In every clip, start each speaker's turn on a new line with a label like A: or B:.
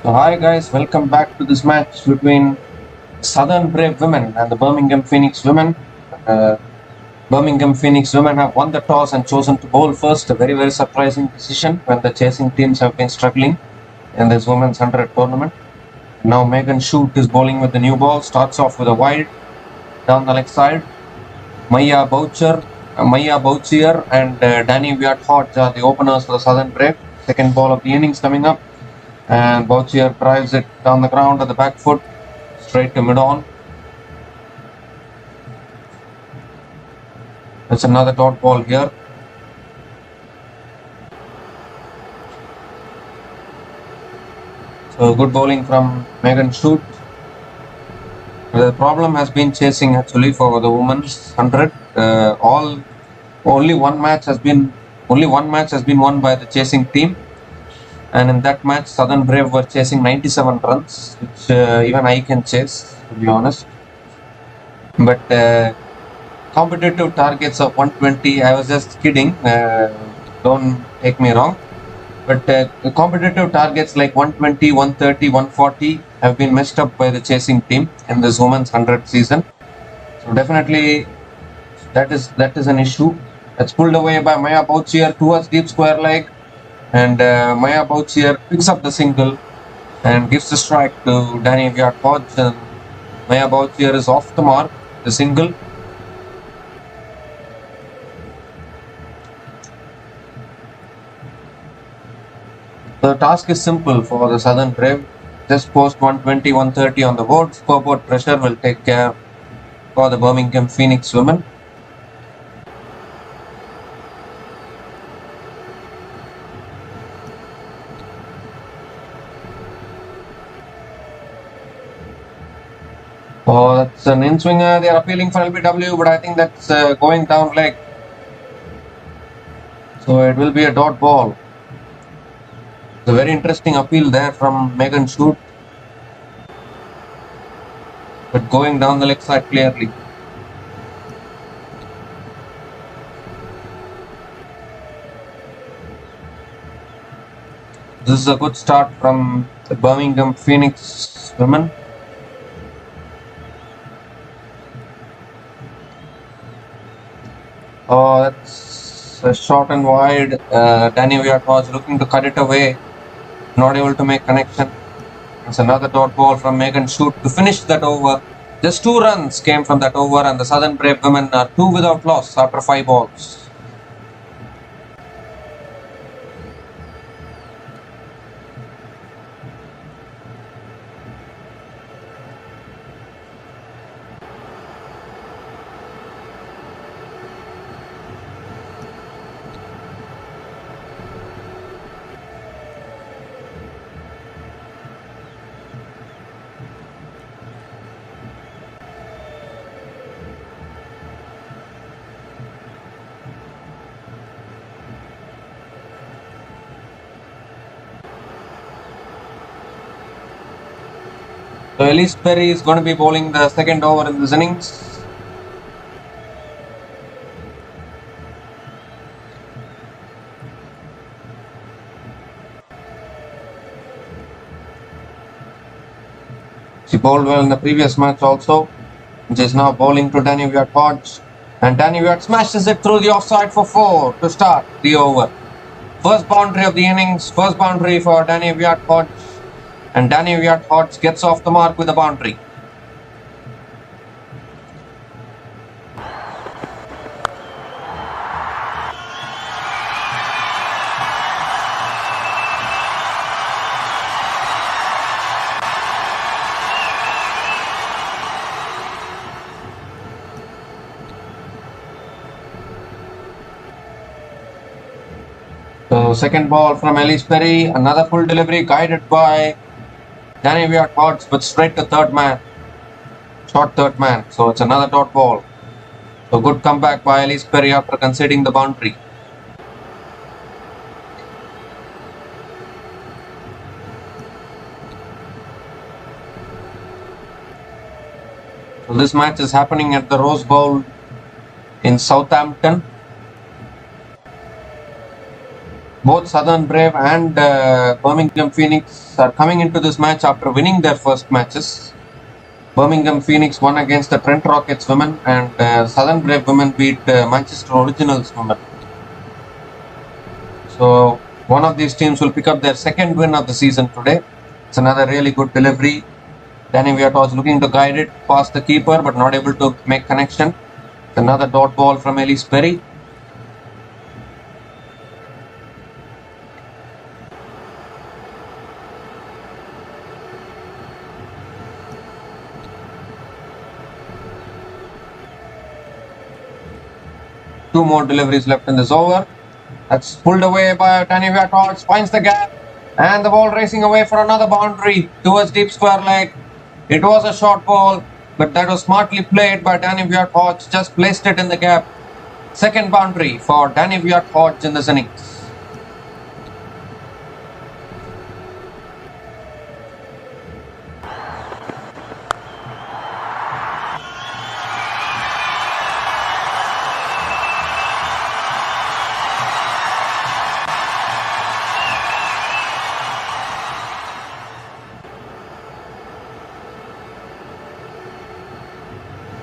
A: So hi guys, welcome back to this match between Southern Brave women and the Birmingham Phoenix women. Uh, Birmingham Phoenix women have won the toss and chosen to bowl first, a very surprising decision when the chasing teams have been struggling in this women's 100 tournament. Now Megan Shute is bowling with the new ball, starts off with a wide down the leg side. Maya Bouchier and Danny Viat Hodge are the openers for the Southern Brave. Second ball of the innings coming up. And Bouchier drives it down the ground at the back foot, straight to mid-on. That's another dot ball here. So good bowling from Megan Shute. The problem has been chasing actually for the women's 100. Only one match has been won by the chasing team. And in that match, Southern Brave were chasing 97 runs, which even I can chase, to be honest. But competitive targets of 120, I was just kidding, don't take me wrong. But competitive targets like 120, 130, 140 have been messed up by the chasing team in this women's 100 season. So definitely that is an issue. That's pulled away by Maya Bouchier towards deep square leg. And Maya Bouchier picks up the single and gives the strike to Danny Viat Hodge. And Maya Bouchier is off the mark, the single. The task is simple for the Southern Brave. Just post 120, 130 on the board. Scoreboard pressure will take care for the Birmingham Phoenix women. Oh, that's an in-swinger. They are appealing for LBW, but I think that's going down leg. So it will be a dot ball. It's a very interesting appeal there from Megan Shute. But going down the leg side clearly. This is a good start from the Birmingham Phoenix women. Oh, that's a short and wide. Danny Viat was looking to cut it away. Not able to make connection. It's another dot ball from Megan Shute to finish that over. Just 2 runs came from that over, and the Southern Brave women are 2 without loss after 5 balls. So Elise Perry is going to be bowling the second over in this innings. She bowled well in the previous match also. She is now bowling to Danny Viat Hodge. And Danny Viat smashes it through the offside for 4 to start the over. First boundary of the innings, first boundary for Danny Viat Hodge. And Danny Viat Hodge gets off the mark with a boundary. So second ball from Elise Perry, another full delivery guided by Danny Viat Hodge, but straight to third man. Short third man. So it's another dot ball. So good comeback by Elise Perry after conceding the boundary. So this match is happening at the Rose Bowl in Southampton. Both Southern Brave and Birmingham Phoenix are coming into this match after winning their first matches. Birmingham Phoenix won against the Trent Rockets women, and Southern Brave women beat Manchester Originals women. So one of these teams will pick up their second win of the season today. It's another really good delivery. Danny Viat was looking to guide it past the keeper, but not able to make connection. Another dot ball from Elise Perry. Two more deliveries left in this over. That's pulled away by Danny Viat, finds the gap, and the ball racing away for another boundary towards deep square leg. It was a short ball, but that was smartly played by Danny Viat, just placed it in the gap. Second boundary for Danny Viat in this innings.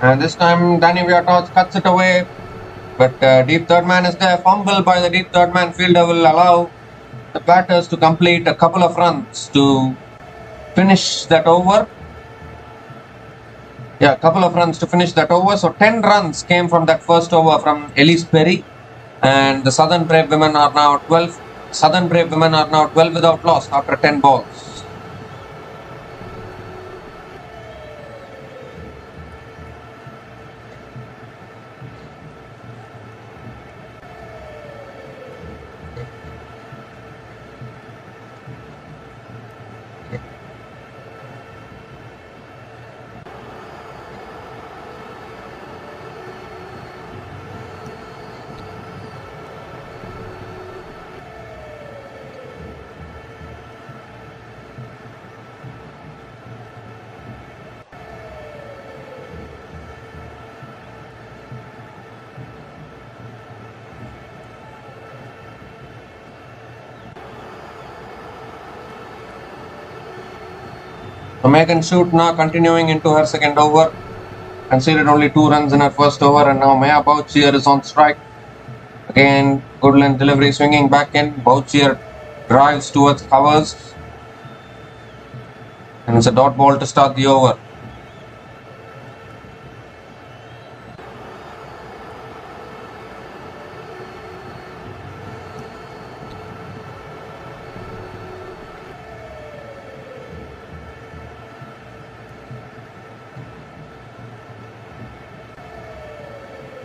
A: And this time Danny Viat cuts it away, but deep third man is there. Fumble by the deep third man fielder will allow the batters to complete a couple of runs to finish that over. Yeah, a couple of runs to finish that over. So 10 runs came from that first over from Elise Perry, and the Southern Brave women are now 12. Southern Brave women are now 12 without loss after 10 balls. So Megan Shoot now continuing into her second over. Conceded only 2 runs in her first over, and now Maya Bouchier is on strike. Again, good length delivery swinging back in. Bouchier drives towards covers. And it's a dot ball to start the over.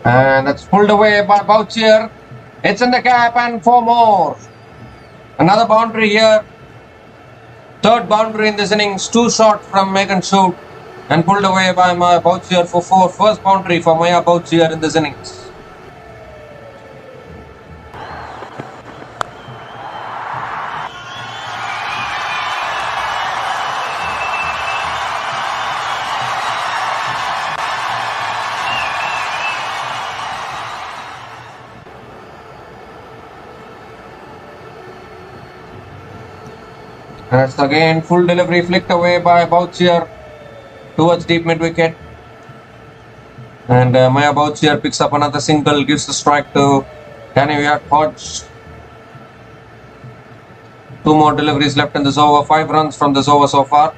A: And that's pulled away by Bouchier. It's in the gap and 4 more. Another boundary here. Third boundary in this innings. 2 short from Megan Shoot and pulled away by Maya Bouchier for 4. First boundary for Maya Bouchier in this innings. That's again full delivery flicked away by Bouchier towards deep mid wicket. And Maya Bouchier picks up another single, gives the strike to Danny Viat. 2 more deliveries left in this over. 5 runs from this over so far.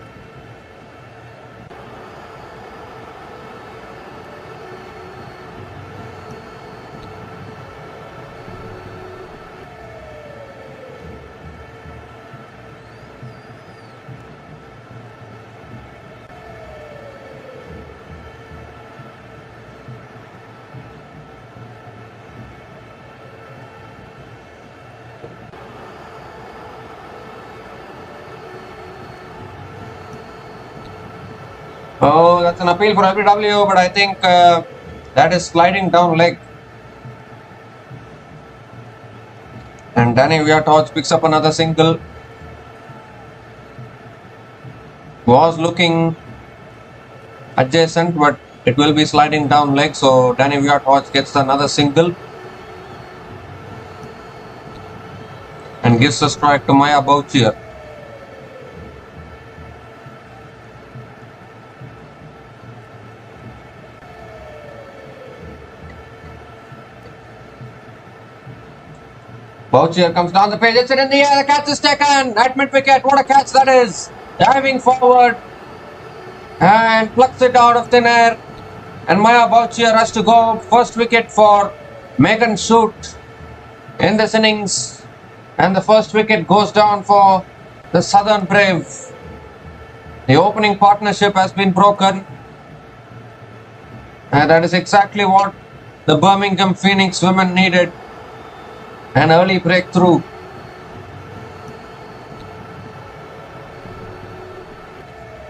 A: Oh, that's an appeal for LBW, but I think that is sliding down leg. And Danny Viat picks up another single. Was looking adjacent, but it will be sliding down leg. So Danny Viat gets another single. and gives a strike to Maya Bouchier. Bouchier comes down the page, it's in the air, the catch is taken at mid-wicket. What a catch that is! Diving forward and plucks it out of thin air. And Maya Bouchier has to go. First wicket for Megan Shute in this innings. And the first wicket goes down for the Southern Brave. The opening partnership has been broken. And that is exactly what the Birmingham Phoenix women needed. An early breakthrough.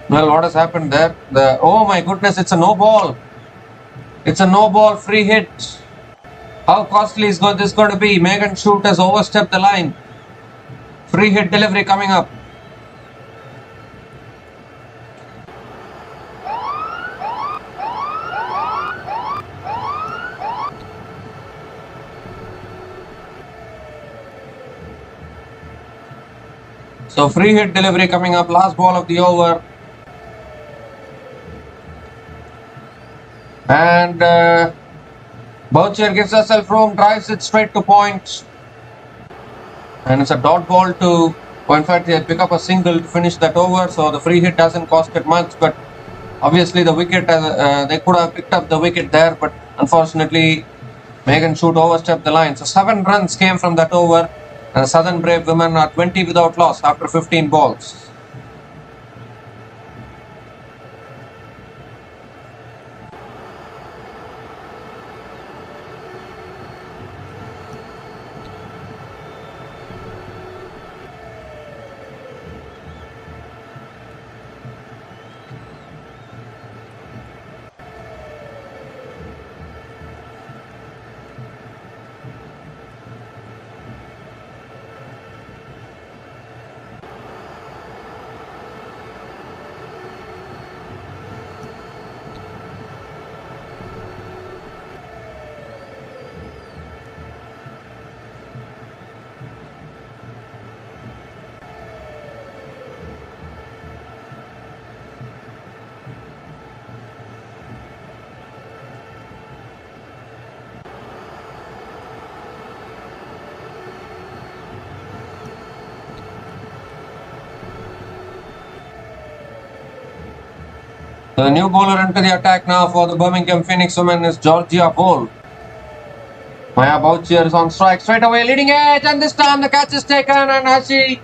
A: Well, what has happened there? Oh my goodness, it's a no ball. It's a no ball free hit. How costly is this going to be? Megan Shute has overstepped the line. Free hit delivery coming up. So free hit delivery coming up, last ball of the over. And Bouchier gives herself room, drives it straight to point. And it's a dot ball to, in fact, they pick up a single to finish that over. So the free hit hasn't cost it much, but obviously the wicket, they could have picked up the wicket there, but unfortunately Megan Shute overstepped the line. So 7 runs came from that over. And the Southern Brave women are 20 without loss after 15 balls. So the new bowler into the attack now for the Birmingham Phoenix women is Georgia Vole. Maya Bouchier is on strike straight away, leading edge, and this time the catch is taken. And has she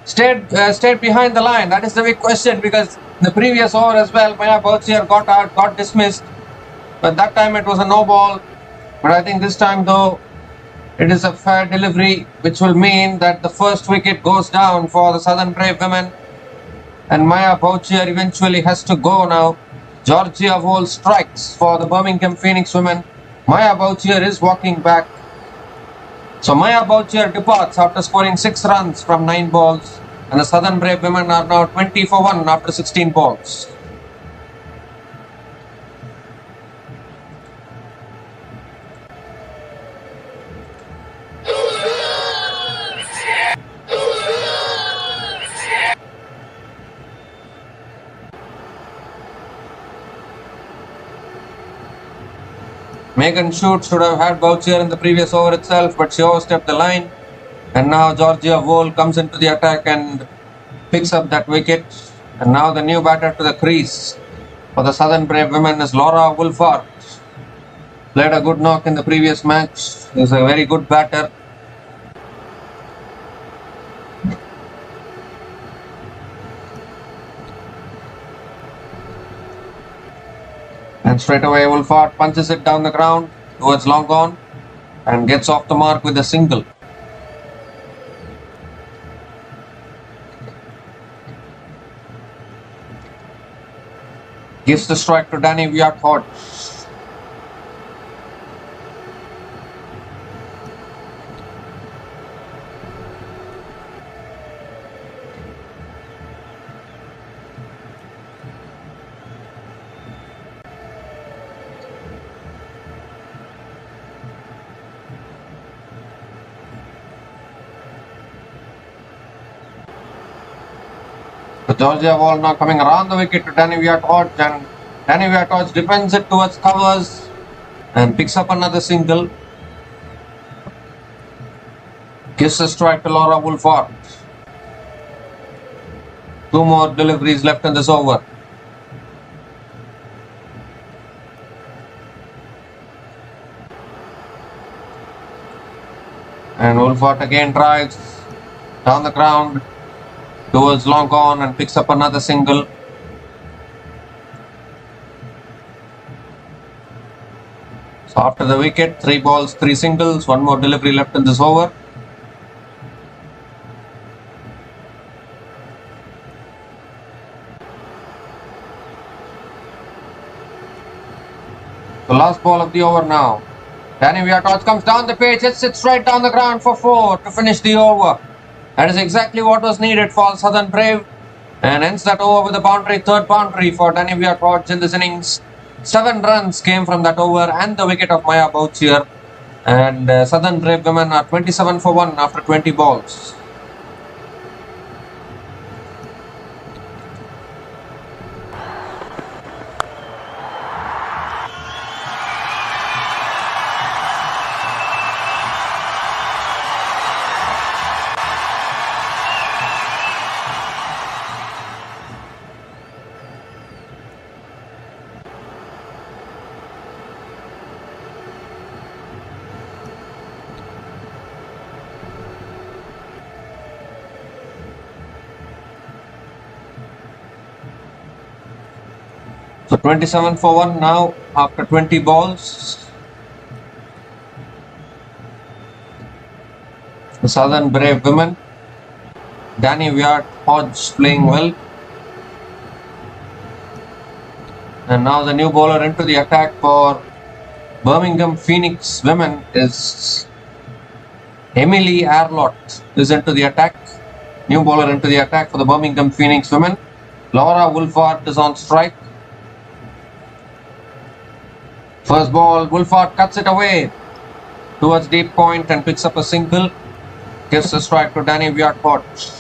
A: stayed behind the line? That is the big question, because the previous over as well, Maya Bouchier got dismissed, but that time it was a no ball. But I think this time though, it is a fair delivery, which will mean that the first wicket goes down for the Southern Brave women. And Maya Bouchier eventually has to go now. Georgia Vole strikes for the Birmingham Phoenix women. Maya Bouchier is walking back. So Maya Bouchier departs after scoring 6 runs from 9 balls. And the Southern Brave women are now 20 for 1 after 16 balls. Megan Shute should have had Bouchier in the previous over itself, but she overstepped the line. And now Georgia Vole comes into the attack and picks up that wicket. And now the new batter to the crease for the Southern Brave women is Laura Wolfart. Played a good knock in the previous match. Is a very good batter. And straight away Wolfart punches it down the ground towards long on and gets off the mark with a single. Gives the strike to Danny Viat-Hodge. Georgia ball now coming around the wicket to Danny Viat-Hodge, and Danny Viat-Hodge defends it towards covers and picks up another single. Gives a strike to Laura Wolford. 2 more deliveries left in this over. And Wolford again drives down the ground towards long on and picks up another single. So after the wicket, 3 balls, 3 singles, 1 more delivery left in this over. The last ball of the over now. Danny Viat-Hodge comes down the pitch, hits it straight down the ground for 4 to finish the over. That is exactly what was needed for Southern Brave, and ends that over with a boundary, 3rd boundary for Danny Viat-Hodge in this innings. 7 runs came from that over and the wicket of Maya Bouchier, and Southern Brave women are 27 for 1 after 20 balls. So 27 for 1 now after 20 balls. The Southern Brave women. Danny Viat-Hodge playing well. And now the new bowler into the attack for Birmingham Phoenix women is Emily Arlott is into the attack. New bowler into the attack for the Birmingham Phoenix women. Laura Wolford is on strike. First ball, Wolford cuts it away towards deep point and picks up a single. Gives a strike to Danny Viat-Hodge.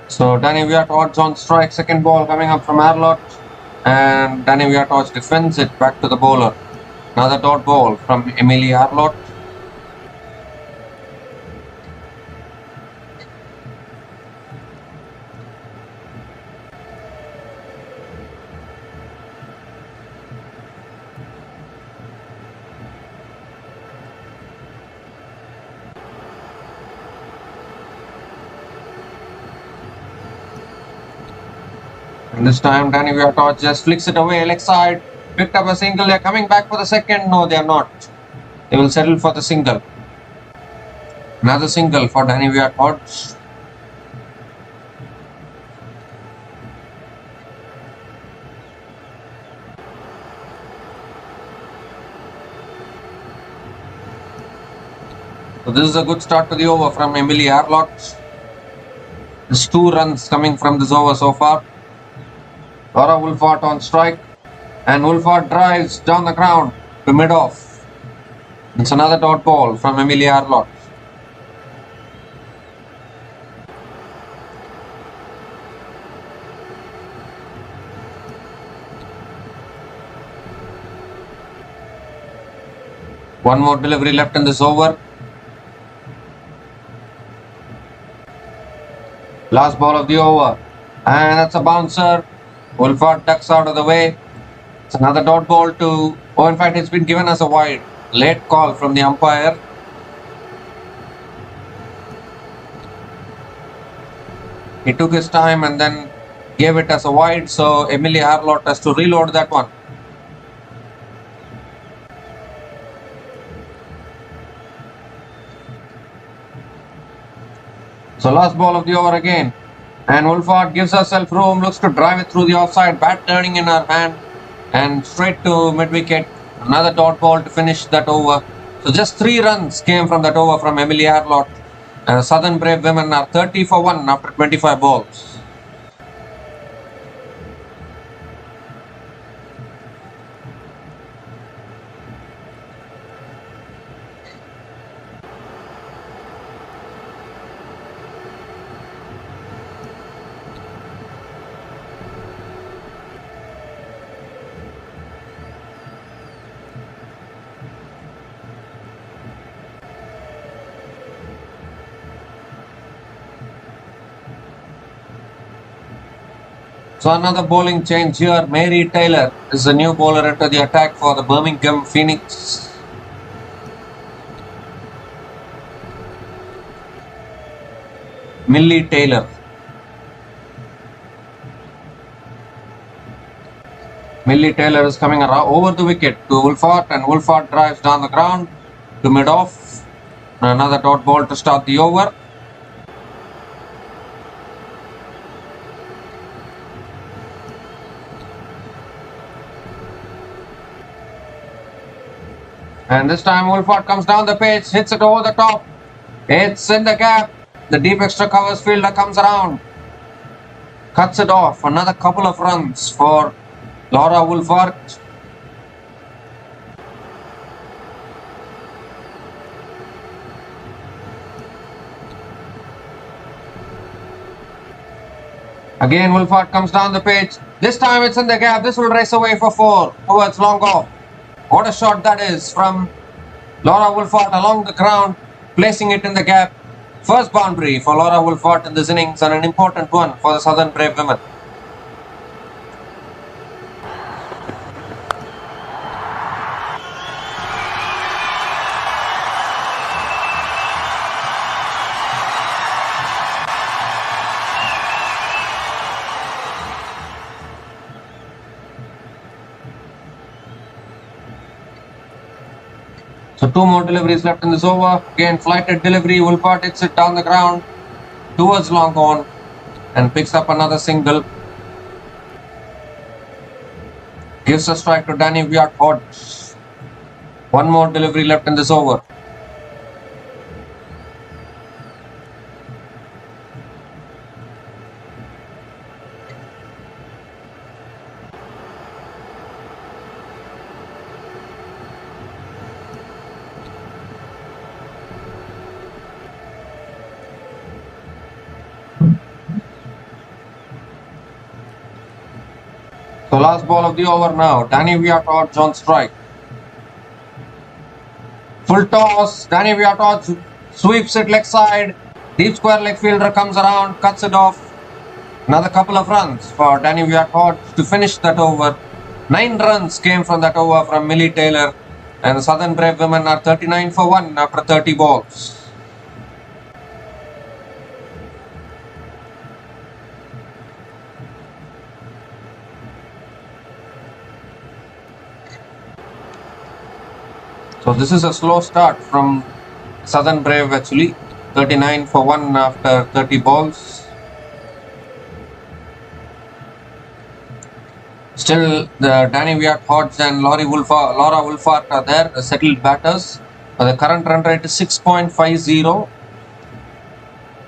A: So Danny Viat-Hodge on strike, second ball coming up from Arlott, and Danny Viat-Hodge defends it back to the bowler. Another dot ball from Emily Arlott. And this time Danny Viat-Hodge just flicks it away, leg side, picked up a single. They're coming back for the second. No, they are not. They will settle for the single. Another single for Danny Viat-Hodge. So this is a good start to the over from Emily Arlott. There's 2 runs coming from this over so far. Laura Wolford on strike, and Wolford drives down the ground to mid-off. It's another dot ball from Emily Arlott. One more delivery left in this over. Last ball of the over, and that's a bouncer. Wolford ducks out of the way. It's another dot ball to, oh, in fact, it's been given as a wide. Late call from the umpire. He took his time and then gave it as a wide, so Emily Arlott has to reload that one. So last ball of the over again. And Wolford gives herself room, looks to drive it through the offside, bat turning in her hand and straight to mid-wicket. Another dot ball to finish that over. So just 3 runs came from that over from Emily Harlott. Southern Brave women are 30 for 1 after 25 balls. So another bowling change here. Mary Taylor is the new bowler into the attack for the Birmingham Phoenix. Millie Taylor. Millie Taylor is coming around over the wicket to Wolford, and Wolford drives down the ground to mid-off. Another dot ball to start the over. And this time Wolford comes down the pitch, hits it over the top. It's in the gap. The deep extra covers fielder comes around. Cuts it off. Another couple of runs for Laura Wolford. Again Wolford comes down the pitch. This time it's in the gap. This will race away for 4 towards long off. What a shot that is from Laura Wolford along the ground, placing it in the gap. First boundary for Laura Wolford in this innings, and an important one for the Southern Brave women. So 2 more deliveries left in this over. Again, flighted delivery. Wolford hits it down the ground towards long on and picks up another single. Gives a strike to Danny Viat Hodge. 1 more delivery left in this over. So last ball of the over now. Danny Viat Hodge on strike. Full toss. Danny Viat Hodge sweeps it leg side. Deep square leg fielder comes around, cuts it off. Another couple of runs for Danny Viat Hodge to finish that over. 9 runs came from that over from Millie Taylor. And the Southern Brave women are 39 for 1 after 30 balls. So this is a slow start from Southern Brave actually. 39 for 1 after 30 balls. Still the Danny Viat Hodge and Laura Wolford are there, the settled batters. The current run rate is 6.50.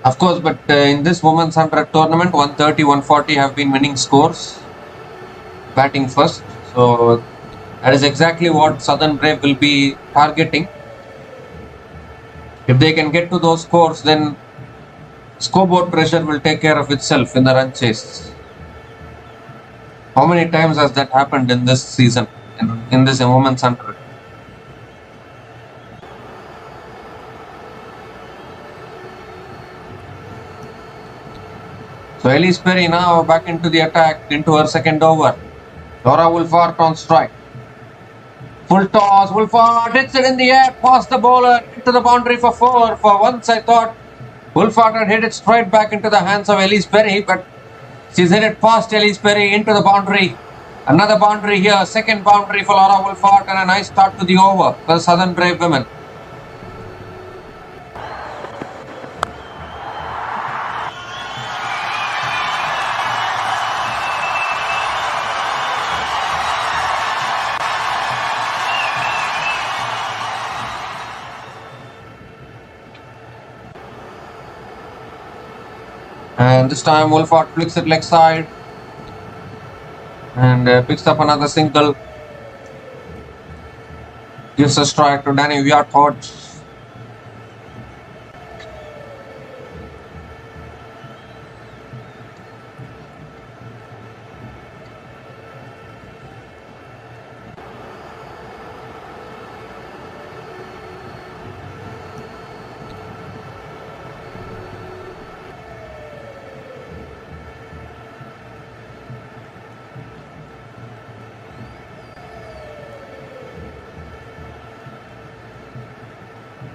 A: Of course, but in this women's 100 tournament, 130, 140 have been winning scores. Batting first. So that is exactly what Southern Brave will be targeting. If they can get to those scores, then scoreboard pressure will take care of itself in the run chase. How many times has that happened in this season, in this women's 100? So Elise Perry now back into the attack, into her second over. Laura Wolford on strike. Full toss, Wolford hits it in the air, past the bowler, into the boundary for 4. For once I thought Wolford had hit it straight back into the hands of Elise Perry, but she's hit it past Elise Perry into the boundary. Another boundary here, second boundary for Laura Wolford, and a nice start to the over for the Southern Brave women. And this time Wolford flicks it leg side and picks up another single. Gives a strike to Danny Viatot.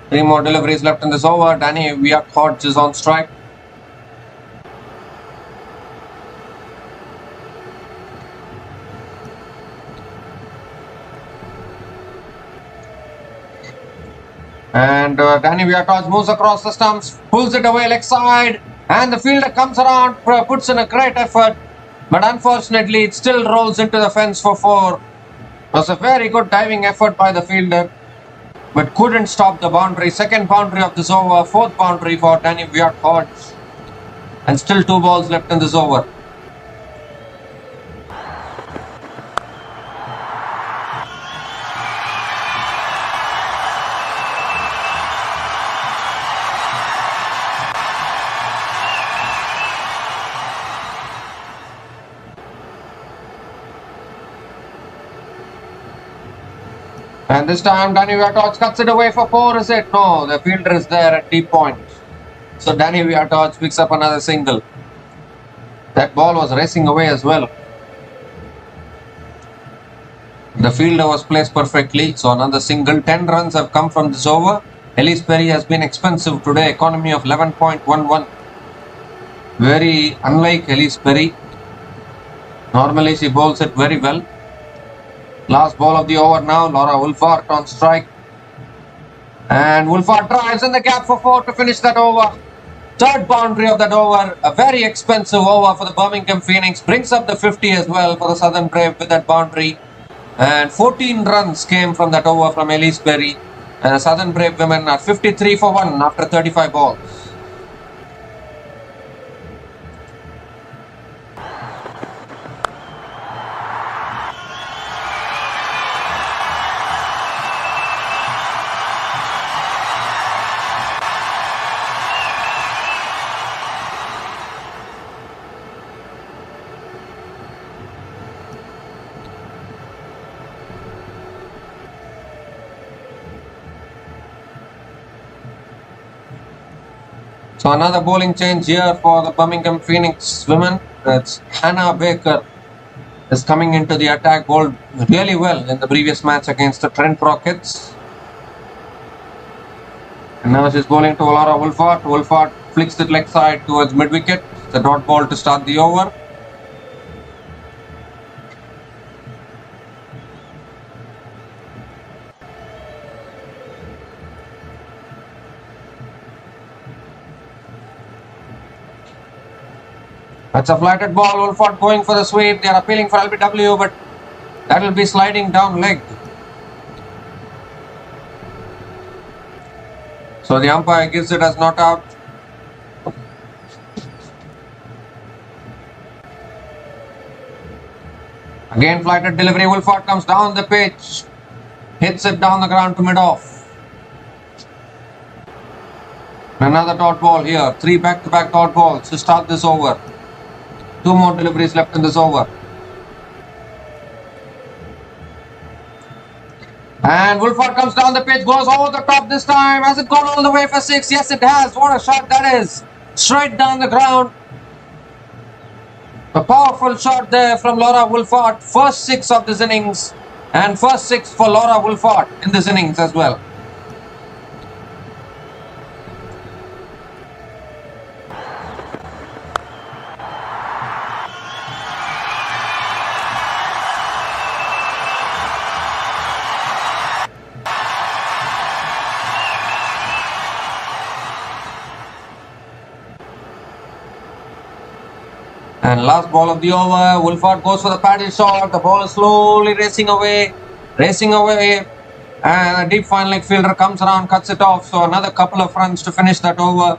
A: Three more deliveries left in this over. Danny Viatot is on strike. And Danny Viatot moves across the stumps, pulls it away leg side, and the fielder comes around, puts in a great effort, but unfortunately it still rolls into the fence for 4. It was a very good diving effort by the fielder, but couldn't stop the boundary. Second boundary of this over, 4th boundary for Danny Viatot, and still 2 balls left in this over. And this time Danny Viatot cuts it away for 4, is it? No, the fielder is there at deep point. So Danny Viatot picks up another single. That ball was racing away as well. The fielder was placed perfectly, so another single. 10 runs have come from this over. Elise Perry has been expensive today, economy of 11.11. Very unlike Elise Perry. Normally she bowls it very well. Last ball of the over now, Laura Wolford on strike. And Wolford drives in the gap for 4 to finish that over. 3rd boundary of that over. A very expensive over for the Birmingham Phoenix. Brings up the 50 as well for the Southern Brave with that boundary. And 14 runs came from that over from Elise Perry. And the Southern Brave women are 53 for 1 after 35 balls. So another bowling change here for the Birmingham Phoenix women. It's Hannah Baker is coming into the attack, bowled really well in the previous match against the Trent Rockets. And now she's bowling to Laura Wolford. Wolford flicks it leg side towards mid-wicket. The dot ball to start the over. That's a flatted ball. Wolford going for the sweep. They are appealing for LBW, but that will be sliding down leg. So the umpire gives it as not out. Again flighted delivery. Wolford comes down the pitch. Hits it down the ground to mid-off. Another dot ball here. 3 back-to-back dot balls to start this over. 2 more deliveries left in this over. And Wolford comes down the pitch, goes over the top this time. Has it gone all the way for 6? Yes, it has. What a shot that is. Straight down the ground. A powerful shot there from Laura Wolford. First 6 of this innings. And first 6 for Laura Wolford in this innings as well. And last ball of the over, Wolford goes for the paddle shot. The ball is slowly racing away. And a deep fine leg fielder comes around, cuts it off. So another couple of runs to finish that over.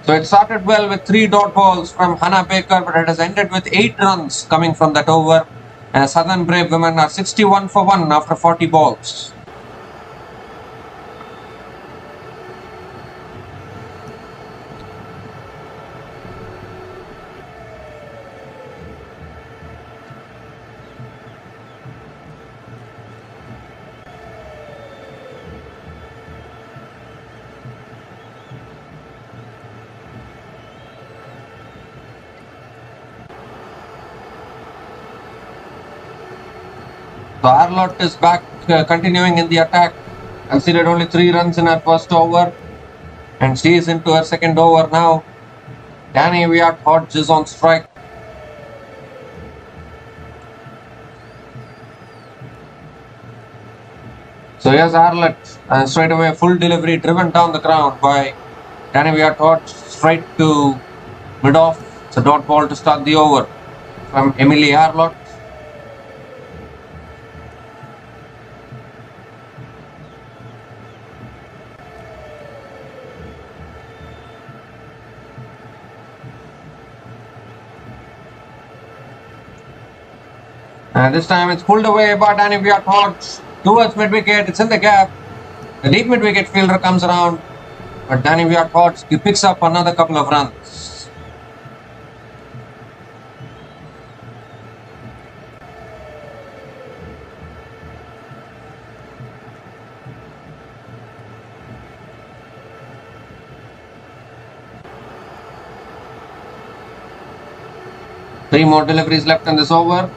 A: So it started well with 3 dot balls from Hannah Baker, but it has ended with 8 runs coming from that over. And Southern Brave women are 61 for 1 after 40 balls. So Arlott is back, continuing in the attack. Conceded only 3 runs in her first over, and she is into her second over now. Danny Viat Hodge is on strike. So here's Arlott, straight away full delivery driven down the ground by Danny Viat Hodge, straight to mid-off. It's a dot ball to start the over from Emily Arlott. And this time it's pulled away by Danny Viat Hodge towards mid-wicket. It's in the gap. The deep mid-wicket fielder comes around, but Danny Viat Hodge picks up another couple of runs. Three more deliveries left in this over.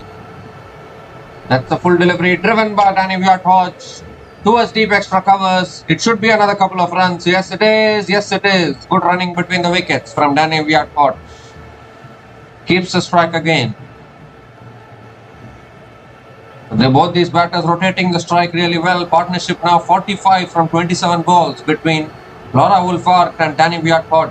A: That's a full delivery driven by Danny Viat Hodge towards deep extra covers. It should be another couple of runs. Yes, it is. Yes, it is. Good running between the wickets from Danny Viat Hodge. Keeps the strike again. Both these batters rotating the strike really well. Partnership now 45 from 27 balls between Laura Wolfart and Danny Viat Hodge.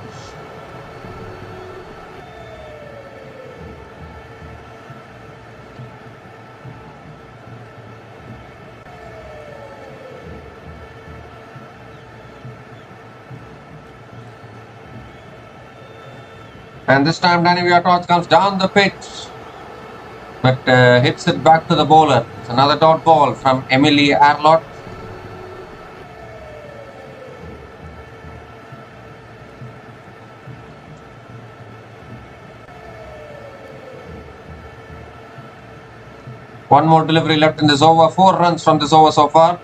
A: And this time Danny Viat Hodge comes down the pitch, but hits it back to the bowler. It's another dot ball from Emily Arlott. One more delivery left in this over. 4 runs from this over so far.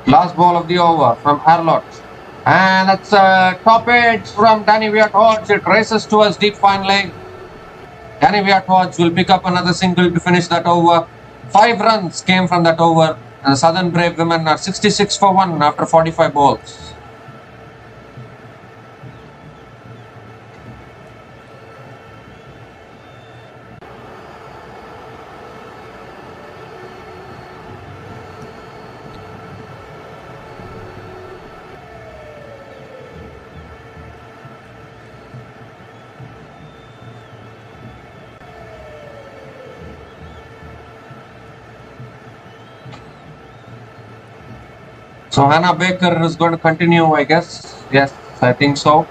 A: Last ball of the over from Arlott. And that's a top edge from Danny Viat Hodge. It races towards deep fine leg. Danny Viat Hodge will pick up another single to finish that over. 5 runs came from that over. And the Southern Brave women are 66 for 1 after 45 balls. So Hannah Baker is going to continue, I guess. Yes, I think so.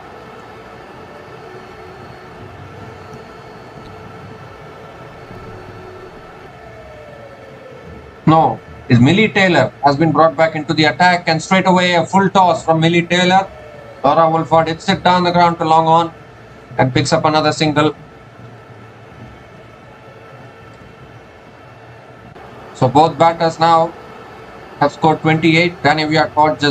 A: No, is Millie Taylor has been brought back into the attack, and straight away a full toss from Millie Taylor. Laura Wolfart hits it down the ground to long on and picks up another single. So both batters now have scored 28. Danny Viat Hodge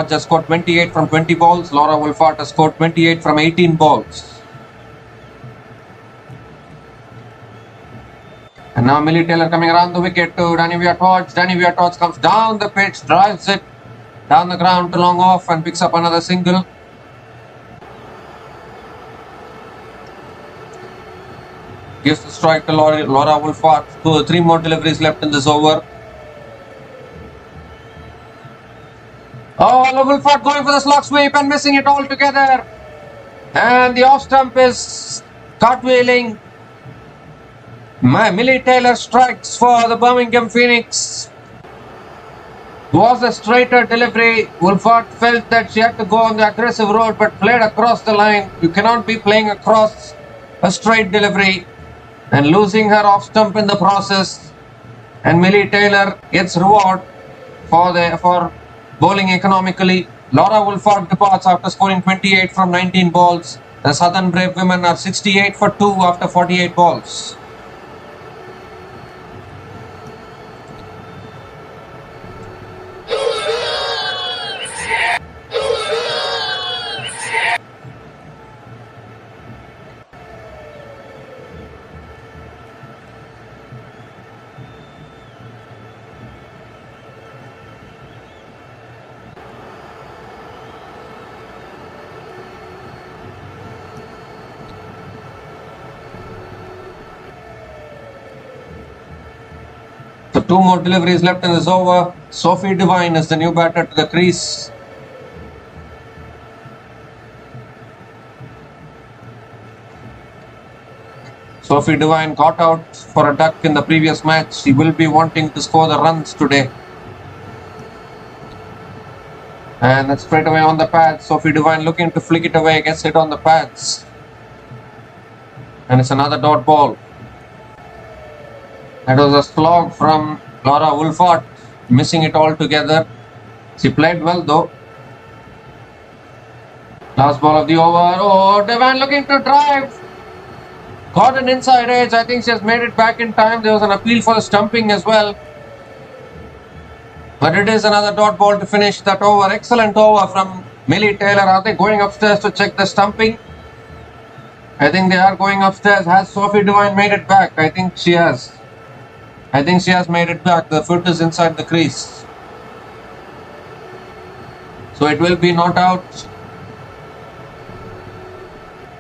A: has scored 28 from 20 balls. Laura Wolfart has scored 28 from 18 balls. And now Millie Taylor coming around the wicket to Danny Viat Hodge. Danny Viat Hodge comes down the pitch, drives it down the ground to long off and picks up another single. Gives the strike to Laura Wolfart. 3 more deliveries left in this over. Oh, Wolfart going for the slog sweep and missing it altogether. And the off stump is cartwheeling. Millie Taylor strikes for the Birmingham Phoenix. Was a straighter delivery. Wolfart felt that she had to go on the aggressive road but played across the line. You cannot be playing across a straight delivery and losing her off stump in the process. And Millie Taylor gets reward for bowling economically. Laura Wolfart departs after scoring 28 from 19 balls. The Southern Brave women are 68 for 2 after 48 balls. So 2 more deliveries left in this over. Sophie Devine is the new batter to the crease. Sophie Devine got out for a duck in the previous match. She will be wanting to score the runs today. And it's straight away on the pads. Sophie Devine looking to flick it away, gets hit on the pads. And it's another dot ball. That was a slog from Laura Wolfart, missing it altogether. She played well though. Last ball of the over. Oh, Devine looking to drive. Got an inside edge. I think she has made it back in time. There was an appeal for stumping as well. But it is another dot ball to finish that over. Excellent over from Millie Taylor. Are they going upstairs to check the stumping? I think they are going upstairs. Has Sophie Devine made it back? I think she has. I think she has made it back. The foot is inside the crease. So it will be not out.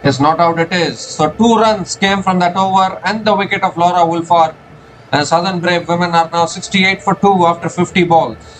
A: Yes, not out it is. So 2 runs came from that over and the wicket of Laura Wolfart. And Southern Brave women are now 68 for 2 after 50 balls.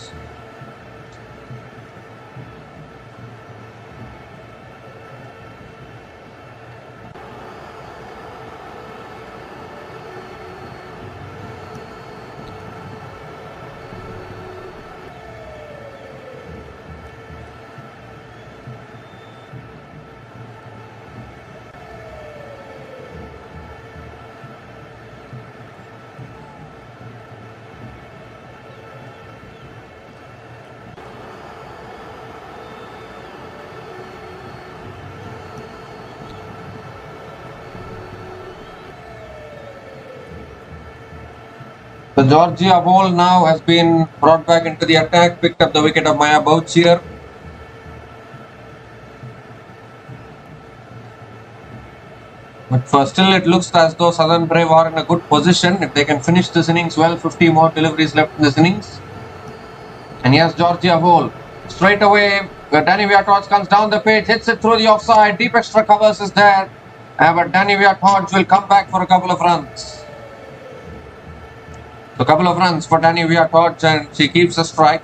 A: The Georgia ball now has been brought back into the attack, picked up the wicket of Maya Bouchier. But for still it looks as though Southern Brave are in a good position. If they can finish this innings well, 50 more deliveries left in this innings. And here's Georgia ball. Straight away, Danny Viatorge comes down the pitch, hits it through the offside. Deep extra covers is there. But Danny Viatorge will come back for a couple of runs. A couple of runs for Danny Viatorge and she keeps a strike.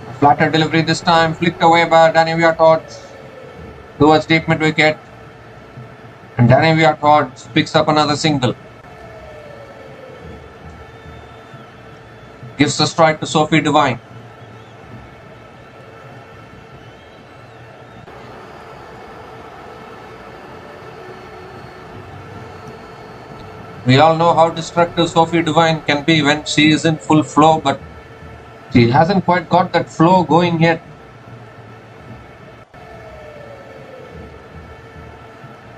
A: A flatter delivery this time, flicked away by Danny Viatorge towards deep mid wicket. And Danny Viatorge picks up another single. Gives the strike to Sophie Devine. We all know how destructive Sophie Devine can be when she is in full flow, but she hasn't quite got that flow going yet.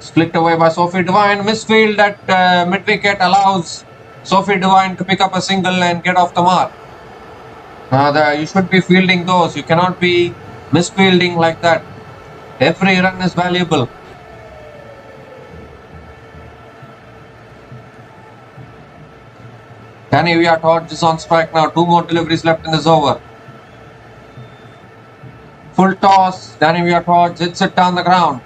A: Flicked away by Sophie Devine. Misfield at mid-wicket allows Sophie Devine to pick up a single and get off the mark. You should be fielding those. You cannot be misfielding like that. Every run is valuable. Danny Viatorge is on strike now. 2 more deliveries left in this over. Full toss. Danny Viatorge hits it down the ground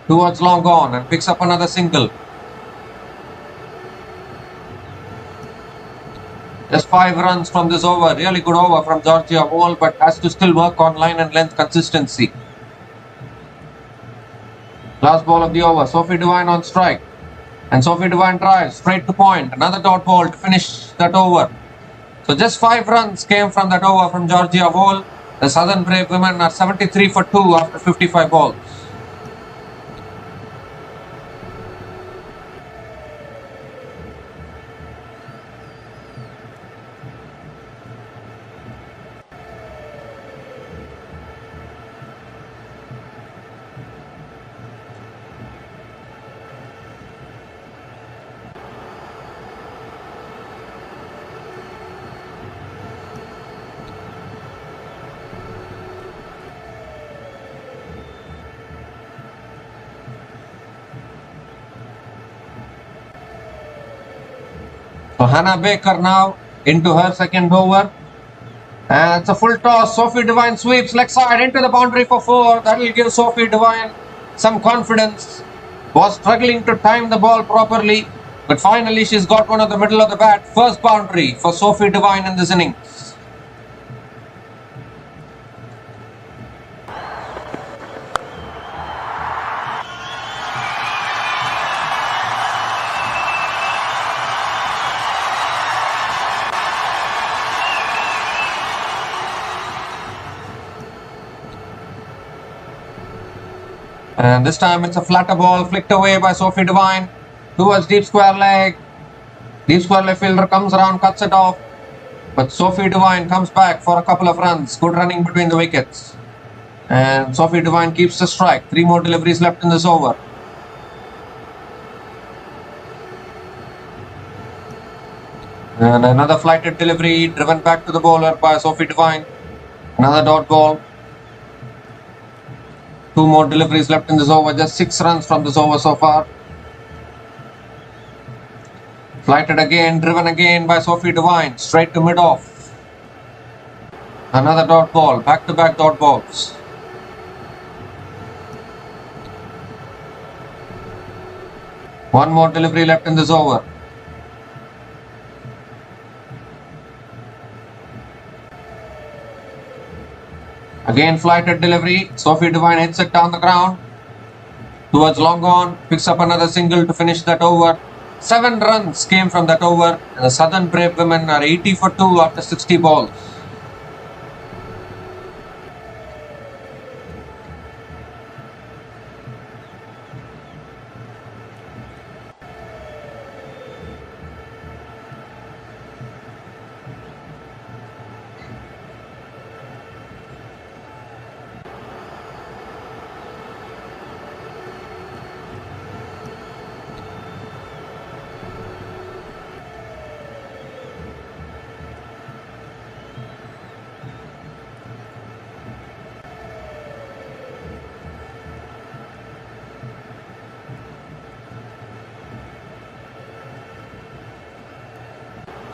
A: towards long on and picks up another single. Just 5 runs from this over. Really good over from Georgia Wall, but has to still work on line and length consistency. Last ball of the over. Sophie Devine on strike. And Sophie Devine drives straight to point. Another dot ball to finish that over. So just 5 runs came from that over from Georgia Wall. The Southern Brave women are 73 for 2 after 55 balls. So Hannah Baker now into her second over. And it's a full toss. Sophie Devine sweeps leg side into the boundary for 4. That will give Sophie Devine some confidence. Was struggling to time the ball properly. But finally she's got one at the middle of the bat. First boundary for Sophie Devine in this innings. And this time it's a flatter ball flicked away by Sophie Devine towards deep square leg. Deep square leg fielder comes around, cuts it off. But Sophie Devine comes back for a couple of runs. Good running between the wickets. And Sophie Devine keeps the strike. 3 more deliveries left in this over. And another flighted delivery driven back to the bowler by Sophie Devine. Another dot ball. 2 more deliveries left in this over. Just 6 runs from this over so far. Flighted again, driven again by Sophie Devine. Straight to mid-off. Another dot ball. Back-to-back dot balls. One more delivery left in this over. Again flighted delivery. Sophie Devine hits it down the ground. Towards long on. Picks up another single to finish that over. 7 runs came from that over. And the Southern Brave women are 80 for 2 after 60 balls.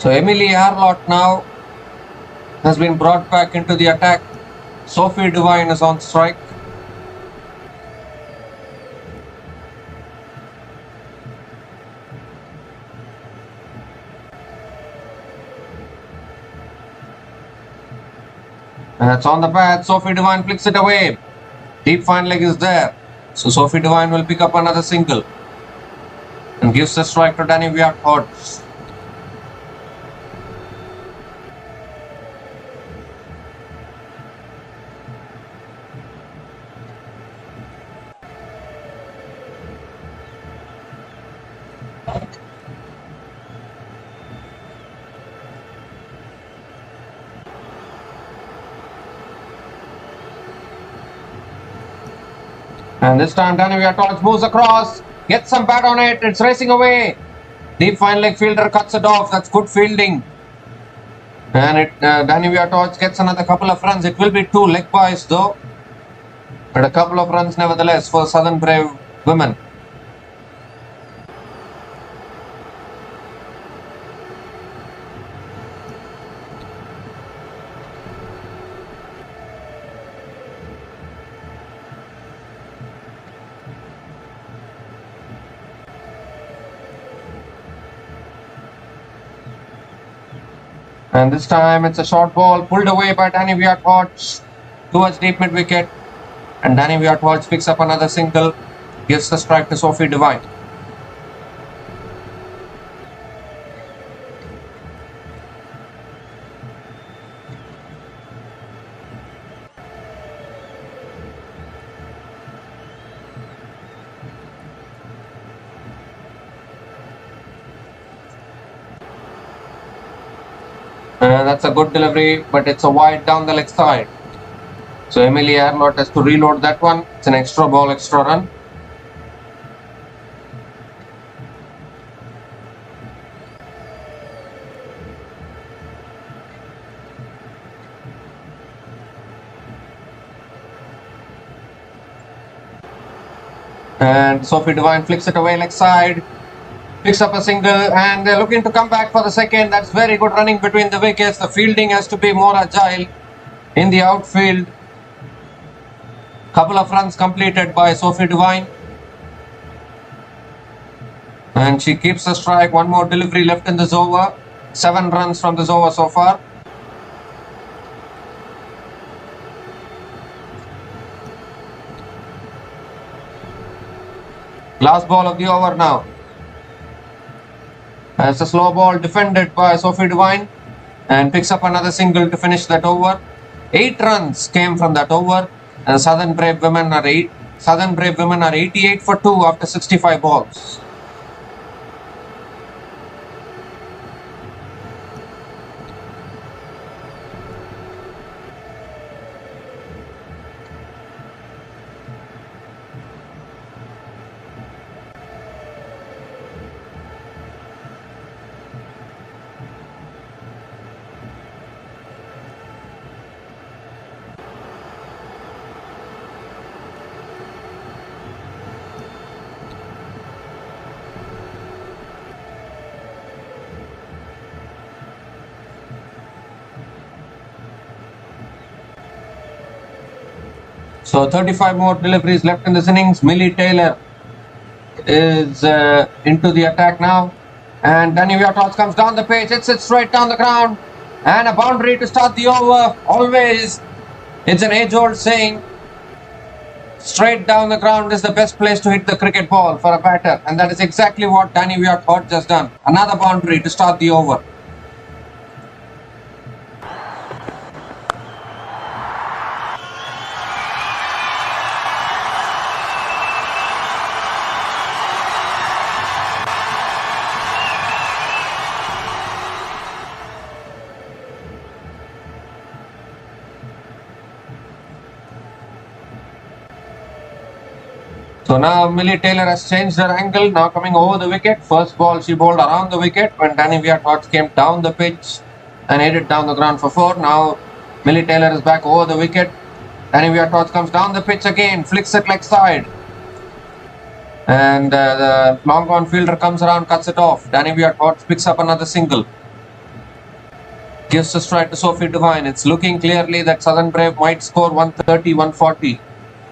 A: So Emily Harlott now has been brought back into the attack. Sophie Devine is on strike. And it's on the pad. Sophie Devine flicks it away. Deep fine leg is there. So Sophie Devine will pick up another single. And gives the strike to Danny Viat-Hodge. And this time Danny Viat-Hodge moves across, gets some bat on it, it's racing away. Deep fine leg fielder cuts it off, that's good fielding. And Danny Viat-Hodge gets another couple of runs. It will be 2 leg byes though. But a couple of runs nevertheless for Southern Brave women. And this time it's a short ball pulled away by Danny Viat-Hodge towards deep mid wicket. And Danny Viat-Hodge picks up another single. Gives the strike to Sophie Devine. That's a good delivery, but it's a wide down the leg side. So Emily Arlott has to reload that one. It's an extra ball, extra run. And Sophie Devine flicks it away leg side. Picks up a single, and they're looking to come back for the second. That's very good running between the wickets. The fielding has to be more agile in the outfield. Couple of runs completed by Sophie Devine. And she keeps the strike. One more delivery left in this over. 7 runs from this over so far. Last ball of the over now. As a slow ball defended by Sophie Devine, and picks up another single to finish that over. 8 runs came from that over, and Southern Brave women are 88 for 2 after 65 balls. So 35 more deliveries left in this innings. Millie Taylor is into the attack now. And Danny Viatots comes down the pitch, hits it straight down the ground. And a boundary to start the over. Always, it's an age-old saying, straight down the ground is the best place to hit the cricket ball for a batter. And that is exactly what Danny Viatots has done. Another boundary to start the over. So now Millie Taylor has changed her angle, now coming over the wicket. First ball she bowled around the wicket when Danny Viatots came down the pitch and hit it down the ground for 4. Now Millie Taylor is back over the wicket. Danny Viatots comes down the pitch again, flicks it leg side. And the long on fielder comes around, cuts it off. Danny Viatots picks up another single. Gives a strike to Sophie Devine. It's looking clearly that Southern Brave might score 130, 140.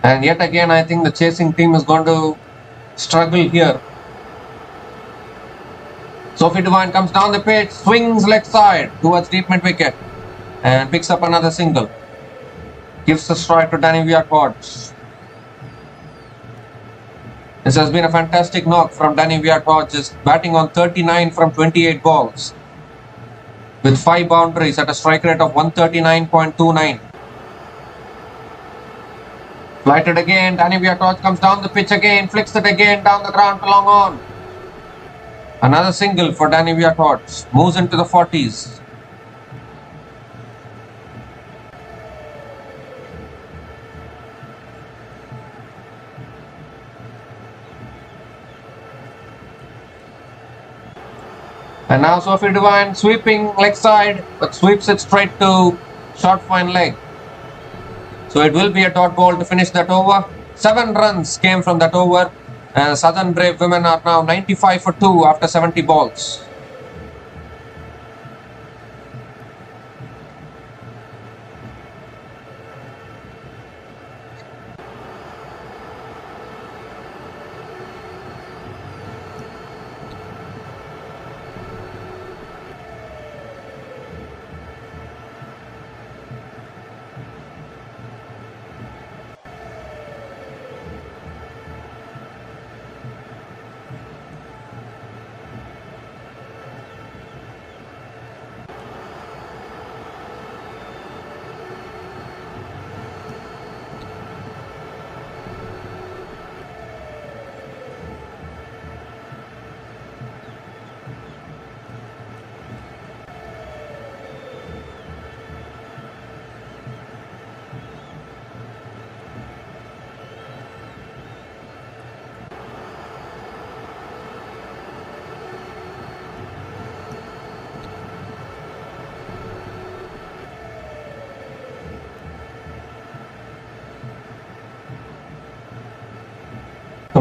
A: And yet again, I think the chasing team is going to struggle here. Sophie Devine comes down the pitch, swings leg side towards deep mid wicket and picks up another single. Gives the strike to Danny Viatots. This has been a fantastic knock from Danny Viatots, just batting on 39 from 28 balls with 5 boundaries at a strike rate of 139.29. Flighted again, Danny Viatots comes down the pitch again, flicks it again down the ground to long on. Another single for Danny Viatots, moves into the 40s. And now Sophie Devine sweeping leg side, but sweeps it straight to short fine leg. So it will be a dot ball to finish that over. 7 runs came from that over. And Southern Brave women are now 95 for 2 after 70 balls.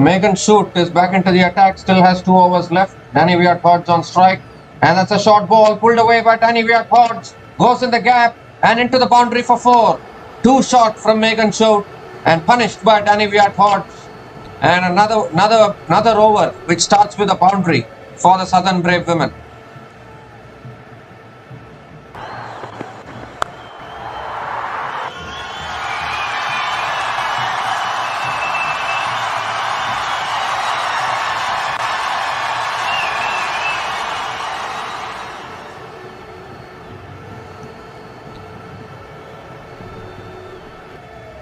A: Megan Shoot is back into the attack, still has 2 overs left. Danny Viat Hodge on strike. And that's a short ball pulled away by Danny Viat Hodge. Goes in the gap and into the boundary for 4. 2 shot from Megan Shoot and punished by Danny Viat Hodge. And another over which starts with a boundary for the Southern Brave women.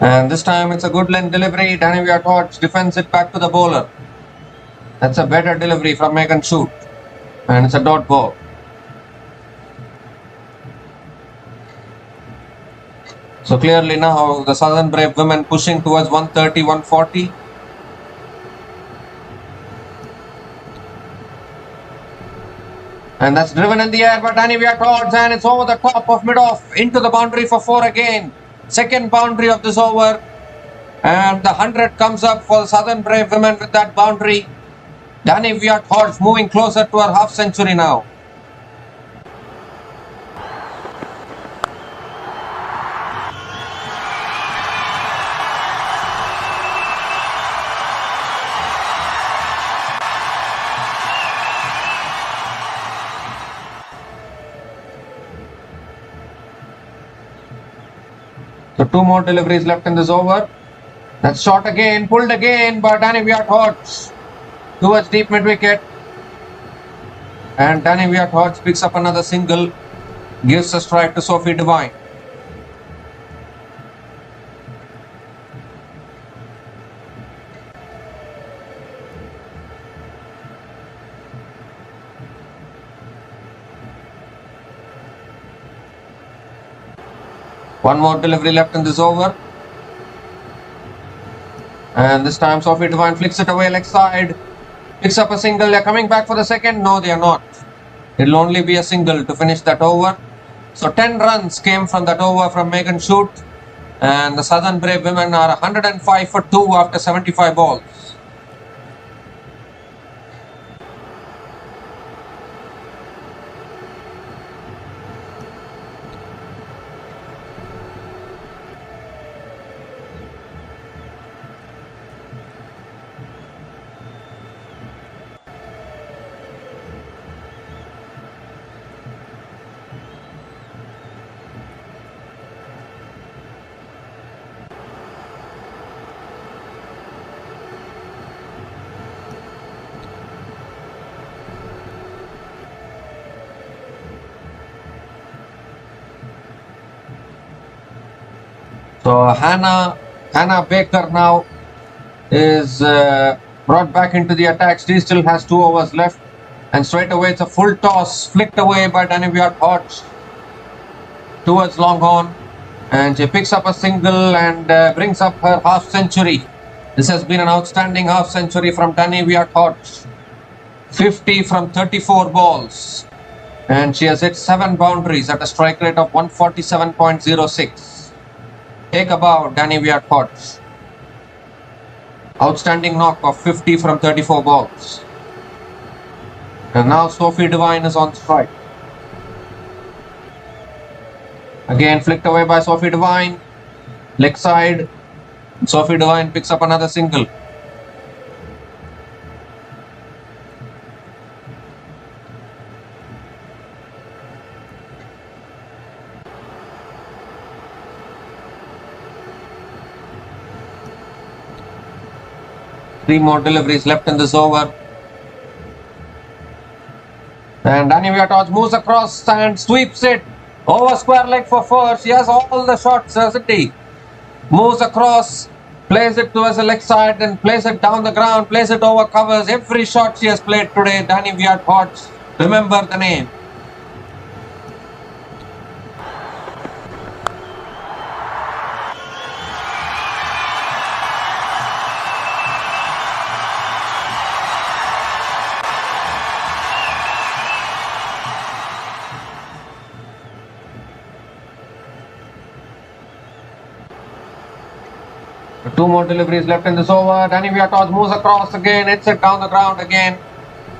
A: And this time it's a good length delivery. Danny Viat Hodge defends it back to the bowler. That's a better delivery from Megan Shoot. And it's a dot ball. So clearly now the Southern Brave women pushing towards 130, 140. And that's driven in the air by Danny Viat Hodge, and it's over the top of mid-off into the boundary for 4 again. Second boundary of this over, and the 100 comes up for the Southern Brave women with that boundary. Danny Viat Hodge moving closer to her half century now. So 2 more deliveries left in this over. That's shot again, pulled again by Danny Viat Hodge towards deep mid wicket. And Danny Viat Hodge picks up another single, gives a strike to Sophie Devine. One more delivery left in this over. And this time Sophie Devine flicks it away leg side. Picks up a single. They're coming back for the second. No, they are not. It'll only be a single to finish that over. So 10 runs came from that over from Megan Shoot. And the Southern Brave women are 105 for 2 after 75 balls. So Hannah Baker now is brought back into the attack. She still has 2 overs left, and straight away it's a full toss flicked away by Danny Viat Hodge towards long on, and she picks up a single and brings up her half century. This has been an outstanding half century from Danny Viat Hodge. 50 from 34 balls, and she has hit 7 boundaries at a strike rate of 147.06. Take a bow, Danny Viat Hodge. Outstanding knock of 50 from 34 balls. And now Sophie Devine is on strike. Again flicked away by Sophie Devine. Leg side. Sophie Devine picks up another single. Three more deliveries left in this over. And Danny Viat Hodge moves across and sweeps it over square leg for 4. She has all the shots, hasn't he? Moves across, plays it towards the leg side, then plays it down the ground, plays it over covers. Every shot she has played today, Danny Viat Hodge. Remember the name. Two more deliveries left in this over. Danny Viatos moves across again, hits it down the ground again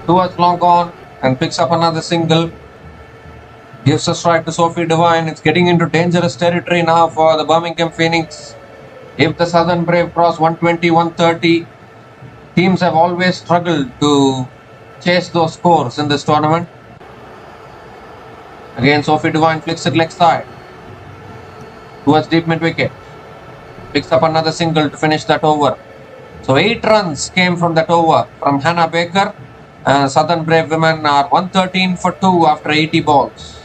A: towards long on and picks up another single. Gives a strike to Sophie Devine. It's getting into dangerous territory now for the Birmingham Phoenix. If the Southern Brave cross 120, 130, teams have always struggled to chase those scores in this tournament. Again, Sophie Devine flicks it leg side towards deep mid wicket. Picks up another single to finish that over. So 8 runs came from that over from Hannah Baker. Southern Brave women are 113 for 2 after 80 balls.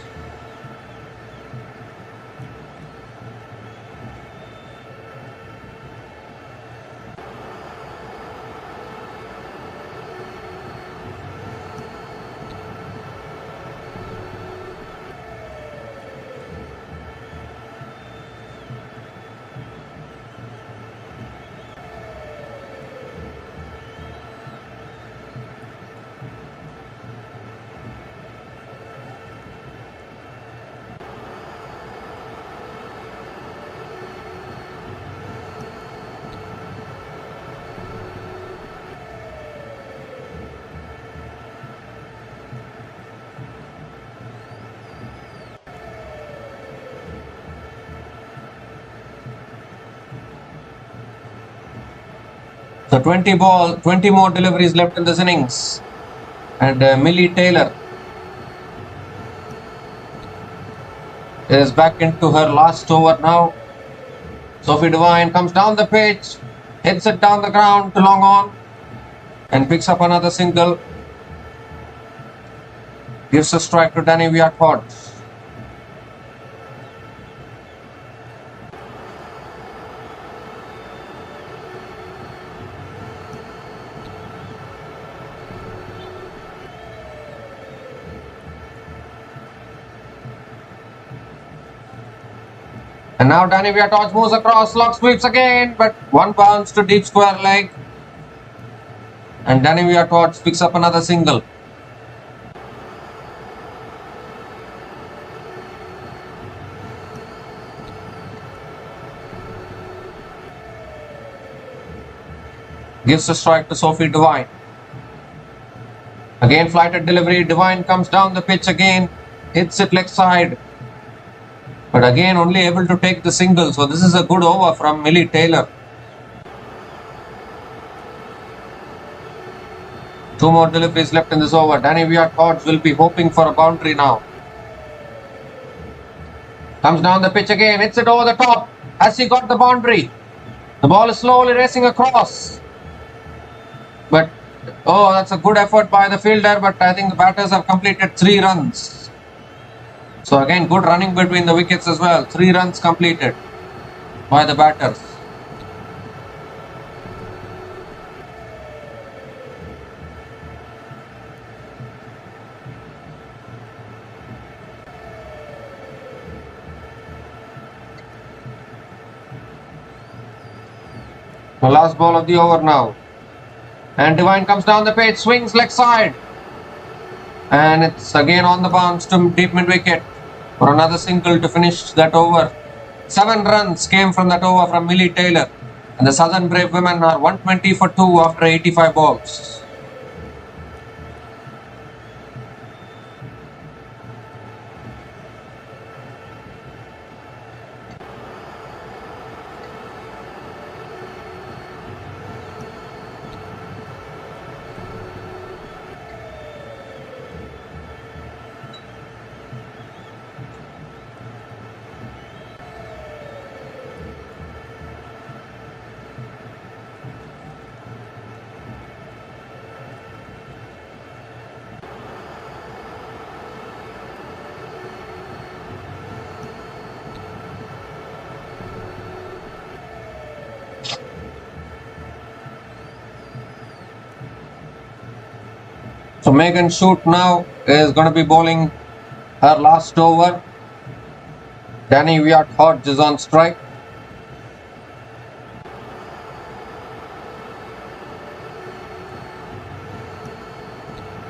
A: So 20 more deliveries left in this innings. And Millie Taylor is back into her last over now. Sophie Devine comes down the pitch, hits it down the ground to long on and picks up another single. Gives a strike to Danny Viatos. And now Danny Viatos moves across, slog sweeps again, but one bounce to deep square leg. And Danny Viatos picks up another single. Gives a strike to Sophie Devine. Again flighted delivery, Devine comes down the pitch again, hits it leg side. But again only able to take the single, so this is a good over from Millie Taylor. 2 more deliveries left in this over. Danny Viatos will be hoping for a boundary now. Comes down the pitch again, hits it over the top. Has he got the boundary? The ball is slowly racing across. But, oh, that's a good effort by the fielder, but I think the batters have completed 3 runs. So again, good running between the wickets as well. 3 runs completed by the batters. The last ball of the over now. And Devine comes down the pitch, swings leg side. And it's again on the bounce to deep mid wicket for another single to finish that over. 7 runs came from that over from Millie Taylor. And the Southern Brave women are 120 for 2 after 85 balls. So Megan Shute now is going to be bowling her last over. Danny Viatos is on strike.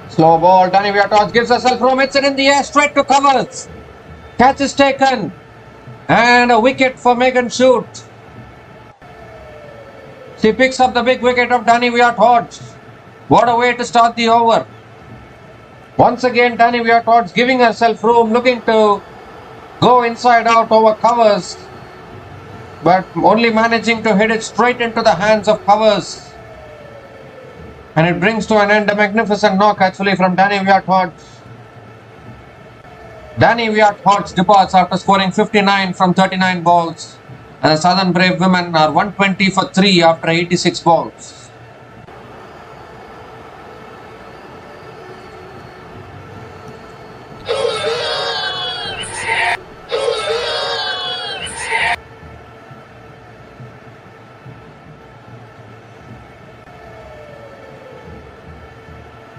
A: Slow ball, Danny Viatos gives herself room, hits it in the air, straight to covers. Catch is taken and a wicket for Megan Shute. She picks up the big wicket of Danny Viat-Hodge. What a way to start the over. Once again, Danny Viat-Hodge giving herself room, looking to go inside out over covers, but only managing to hit it straight into the hands of covers. And it brings to an end a magnificent knock actually from Danny Viat-Hodge. Danny Viat-Hodge departs after scoring 59 from 39 balls. And the Southern Brave women are 120 for 3 after 86 balls.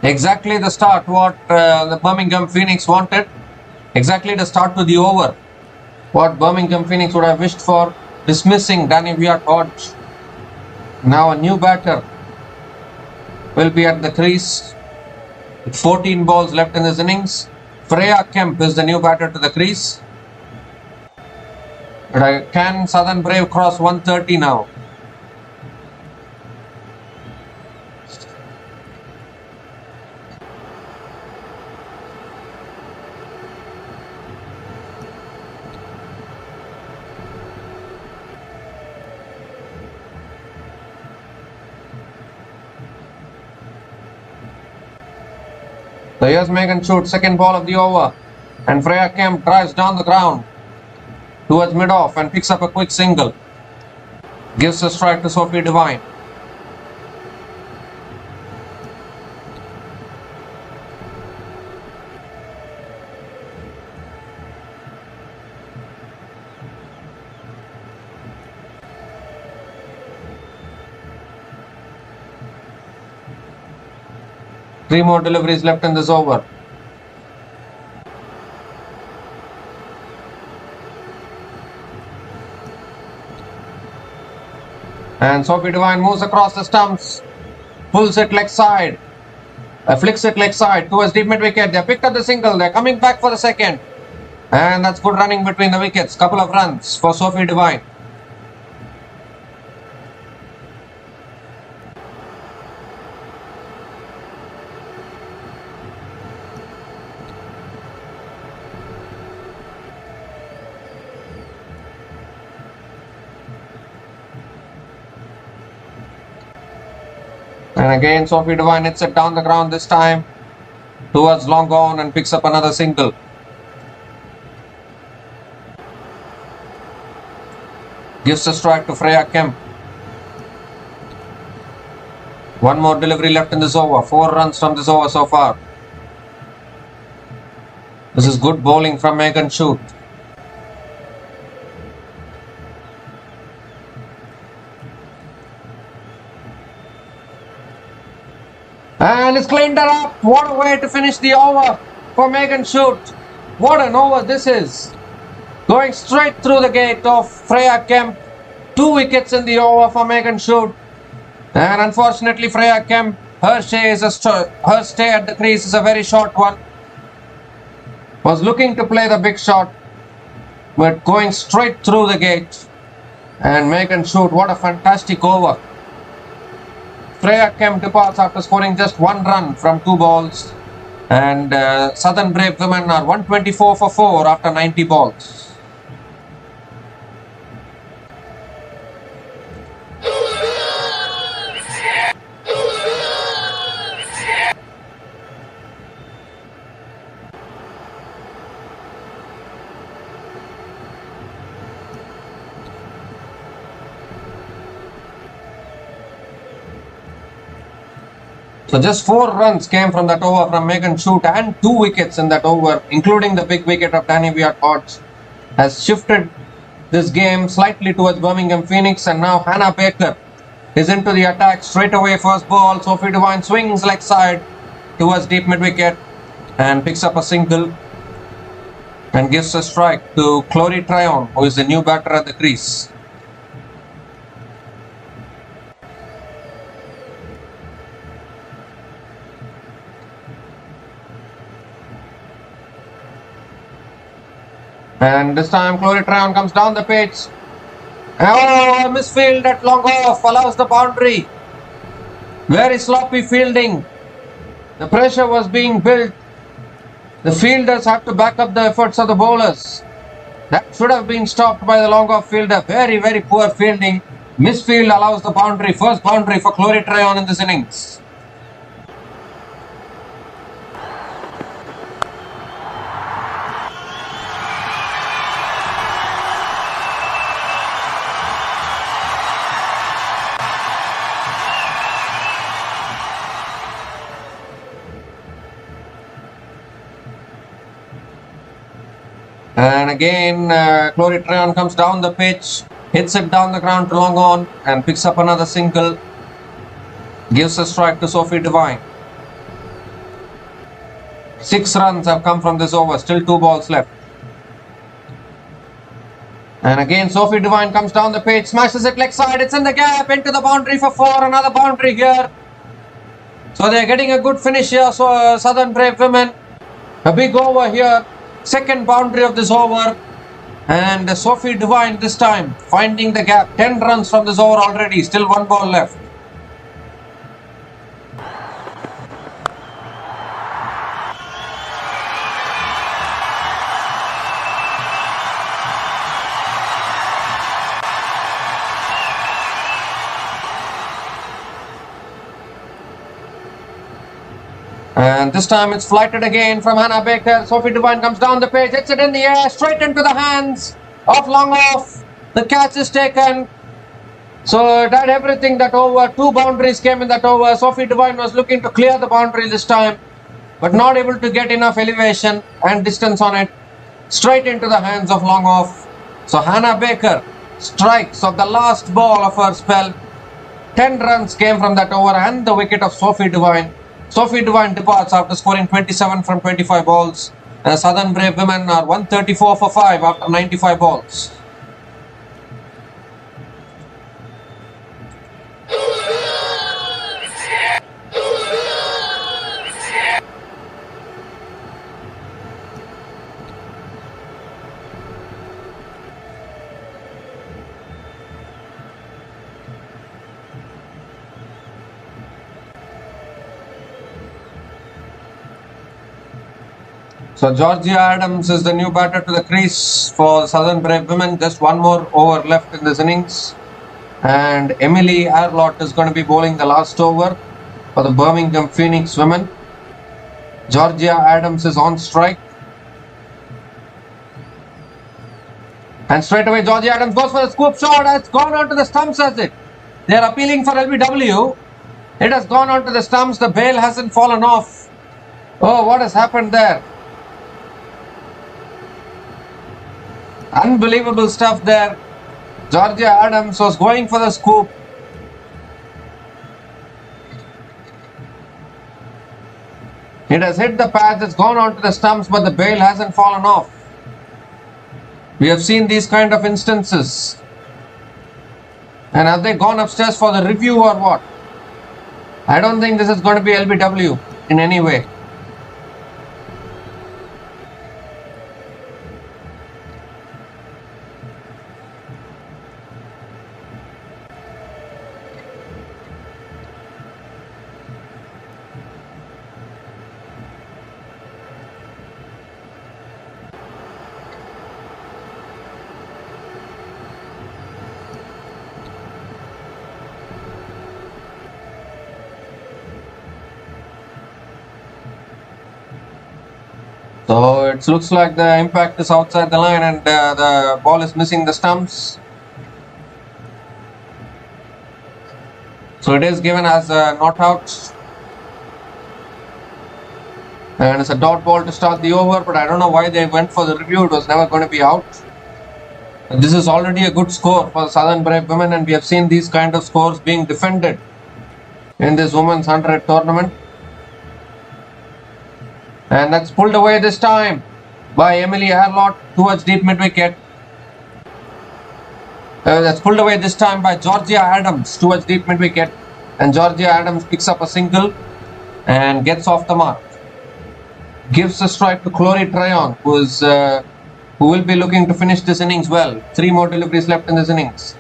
A: Exactly the start what the Birmingham Phoenix wanted. Exactly the start to the over what Birmingham Phoenix would have wished for, dismissing Danny Viat-Hodge. Now a new batter will be at the crease with 14 balls left in this innings. Freya Kemp is the new batter to the crease. But can Southern Brave cross 130 now? So here's Megan Shute, second ball of the over, and Freya Kemp drives down the ground towards mid-off and picks up a quick single. Gives a strike to Sophie Devine. Three more deliveries left in this over. And Sophie Devine moves across the stumps, pulls it leg side, flicks it leg side towards deep mid wicket. They picked up the single. They're coming back for the second. And that's good running between the wickets. Couple of runs for Sophie Devine. And again Sophie Devine hits it down the ground this time towards long on and picks up another single. Gives a strike to Freya Kemp. One more delivery left in this over. 4 runs from this over so far. This is good bowling from Megan Shute. And it's cleaned her up. What a way to finish the over for Megan Shute. What an over this is. Going straight through the gate of Freya Kemp. 2 wickets in the over for Megan Shute. And unfortunately Freya Kemp, her stay at the crease is a very short one. Was looking to play the big shot, but going straight through the gate. And Megan Shute, what a fantastic over. Freya Kemp departs after scoring just 1 run from 2 balls. And Southern Brave women are 124 for 4 after 90 balls. So just 4 runs came from that over from Megan Shute, and 2 wickets in that over, including the big wicket of Danny Viat-Hodge, has shifted this game slightly towards Birmingham Phoenix. And now Hannah Baker is into the attack straight away. First ball, Sophie Devine swings leg side towards deep mid wicket and picks up a single and gives a strike to Chloe Tryon, who is the new batter at the crease. And this time Chloe Tryon comes down the pitch, Oh, misfield at long off allows the boundary. Very sloppy fielding. The pressure was being built. The fielders have to back up the efforts of the bowlers. That should have been stopped by the long off fielder. Very, very poor fielding. Misfield allows the boundary. First boundary for crictracker in this innings. And again, crictracker comes down the pitch, hits it down the ground to long on and picks up another single. Gives a strike to Sophie Devine. 6 runs have come from this over, still 2 balls left. And again, Sophie Devine comes down the pitch, smashes it leg side, it's in the gap, into the boundary for 4, another boundary here. So they're getting a good finish here, so Southern Brave women. A big over here. Second boundary of this over, and Sophie Devine this time finding the gap. 10 runs from this over already, still 1 ball left. And this time it's flighted again from Hannah Baker. Sophie Devine comes down the pitch, hits it in the air, straight into the hands of long off. The catch is taken. So it had everything that over. 2 boundaries came in that over. Sophie Devine was looking to clear the boundary this time, but not able to get enough elevation and distance on it. Straight into the hands of long off. So Hannah Baker strikes of the last ball of her spell. 10 runs came from that over and the wicket of Sophie Devine. Sophie Devine departs after scoring 27 from 25 balls. And the Southern Brave women are 134 for 5 after 95 balls. So Georgia Adams is the new batter to the crease for Southern Brave women. Just 1 more over left in this innings. And Emily Arlott is going to be bowling the last over for the Birmingham Phoenix women. Georgia Adams is on strike. And straight away Georgia Adams goes for the scoop shot. It's gone onto the stumps, has it? They are appealing for LBW. It has gone onto the stumps. The bail hasn't fallen off. Oh, what has happened there? Unbelievable stuff there. Georgia Adams was going for the scoop. It has hit the pads, it's gone onto the stumps, but the bail hasn't fallen off. We have seen these kind of instances. And have they gone upstairs for the review or what? I don't think this is going to be LBW in any way. So it looks like the impact is outside the line and the ball is missing the stumps. So it is given as a not out. And it's a dot ball to start the over, but I don't know why they went for the review. It was never going to be out. And this is already a good score for Southern Brave women, and we have seen these kind of scores being defended in this women's 100 tournament. And that's pulled away this time by Emily Arlott towards deep mid wicket. That's pulled away this time by Georgia Adams towards deep mid wicket. And Georgia Adams picks up a single and gets off the mark. Gives a strike to crictracker, who will be looking to finish this innings well. 3 more deliveries left in this innings.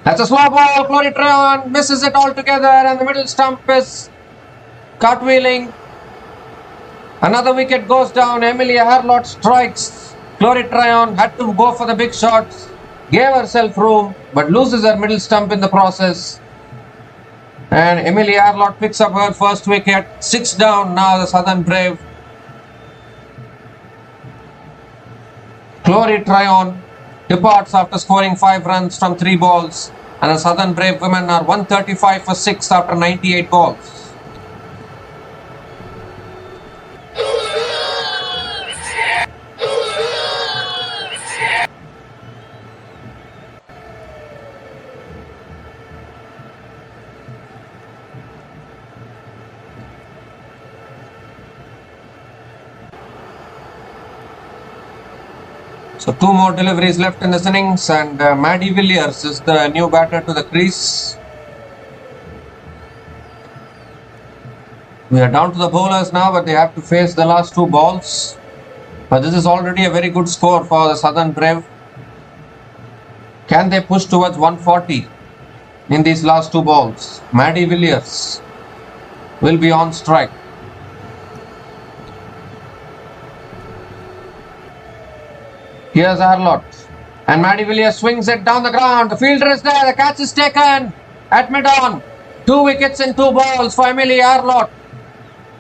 A: That's a slow ball. Cloritrion misses it altogether, and the middle stump is cartwheeling. Another wicket goes down. Emilia Harlot strikes. Cloritrion had to go for the big shots, gave herself room, but loses her middle stump in the process. And Emilia Harlot picks up her first wicket. 6 down now, the Southern Brave. Cloritrion departs after scoring 5 runs from 3 balls, and the Southern Brave women are 135 for 6 after 98 balls. So 2 more deliveries left in this innings, and Maddie Villiers is the new batter to the crease. We are down to the bowlers now, but they have to face the last 2 balls. But this is already a very good score for the Southern Brave. Can they push towards 140 in these last 2 balls? Maddie Villiers will be on strike. Here's Harlot, and Maddie Villiers swings it down the ground. The fielder is there. The catch is taken at mid-on. 2 wickets in 2 balls for Emily Harlot.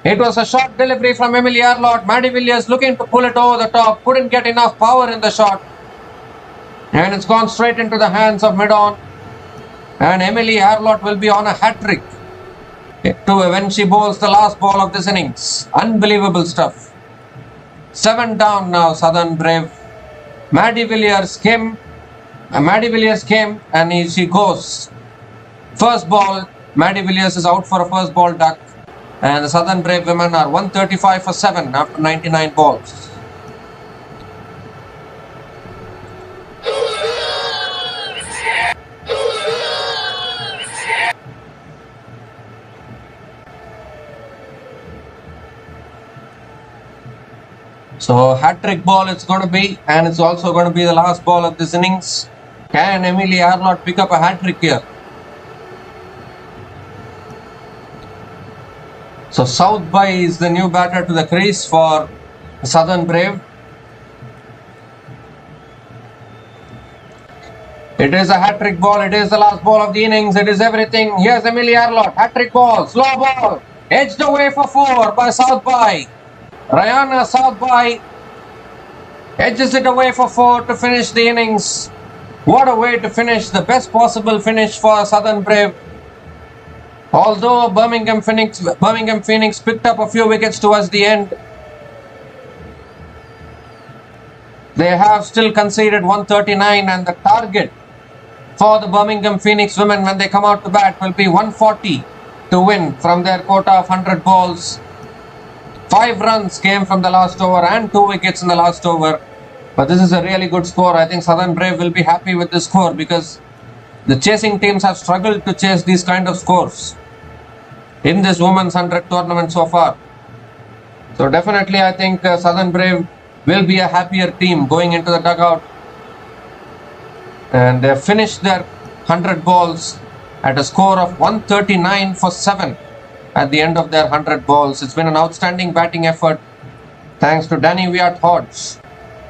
A: It was a short delivery from Emily Harlot. Maddie Villiers looking to pull it over the top. Couldn't get enough power in the shot. And it's gone straight into the hands of mid-on. And Emily Harlot will be on a hat-trick when she bowls the last ball of this innings. Unbelievable stuff. 7 down now, Southern Brave. Maddie Villiers came and she goes. First ball, Maddie Villiers is out for a first ball duck, and the Southern Brave women are 135 for 7 after 99 balls. So hat-trick ball it's going to be, and it's also going to be the last ball of this innings. Can Emily Harlot pick up a hat-trick here? So Southby is the new batter to the crease for Southern Brave. It is a hat-trick ball. It is the last ball of the innings. It is everything. Here's Emily Harlot. Hat-trick ball. Slow ball. Edged away for 4 by Southby. Rihanna Southby edges it away for 4 to finish the innings. What a way to finish. The best possible finish for Southern Brave. Although Birmingham Phoenix picked up a few wickets towards the end, they have still conceded 139, and the target for the Birmingham Phoenix women when they come out to bat will be 140 to win from their quota of 100 balls. 5 runs came from the last over and 2 wickets in the last over. But this is a really good score. I think Southern Brave will be happy with this score because the chasing teams have struggled to chase these kind of scores in this Women's 100 tournament so far. So definitely I think Southern Brave will be a happier team going into the dugout. And they finished their 100 balls at a score of 139 for 7 at the end of their 100 balls. It's been an outstanding batting effort. Thanks to Danny Wyatt Hodge,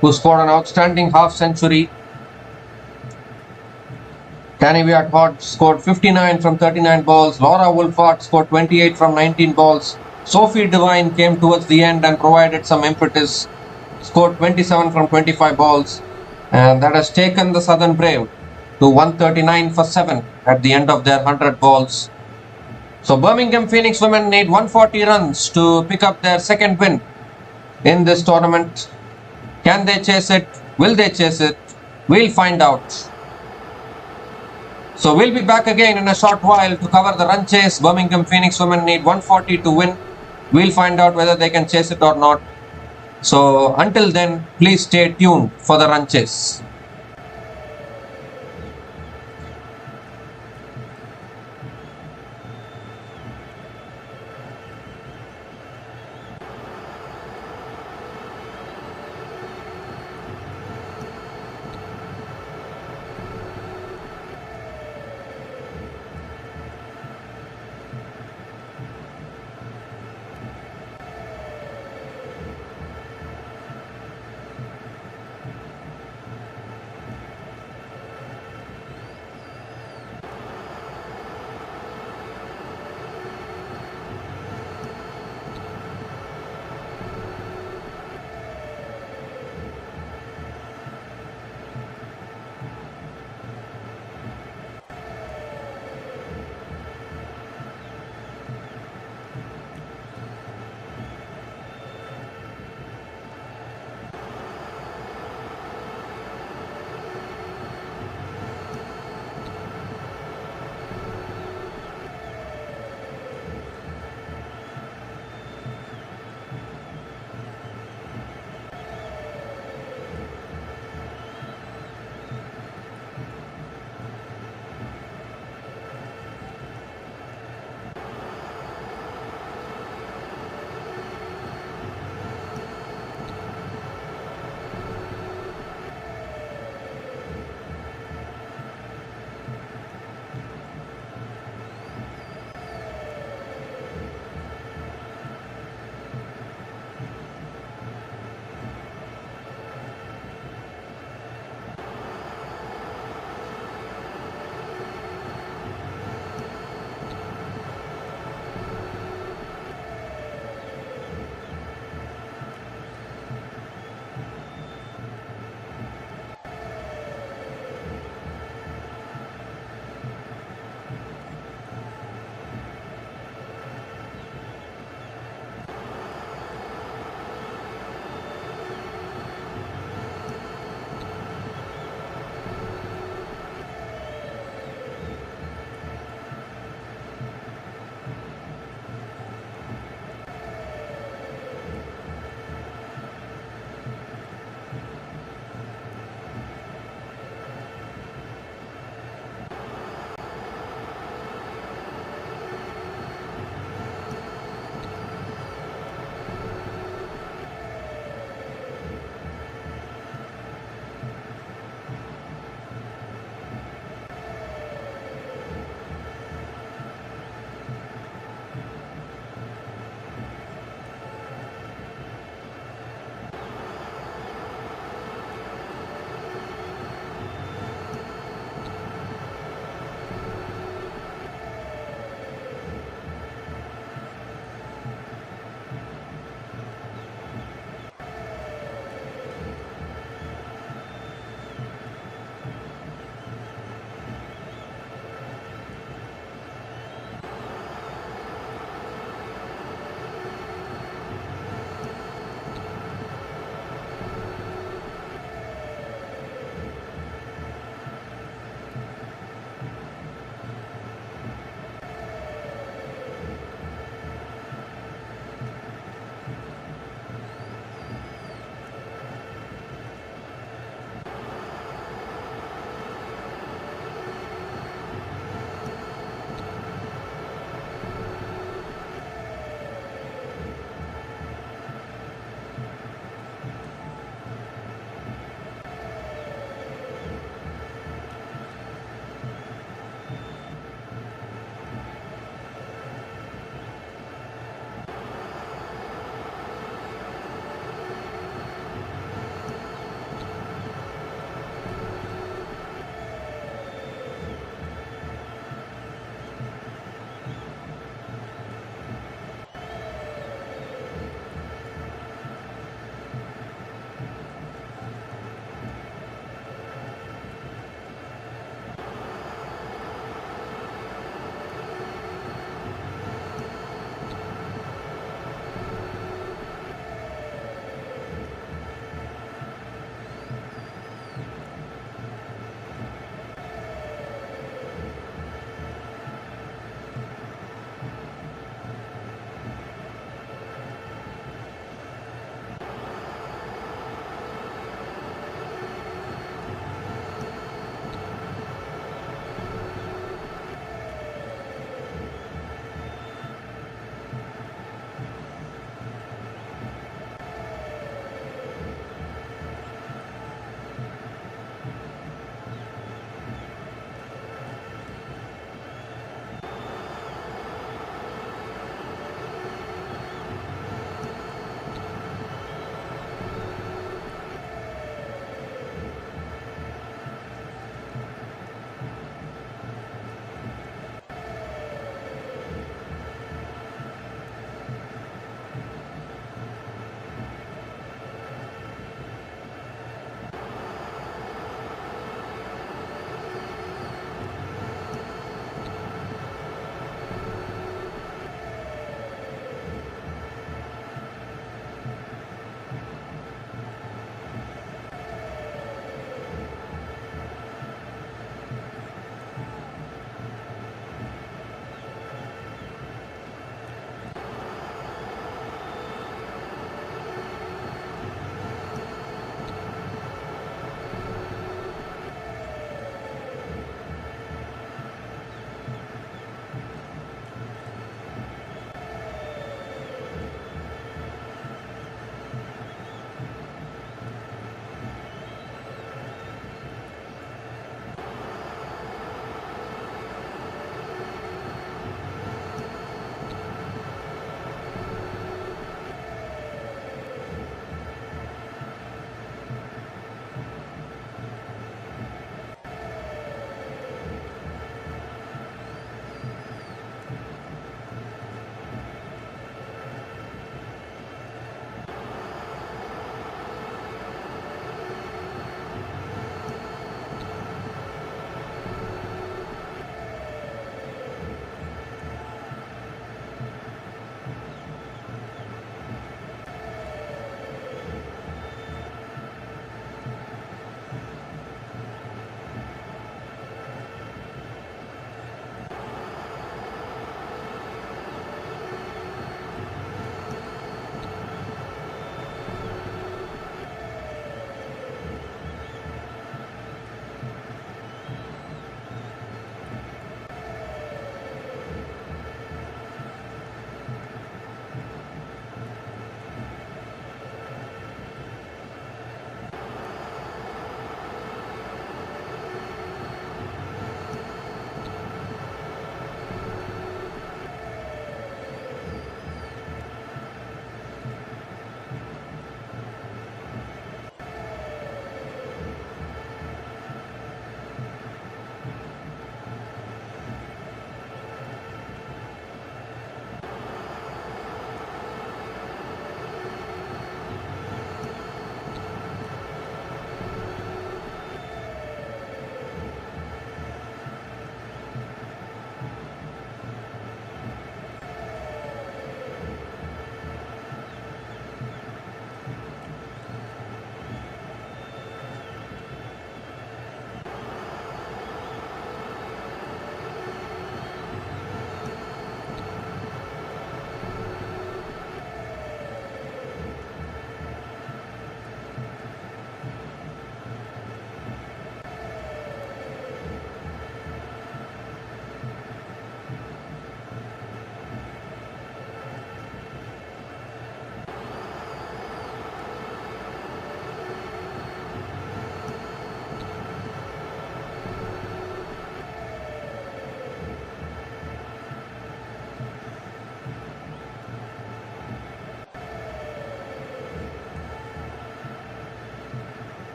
A: who scored an outstanding half century. Danny Wyatt Hodge scored 59 from 39 balls. Laura Wolfart scored 28 from 19 balls. Sophie Devine came towards the end and provided some impetus. Scored 27 from 25 balls. And that has taken the Southern Brave to 139 for 7 at the end of their 100 balls. So Birmingham Phoenix women need 140 runs to pick up their second win in this tournament. Can they chase it? Will they chase it? We'll find out. So we'll be back again in a short while to cover the run chase. Birmingham Phoenix women need 140 to win. We'll find out whether they can chase it or not. So until then, please stay tuned for the run chase.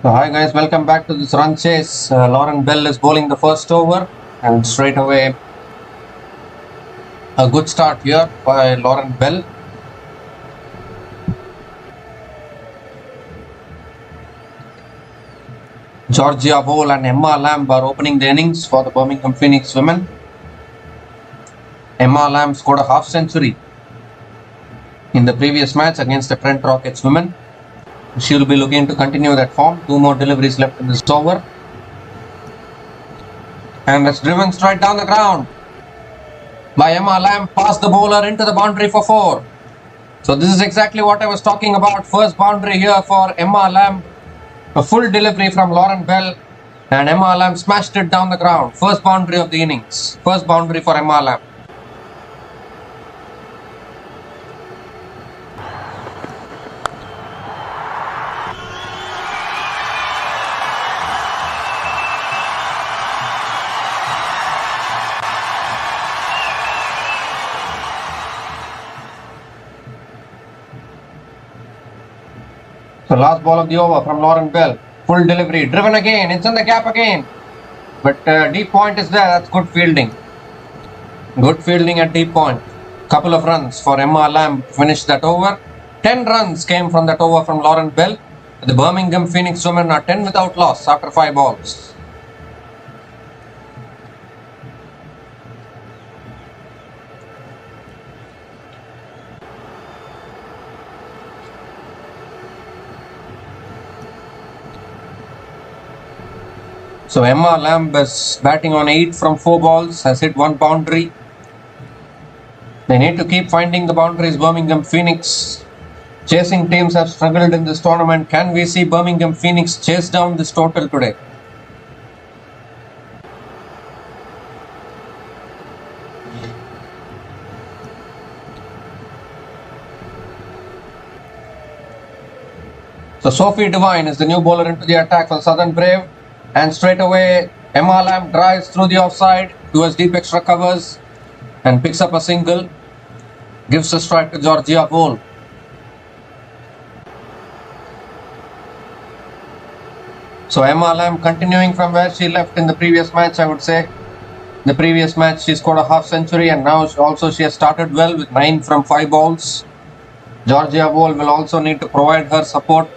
A: So hi guys, welcome back to this run chase. Lauren Bell is bowling the first over, and straight away a good start here by Lauren Bell. Georgia Vole and Emma Lamb are opening the innings for the Birmingham Phoenix women. Emma Lamb scored a half century in the previous match against the Trent Rockets women. She will be looking to continue that form. 2 more deliveries left in this over. And it's driven straight down the ground by Emma Lamb, past the bowler into the boundary for 4. So this is exactly what I was talking about. First boundary here for Emma Lamb. A full delivery from Lauren Bell, and Emma Lamb smashed it down the ground. First boundary of the innings. First boundary for Emma Lamb. So last ball of the over from Lauren Bell. Full delivery, driven again, it's in the gap again. But deep point is there, that's good fielding. Good fielding at deep point. Couple of runs for Emma Lamb to finish that over. 10 runs came from that over from Lauren Bell. The Birmingham Phoenix women are 10 without loss after 5 balls. So Emma Lamb is batting on 8 from 4 balls, has hit 1 boundary. They need to keep finding the boundaries. Birmingham Phoenix chasing teams have struggled in this tournament. Can we see Birmingham Phoenix chase down this total today? So Sophie Devine is the new bowler into the attack for Southern Brave. And straight away, Emma Lamb drives through the offside towards deep extra covers and picks up a single. Gives a strike to Georgia Vole. So Emma Lamb continuing from where she left in the previous match, I would say. The previous match she scored a half century, and now also she has started well with 9 from 5 balls. Georgia Vole will also need to provide her support.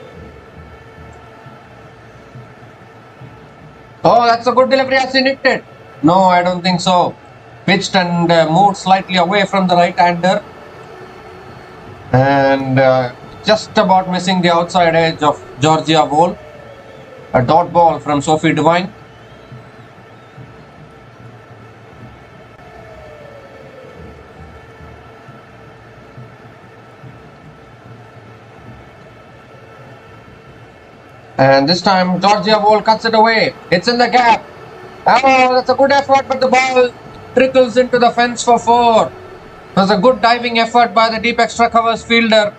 A: Oh, that's a good delivery. Has she nicked it? No, I don't think so. Pitched and moved slightly away from the right-hander. And just about missing the outside edge of Georgia Vole. A dot ball from Sophie Devine. And this time Georgia Vole cuts it away. It's in the gap. Oh, that's a good effort, but the ball trickles into the fence for 4. It was a good diving effort by the deep extra covers fielder.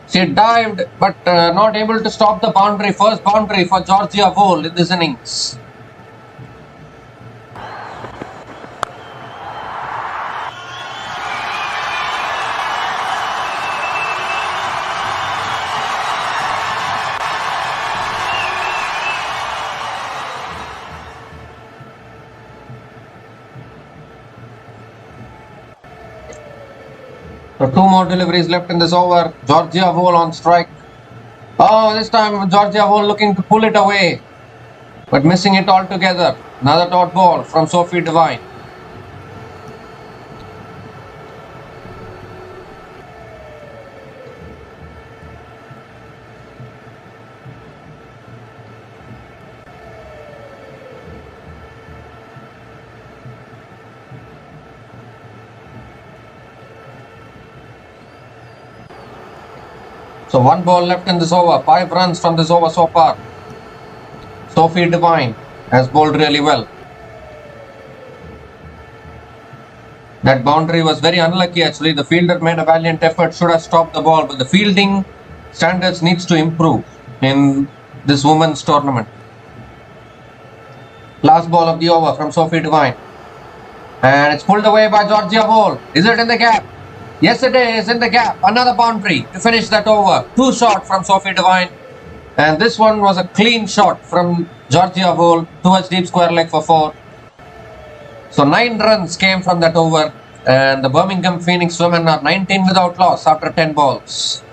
A: She dived, but not able to stop the boundary. First boundary for Georgia Vole in this innings. So 2 more deliveries left in this over. Georgia Vole on strike. Oh, this time Georgia Vole looking to pull it away, but missing it altogether. Another dot ball from Sophie Devine. So 1 ball left in this over. 5 runs from this over so far. Sophie Devine has bowled really well. That boundary was very unlucky actually. The fielder made a valiant effort, should have stopped the ball, but the fielding standards needs to improve in this women's tournament. Last ball of the over from Sophie Devine. And it's pulled away by Georgia Vole. Is it in the gap? Yes, it is in the gap. Another boundary to finish that over. Too short from Sophie Devine. And this one was a clean shot from Georgia Hole towards deep square leg for 4. So 9 runs came from that over, and the Birmingham Phoenix women are 19 without loss after 10 balls.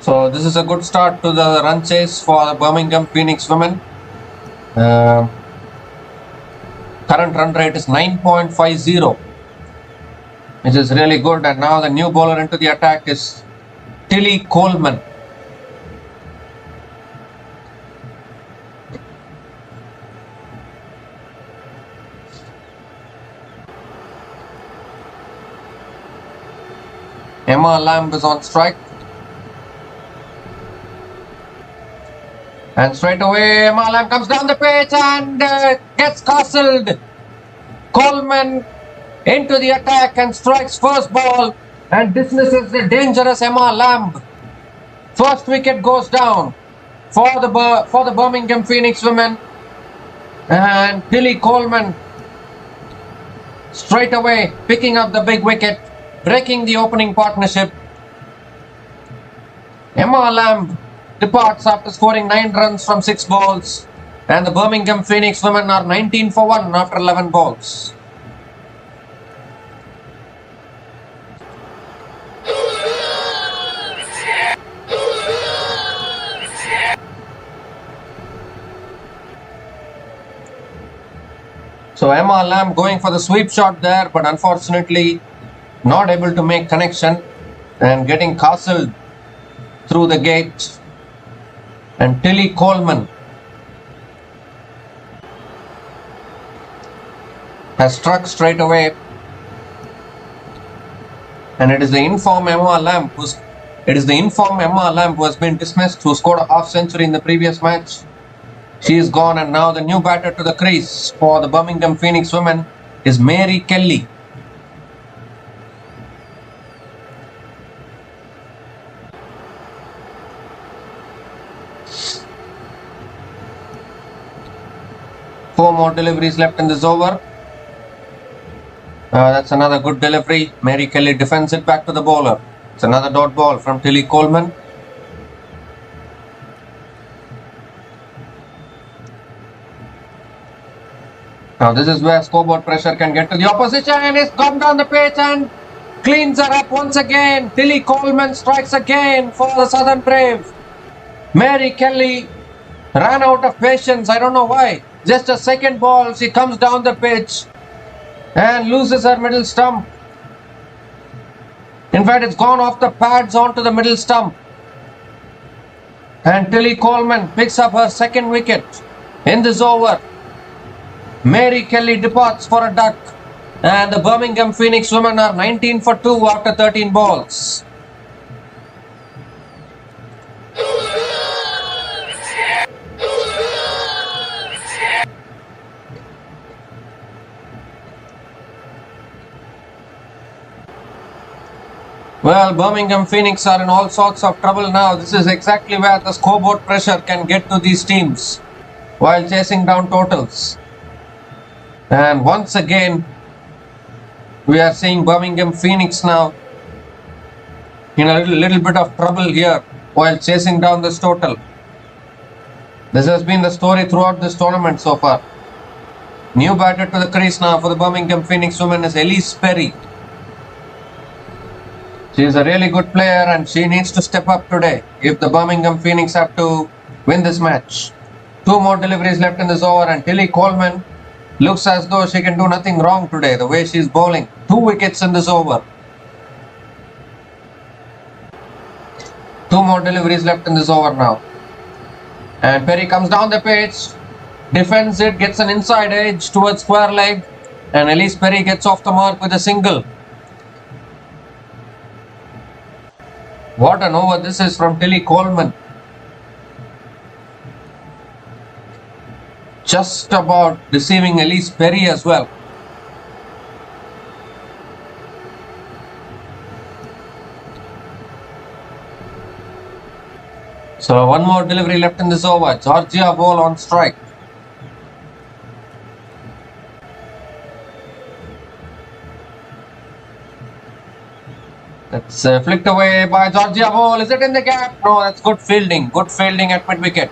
A: So this is a good start to the run chase for the Birmingham Phoenix women. Current run rate is 9.50, which is really good. And now the new bowler into the attack is Tilly Coleman. Emma Lamb is on strike. And straight away, Emma Lamb comes down the pitch and gets castled. Coleman into the attack and strikes first ball and dismisses the dangerous Emma Lamb. First wicket goes down for the Birmingham Phoenix women. And Tilly Coleman straight away picking up the big wicket, breaking the opening partnership. Emma Lamb departs after scoring 9 runs from 6 balls, and the Birmingham Phoenix women are 19 for 1 after 11 balls. So Emma Lamb going for the sweep shot there, but unfortunately not able to make connection and getting castled through the gate. And Tilly Coleman has struck straight away, and it is the inform Emma Lamb who has been dismissed, who scored a half century in the previous match. She is gone, and now the new batter to the crease for the Birmingham Phoenix women is Mary Kelly. Four more deliveries left in this over. That's another good delivery. Mary Kelly defends it back to the bowler. It's another dot ball from Tilly Coleman. Now this is where scoreboard pressure can get to the opposition, and it's gone down the pitch and cleans her up once again. Tilly Coleman strikes again for the Southern Brave. Mary Kelly ran out of patience. I don't know why. Just a second ball, she comes down the pitch and loses her middle stump. In fact, it's gone off the pads onto the middle stump. And Tilly Coleman picks up her second wicket in this over. Mary Kelly departs for a duck, and the Birmingham Phoenix women are 19 for 2 after 13 balls. Well, Birmingham Phoenix are in all sorts of trouble now. This is exactly where the scoreboard pressure can get to these teams while chasing down totals. And once again, we are seeing Birmingham Phoenix now in a little bit of trouble here while chasing down this total. This has been the story throughout this tournament so far. New batter to the crease now for the Birmingham Phoenix women is Elise Perry. She is a really good player, and she needs to step up today if the Birmingham Phoenix have to win this match. 2 more deliveries left in this over, and Tilly Coleman looks as though she can do nothing wrong today, the way she is bowling. 2 wickets in this over. 2 more deliveries left in this over now. And Perry comes down the pitch, defends it, gets an inside edge towards square leg, and Elise Perry gets off the mark with a single. What an over this is from Tilly Coleman. just about deceiving Elise Perry as well. So one more delivery left in this over. Georgia ball on strike. That's flicked away by Georgia ball. Is it in the gap? No, that's good fielding. Good fielding at mid wicket.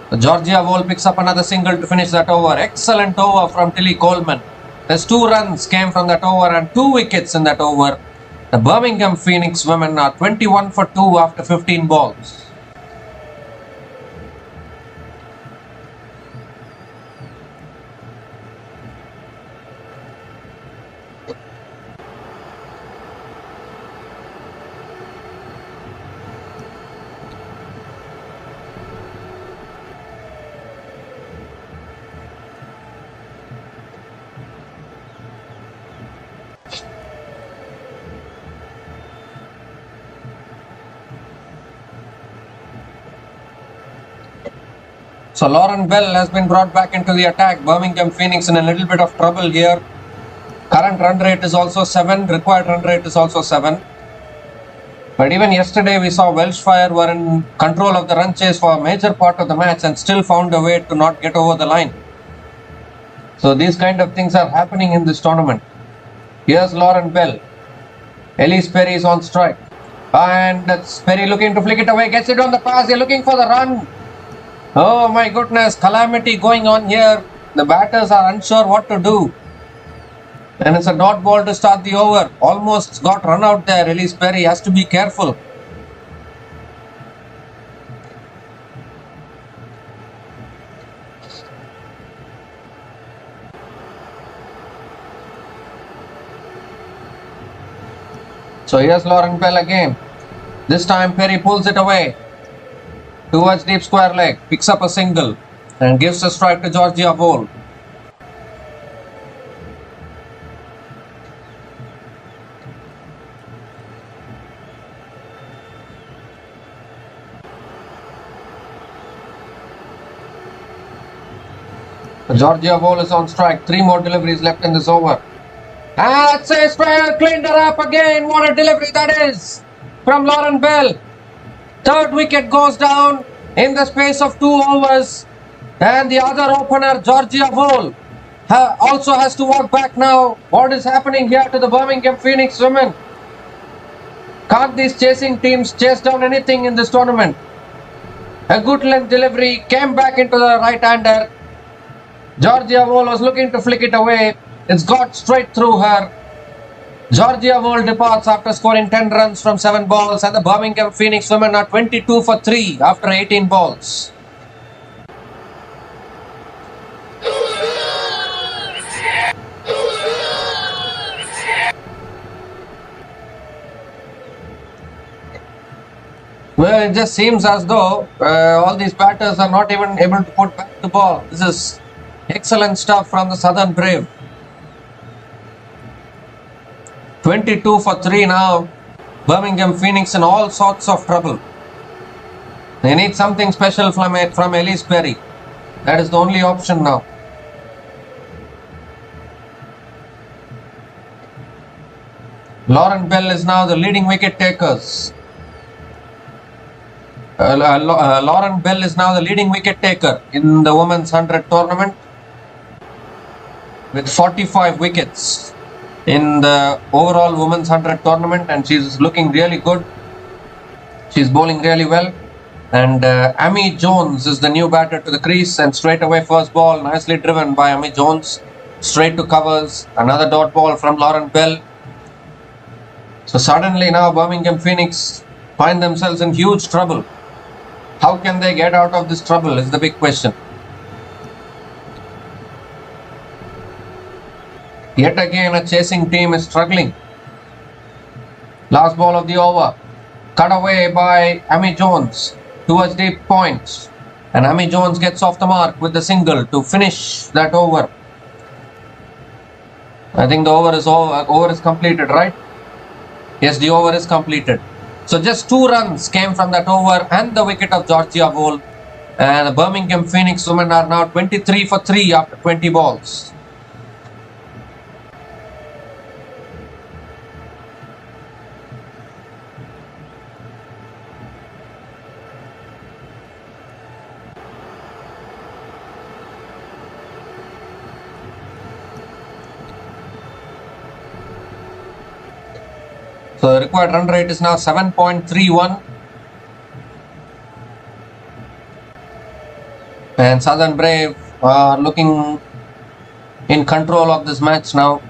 A: The Georgia ball picks up another single to finish that over. Excellent over from Tilly Coleman. There's 2 runs came from that over and 2 wickets in that over. The Birmingham Phoenix women are 21 for 2 after 15 balls. So Lauren Bell has been brought back into the attack. Birmingham Phoenix in a little bit of trouble here. Current run rate is also 7. Required run rate is also 7. But even yesterday we saw Welshfire were in control of the run chase for a major part of the match and still found a way to not get over the line. So these kind of things are happening in this tournament. Here's Lauren Bell. Elise Perry is on strike. And that's Perry looking to flick it away. Gets it on the pass. They're looking for the run. Oh my goodness, calamity going on here. The batters are unsure what to do. And it's a dot ball to start the over. Almost got run out there. Elise Perry has to be careful. So here's Lauren Bell again. This time Perry pulls it away towards deep square leg, picks up a single and gives a strike to Georgia Ball. Georgia Ball is on strike. 3 more deliveries left in this over. And it's a strike, cleaned her up again. What a delivery that is from Lauren Bell. 3rd wicket goes down in the space of 2 overs. And the other opener, Georgia Ball, also has to walk back now. What is happening here to the Birmingham Phoenix women? Can't these chasing teams chase down anything in this tournament? A good length delivery came back into the right-hander. Georgia Ball was looking to flick it away. It's got straight through her. Georgia Ball departs after scoring 10 runs from 7 balls, and the Birmingham Phoenix women are 22 for 3 after 18 balls. Well, it just seems as though all these batters are not even able to put back the ball. This is excellent stuff from the Southern Brave. 22 for 3 now. Birmingham Phoenix in all sorts of trouble. They need something special from Elise Perry. That is the only option now. Lauren Bell is now the leading wicket takers. Lauren Bell is now the leading wicket taker in the Women's 100 tournament with 45 wickets in the overall Women's 100 tournament, and she's looking really good. She's bowling really well. And Amy Jones is the new batter to the crease, and straight away first ball nicely driven by Amy Jones, straight to covers. Another dot ball from Lauren Bell. So suddenly now Birmingham Phoenix find themselves in huge trouble. How can they get out of this trouble is the big question. Yet again a chasing team is struggling. Last ball of the over. Cut away by Amy Jones towards deep points. And Amy Jones gets off the mark with the single to finish that over. I think the over is completed, right? Yes, the over is completed. So just 2 runs came from that over and the wicket of Georgia Ball. And the Birmingham Phoenix women are now 23 for 3 after 20 balls. So the required run rate is now 7.31. And Southern Brave are looking in control of this match now.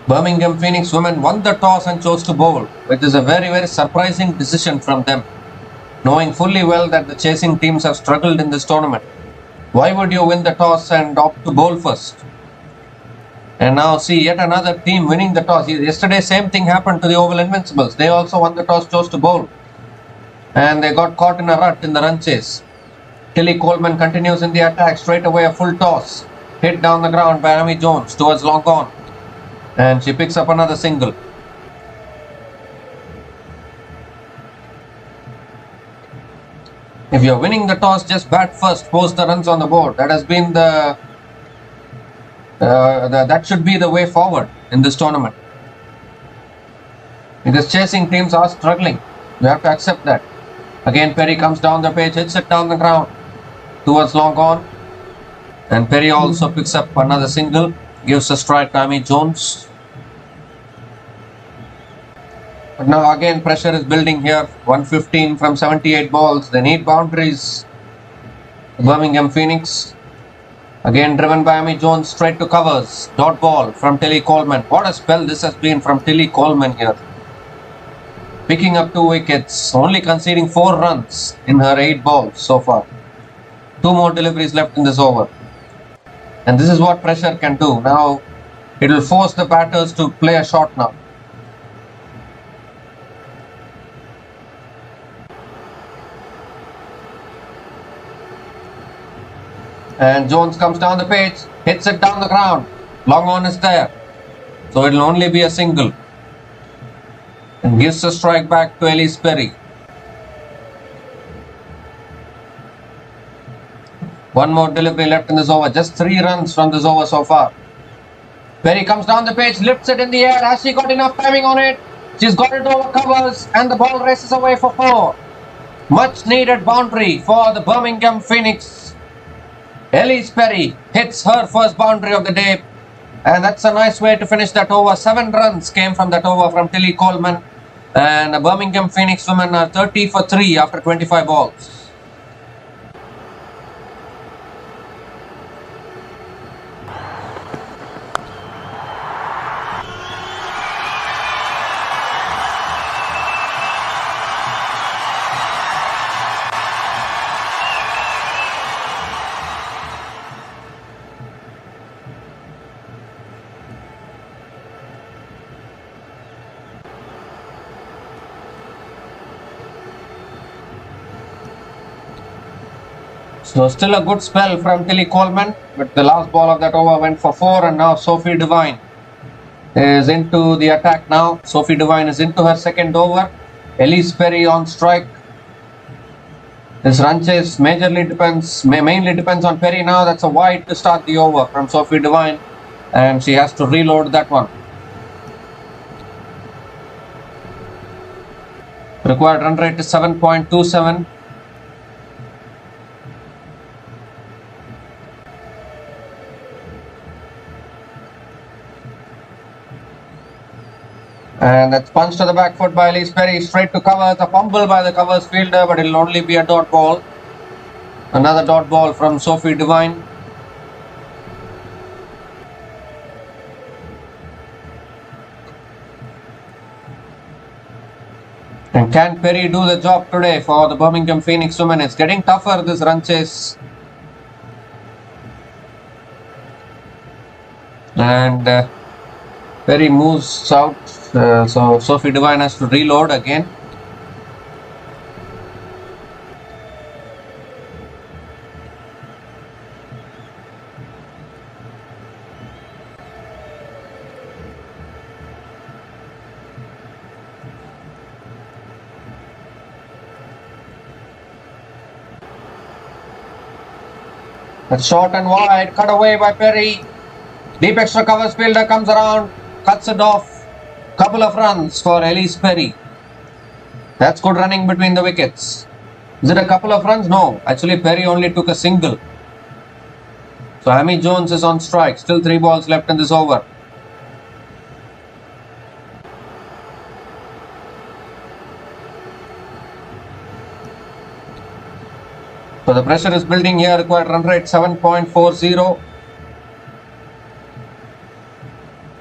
A: Birmingham Phoenix women won the toss and chose to bowl, which is a very, very surprising decision from them, knowing fully well that the chasing teams have struggled in this tournament. Why would you win the toss and opt to bowl first? And now see yet another team winning the toss. Yesterday same thing happened to the Oval Invincibles. They also won the toss, chose to bowl. And they got caught in a rut in the run chase. Tilly Coleman continues in the attack, straight away a full toss. Hit down the ground by Amy Jones towards long on. And she picks up another single. If you're winning the toss, just bat first, post the runs on the board. That has been that should be the way forward in this tournament. Because chasing teams are struggling. You have to accept that. Again, Perry comes down the pitch, hits it down the ground towards long on. And Perry also picks up another single, gives a strike to Amy Jones. But now again pressure is building here. 115 from 78 balls. They need boundaries. Birmingham Phoenix. Again driven by Amy Jones, straight to covers. Dot ball from Tilly Coleman. What a spell this has been from Tilly Coleman here. Picking up 2 wickets, only conceding 4 runs in her 8 balls so far. 2 more deliveries left in this over. And this is what pressure can do. Now it will force the batters to play a shot now. And Jones comes down the pitch, hits it down the ground. Long on is there. So it will only be a single. And gives a strike back to Elise Perry. 1 more delivery left in this over. Just 3 runs from this over so far. Perry comes down the pitch, lifts it in the air. Has she got enough timing on it? She's got it over covers and the ball races away for 4. Much needed boundary for the Birmingham Phoenix. Elise Perry hits her first boundary of the day. And that's a nice way to finish that over. 7 runs came from that over from Tilly Coleman. And the Birmingham Phoenix women are 30 for 3 after 25 balls. So still a good spell from Tilly Coleman, but the last ball of that over went for 4, and now Sophie Devine is into the attack now. Sophie Devine is into her second over. Elise Perry on strike. This run chase mainly depends on Perry now. That's a wide to start the over from Sophie Devine, and she has to reload that one. Required run rate is 7.27. And that's punched to the back foot by Elise Perry, straight to covers. A fumble by the covers fielder, but it'll only be a dot ball. Another dot ball from Sophie Devine. And can Perry do the job today for the Birmingham Phoenix women? It's getting tougher, this run chase. And Perry moves out. So Sophie Devine has to reload again. That's short and wide, cut away by Perry. Deep extra covers fielder comes around, cuts it off. Couple of runs for Ellis Perry. That's good running between the wickets. Is it a couple of runs? No, actually Perry only took a single. So Amy Jones is on strike. Still 3 balls left in this over. So the pressure is building here. Required run rate 7.40.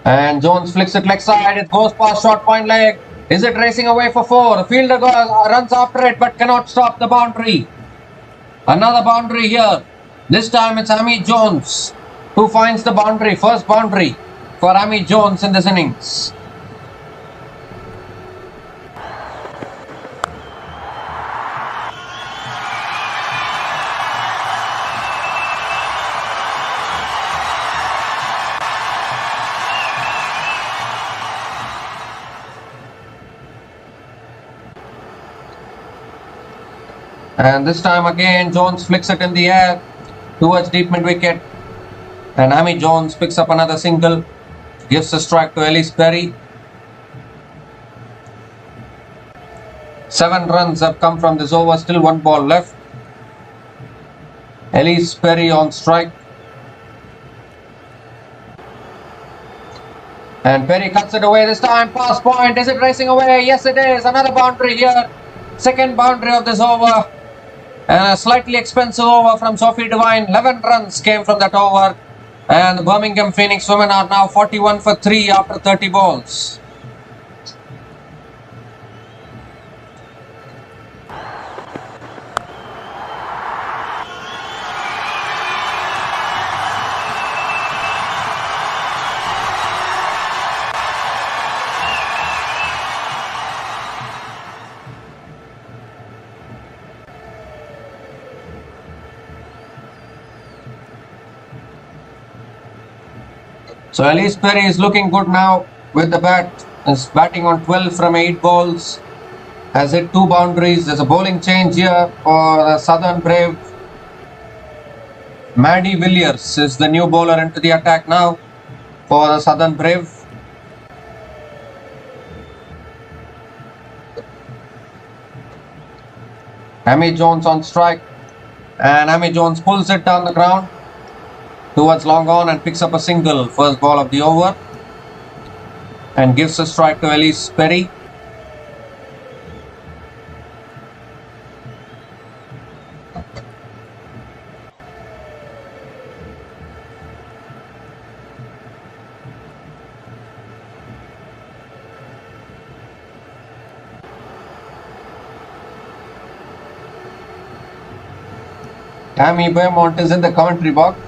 A: And Jones flicks it leg side. It goes past short point leg. Is it racing away for 4? The fielder runs after it but cannot stop the boundary. Another boundary here. This time it's Amy Jones who finds the boundary. First boundary for Amy Jones in this innings. And this time again Jones flicks it in the air towards deep mid wicket. And Amy Jones picks up another single. Gives a strike to Ellis Perry. 7 runs have come from this over. Still 1 ball left. Ellis Perry on strike. And Perry cuts it away this time. Pass point. Is it racing away? Yes it is. Another boundary here. Second boundary of this over. And a slightly expensive over from Sophie Devine. 11 runs came from that over. And the Birmingham Phoenix women are now 41 for 3 after 30 balls. So Ellis Perry is looking good now with the bat. Is batting on 12 from 8 balls. Has hit 2 boundaries. There's a bowling change here for the Southern Brave. Maddie Villiers is the new bowler into the attack now for the Southern Brave. Amy Jones on strike. And Amy Jones pulls it down the ground towards long on and picks up a single. First ball of the over. And gives a strike to Ellis Perry. Tammy Beaumont is in the commentary box.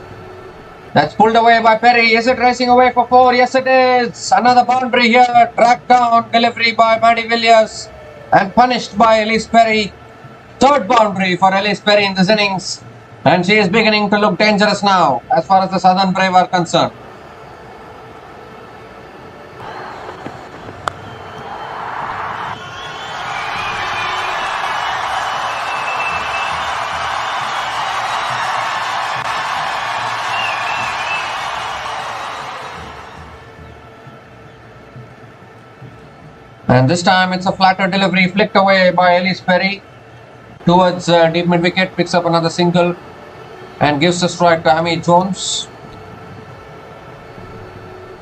A: That's pulled away by Perry. Is it racing away for 4? Yes, it is. Another boundary here. Tracked down. Delivery by Maddie Villiers. And punished by Ellis Perry. Third boundary for Ellis Perry in this innings. And she is beginning to look dangerous now as far as the Southern Brave are concerned. And this time it's a flatter delivery flicked away by Ellis Perry towards deep mid wicket, picks up another single and gives a strike to Amy Jones.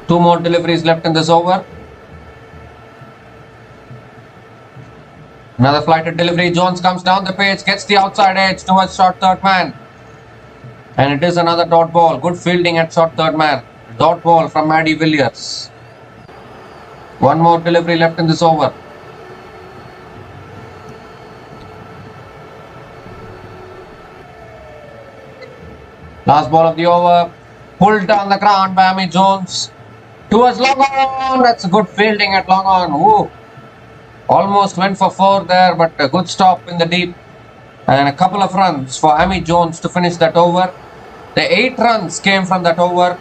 A: 2 more deliveries left in this over. Another flighted delivery. Jones comes down the pitch, gets the outside edge towards short third man. And it is another dot ball. Good fielding at short third man. Dot ball from Maddie Villiers. 1 more delivery left in this over. Last ball of the over. Pulled down the ground by Amy Jones. Towards long on. That's a good fielding at long on. Ooh. Almost went for 4 there, but a good stop in the deep. And a couple of runs for Amy Jones to finish that over. The 8 runs came from that over.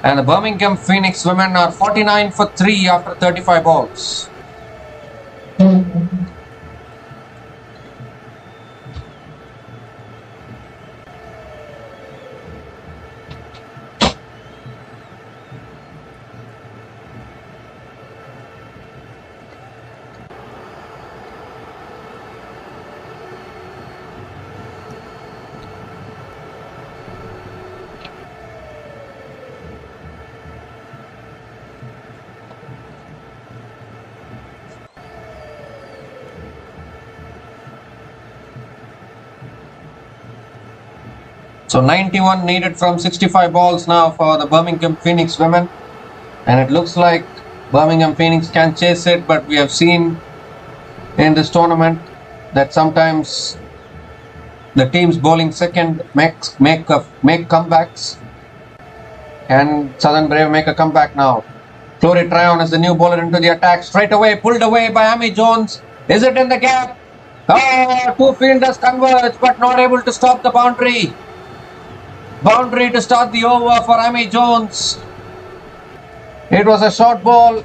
A: And the Birmingham Phoenix women are 49 for 3 after 35 balls. So 91 needed from 65 balls now for the Birmingham Phoenix women. And it looks like Birmingham Phoenix can chase it, but we have seen in this tournament that sometimes the teams bowling second make comebacks. Can Southern Brave make a comeback now? Chloe Tryon is the new bowler into the attack. Straight away, pulled away by Amy Jones. Is it in the gap? Oh, two fielders converge, but not able to stop the boundary. Boundary to start the over for Amy Jones. It was a short ball.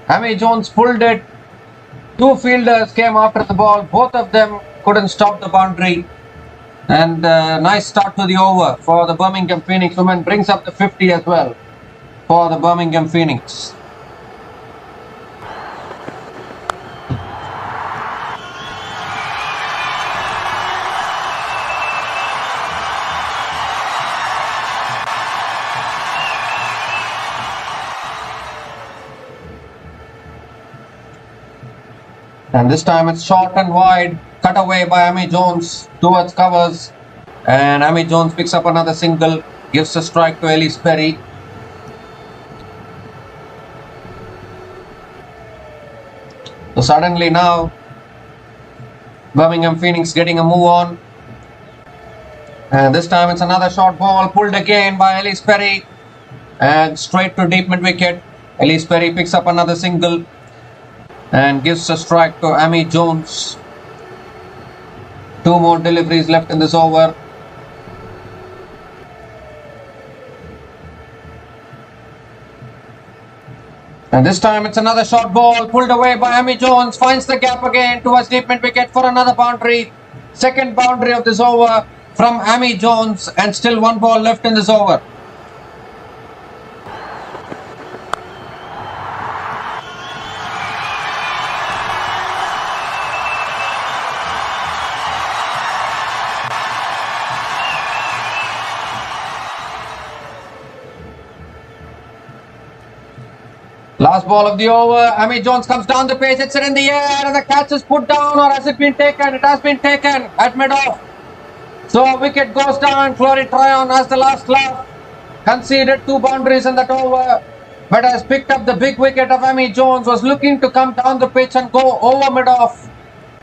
A: Amy Jones pulled it. Two fielders came after the ball. Both of them couldn't stop the boundary. And nice start to the over for the Birmingham Phoenix women. Brings up the 50 as well for the Birmingham Phoenix. And this time it's short and wide. Cut away by Amy Jones towards covers. And Amy Jones picks up another single. Gives a strike to Elise Perry. So suddenly now Birmingham Phoenix getting a move on. And this time it's another short ball. Pulled again by Elise Perry. And straight to deep mid wicket. Elise Perry picks up another single. And gives a strike to Amy Jones. Two more deliveries left in this over. And this time it's another short ball pulled away by Amy Jones. Finds the gap again towards deep mid wicket for another boundary. Second boundary of this over from Amy Jones, and still one ball left in this over. Last ball of the over. Amy Jones comes down the pace. It's in the air, and the catch is put down, or has it been taken? It has been taken at mid-off. So a wicket goes down. Chloe Tryon has the last laugh. Conceded two boundaries in that over, but has picked up the big wicket of Amy Jones. Was looking to come down the pitch and go over mid-off.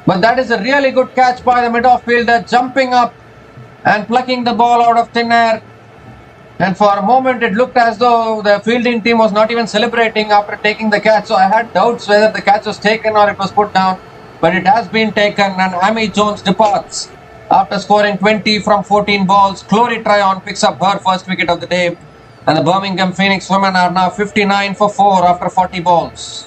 A: But that is a really good catch by the mid-off fielder, jumping up and plucking the ball out of thin air. And for a moment it looked as though the fielding team was not even celebrating after taking the catch. So I had doubts whether the catch was taken or it was put down. But it has been taken, and Amy Jones departs after scoring 20 from 14 balls. Chloe Tryon picks up her first wicket of the day. And the Birmingham Phoenix women are now 59 for 4 after 40 balls.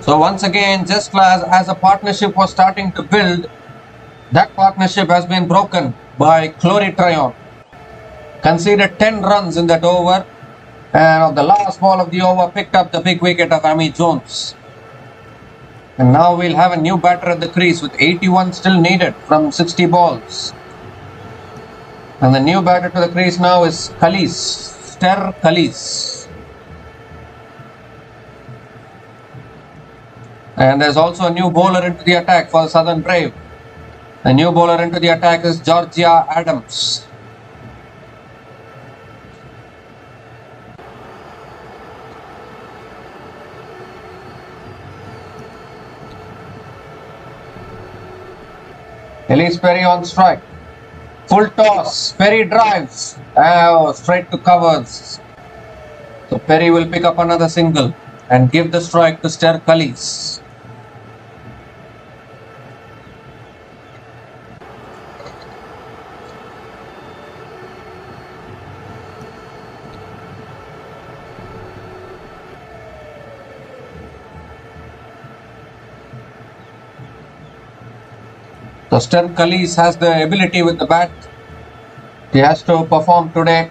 A: So once again, just as a partnership was starting to build, that partnership has been broken by Chloe Tryon. Conceded 10 runs in that over, and on the last ball of the over picked up the big wicket of Amy Jones. And now we'll have a new batter at the crease with 81 still needed from 60 balls. And the new batter to the crease now is Ster Cullis. And there's also a new bowler into the attack for Southern Brave. The new bowler into the attack is Georgia Adams. Elise Perry on strike. Full toss. Perry drives. Straight to covers. So Perry will pick up another single and give the strike to Ster Cullis. So Ster Cullis has the ability with the bat. He has to perform today.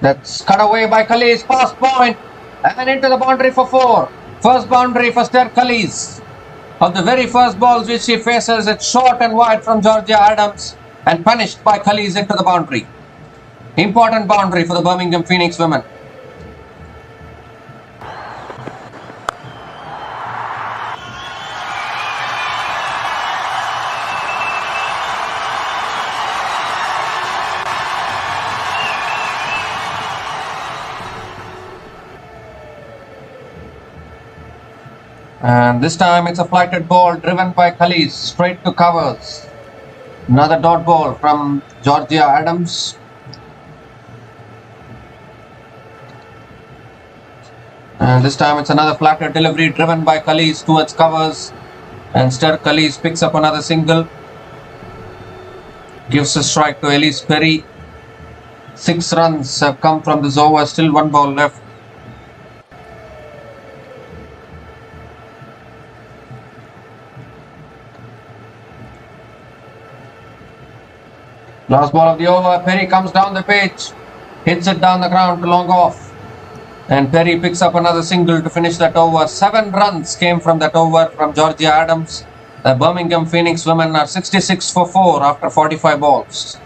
A: That's cut away by Cullis, past point, and into the boundary for 4. First boundary for Ster Cullis. Of the very first balls which she faces, it's short and wide from Georgia Adams. and punished by Khalees into the boundary. Important boundary for the Birmingham Phoenix women. And this time it's a flighted ball driven by Khalees straight to covers. Another dot ball from Georgia Adams. And this time it's another flatter delivery driven by Khalees towards covers. And Stir Khalees picks up another single. Gives a strike to Elise Perry. 6 runs have come from this over, still 1 ball left. Last ball of the over, Perry comes down the pitch, hits it down the ground to long off. And Perry picks up another single to finish that over. 7 runs came from that over from Georgia Adams. The Birmingham Phoenix women are 66 for 4 after 45 balls.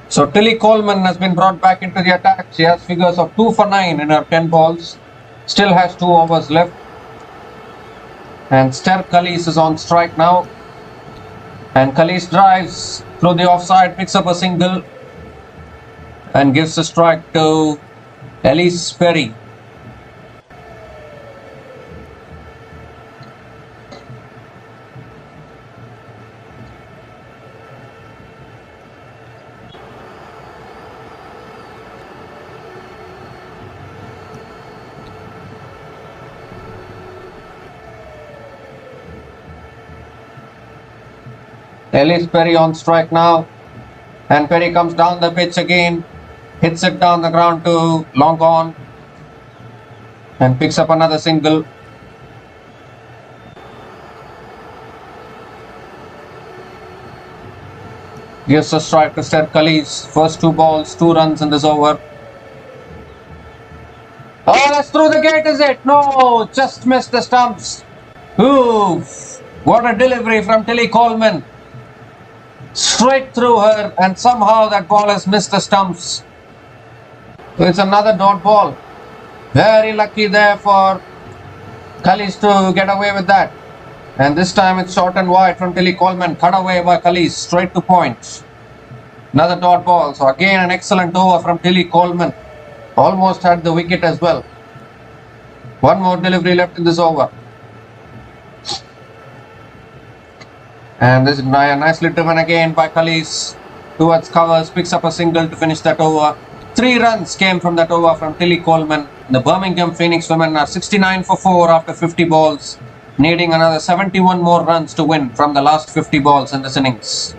A: So Tilly Coleman has been brought back into the attack. She has figures of 2 for 9 in her 10 balls. Still has 2 overs left. And Stir Khalees is on strike now. And Khalees drives through the offside, picks up a single. And gives a strike to Elise Perry. Elise Perry on strike now, and Perry comes down the pitch again, hits it down the ground to long on, and picks up another single. Gives a strike to Stir Khalees. First 2 balls, 2 runs in this over. Oh, that's through the gate, is it? No, just missed the stumps. Oof, what a delivery from Tilly Coleman. Straight through her, and somehow that ball has missed the stumps. So it's another dot ball. Very lucky there for Khalees to get away with that. And this time it's short and wide from Tilly Coleman, cut away by Khalees, straight to point. Another dot ball. So again an excellent over from Tilly Coleman. Almost had the wicket as well. 1 more delivery left in this over. And this is nicely driven again by Khalees towards covers, picks up a single to finish that over. 3 runs came from that over from Tilly Coleman. The Birmingham Phoenix women are 69 for 4 after 50 balls, needing another 71 more runs to win from the last 50 balls in this innings.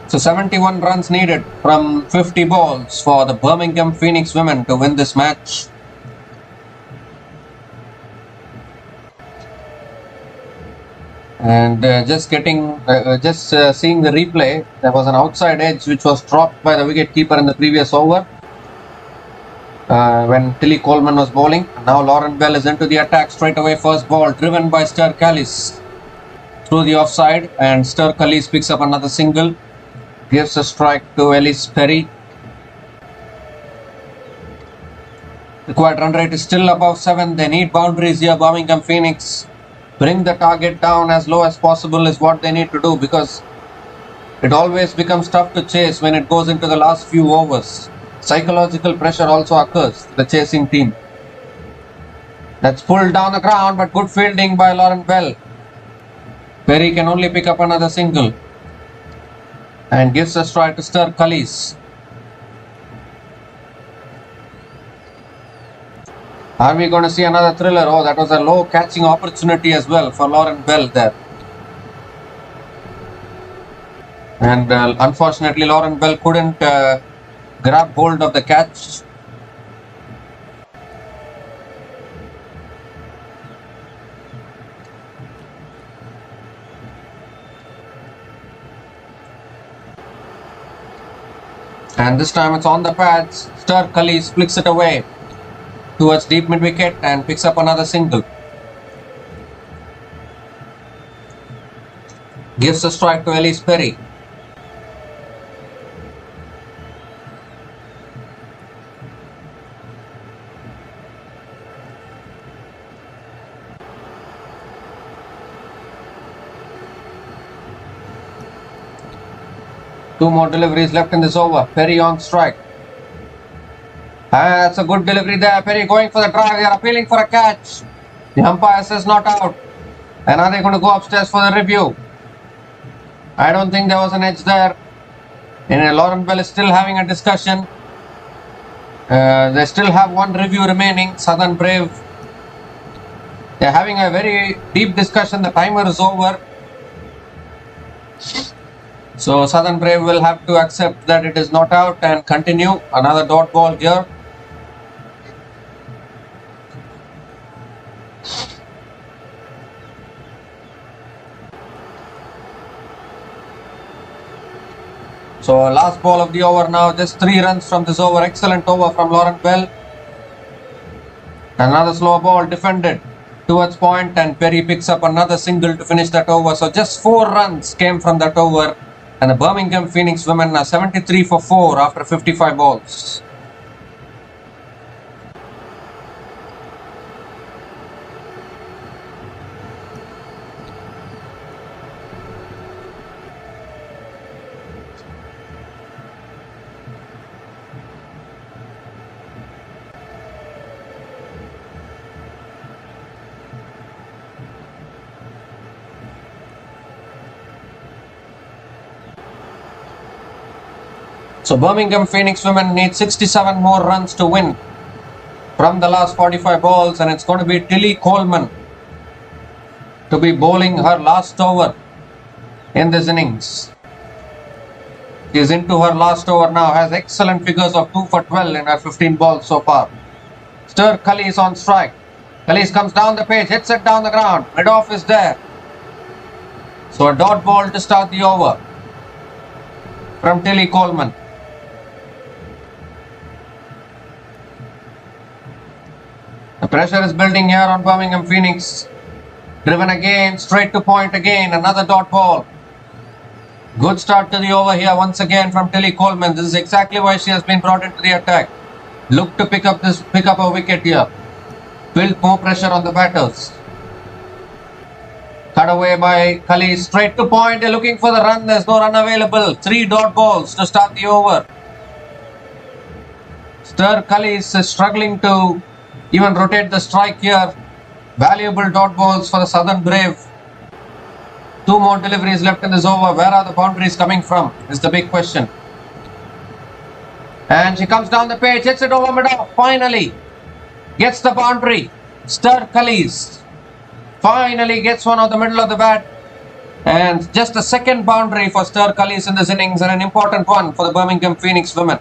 A: So 71 runs needed from 50 balls for the Birmingham Phoenix women to win this match. And seeing the replay, there was an outside edge which was dropped by the wicketkeeper in the previous over when Tilly Coleman was bowling. Now Lauren Bell is into the attack straight away. First ball driven by Stir Khalees through the offside, and Stir Khalees picks up another single. Gives a strike to Elise Perry. Required run rate is still above 7. They need boundaries here, Birmingham Phoenix. Bring the target down as low as possible is what they need to do, because it always becomes tough to chase when it goes into the last few overs. Psychological pressure also occurs to the chasing team. That's pulled down the ground, but good fielding by Lauren Bell. Perry can only pick up another single and gives a strike to Stir Cullis. Are we going to see another thriller? Oh, that was a low catching opportunity as well for Lauren Bell there. And unfortunately, Lauren Bell couldn't grab hold of the catch. And this time it's on the pads. Stir Cullis flicks it away towards deep mid wicket and picks up another single. Gives a strike to Elise Perry. Two more deliveries left in this over. Perry on strike. That's a good delivery there. Perry going for the drive. They are appealing for a catch. The umpire says not out. And are they going to go upstairs for the review? I don't think there was an edge there. And Lauren Bell is still having a discussion. They still have one review remaining. Southern Brave. They are having a very deep discussion. The timer is over. So Southern Brave will have to accept that it is not out and continue. Another dot ball here. So last ball of the over now. Just 3 runs from this over. Excellent over from Lauren Bell. Another slow ball defended towards point, and Perry picks up another single to finish that over. So just 4 runs came from that over. And the Birmingham Phoenix women are 73 for 4 after 55 balls. So Birmingham Phoenix women need 67 more runs to win from the last 45 balls, and it's going to be Tilly Coleman to be bowling her last over in this innings. She is into her last over now, has excellent figures of 2 for 12 in her 15 balls so far. Stir Cullis on strike. Cullis comes down the pitch, hits it down the ground. Mid-off is there. So a dot ball to start the over from Tilly Coleman. The pressure is building here on Birmingham Phoenix. Driven again, straight to point again, another dot ball. Good start to the over here once again from Tilly Coleman. This is exactly why she has been brought into the attack. Look to pick up a wicket here. Build more pressure on the batters. Cut away by Cullis, straight to point. They're looking for the run. There's no run available. 3 dot balls to start the over. Stir Cullis is struggling to even rotate the strike here. Valuable dot balls for the Southern Brave. 2 more deliveries left in this over. Where are the boundaries coming from is the big question. And she comes down the pitch, hits it over mid-off. Finally gets the boundary. Stir Cullis finally gets one out the middle of the bat. And just a second boundary for Stir Cullis in this innings, and an important one for the Birmingham Phoenix women.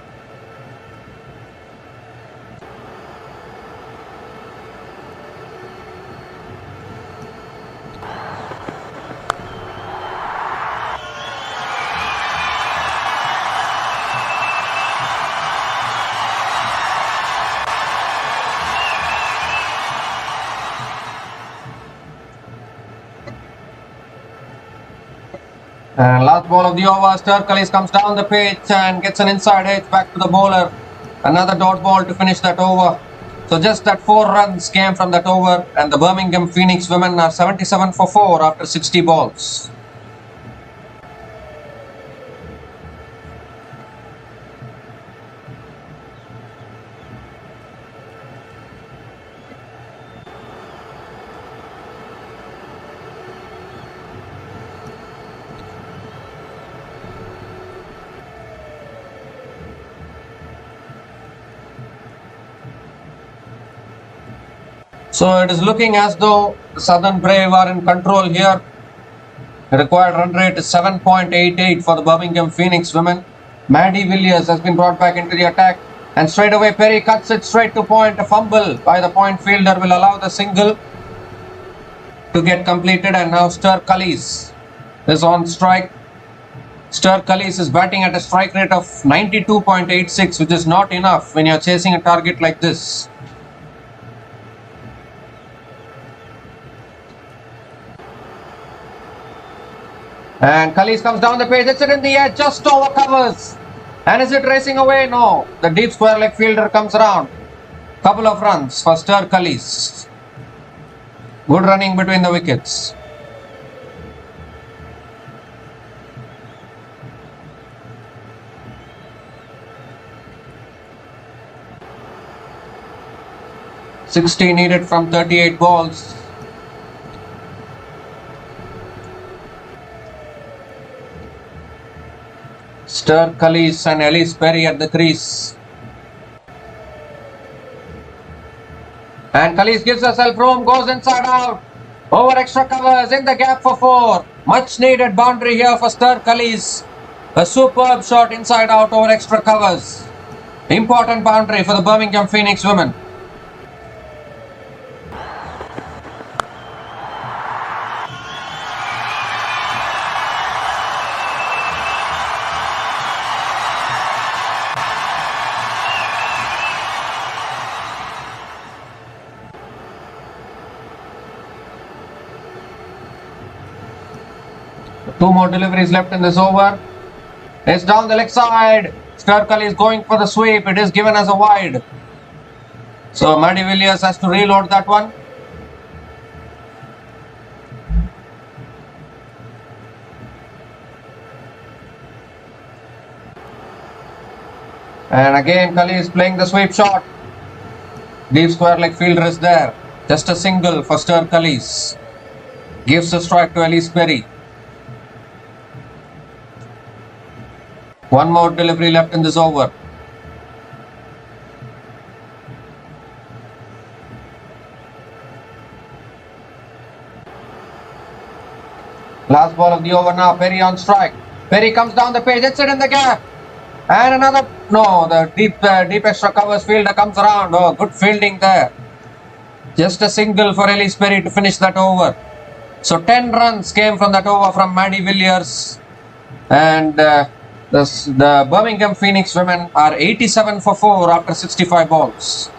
A: And last ball of the over, Stir Cullis comes down the pitch and gets an inside edge back to the bowler. Another dot ball to finish that over. So just that 4 runs came from that over, and the Birmingham Phoenix women are 77 for 4 after 60 balls. So it is looking as though the Southern Brave are in control here. The required run rate is 7.88 for the Birmingham Phoenix women. Maddie Villiers has been brought back into the attack, and straight away Perry cuts it straight to point. A fumble by the point fielder will allow the single to get completed, and now Stir Cullis is on strike. Stir Cullis is batting at a strike rate of 92.86, which is not enough when you are chasing a target like this. And Cullis comes down the page, hits it in the air, just over covers. And is it racing away? No. The deep square leg fielder comes around. Couple of runs for Stir Cullis. Good running between the wickets. $60 needed from 38 balls. Stir Cullis and Ellis Perry at the crease. And Cullis gives herself room, goes inside out. Over extra covers, in the gap for 4. Much needed boundary here for Stir Cullis. A superb shot inside out over extra covers. Important boundary for the Birmingham Phoenix women. Two more deliveries left in this over. It's down the leg side. Stir Cullis is going for the sweep. It is given as a wide. So Maddie Villiers has to reload that one. And again Cullis is playing the sweep shot. Deep square leg fielder is there. Just a single for Stir Cullis. Gives a strike to Ellis Perry. One more delivery left in this over. Last ball of the over now. Perry on strike. Perry comes down the page, hits it in the gap. And another, no, the deep extra covers fielder comes around. Oh, good fielding there. Just a single for Ellis Perry to finish that over. So 10 runs came from that over from Maddie Villiers. And the Birmingham Phoenix women are 87 for 4 after 65 balls.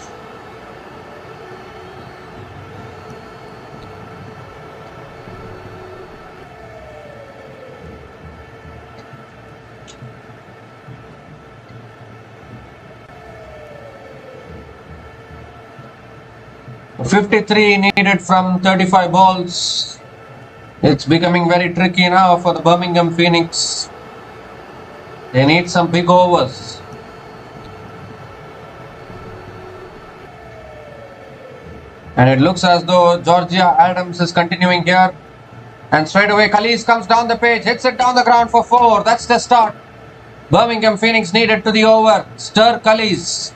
A: $53 needed from 35 balls. It's becoming very tricky now for the Birmingham Phoenix. They need some big overs. And it looks as though Georgia Adams is continuing here. And straight away Cullis comes down the page, hits it down the ground for 4. That's the start. Birmingham Phoenix needed to the over. Stir Cullis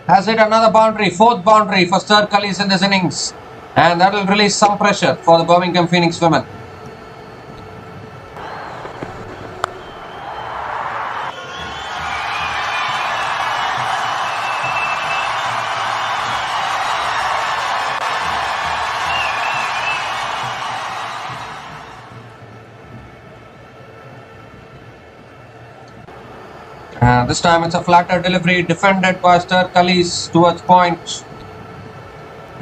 A: has hit another boundary, 4th boundary for Stir Cullis in this innings. And that will release some pressure for the Birmingham Phoenix women. This time it's a flatter delivery defended by Stir Cullis towards point.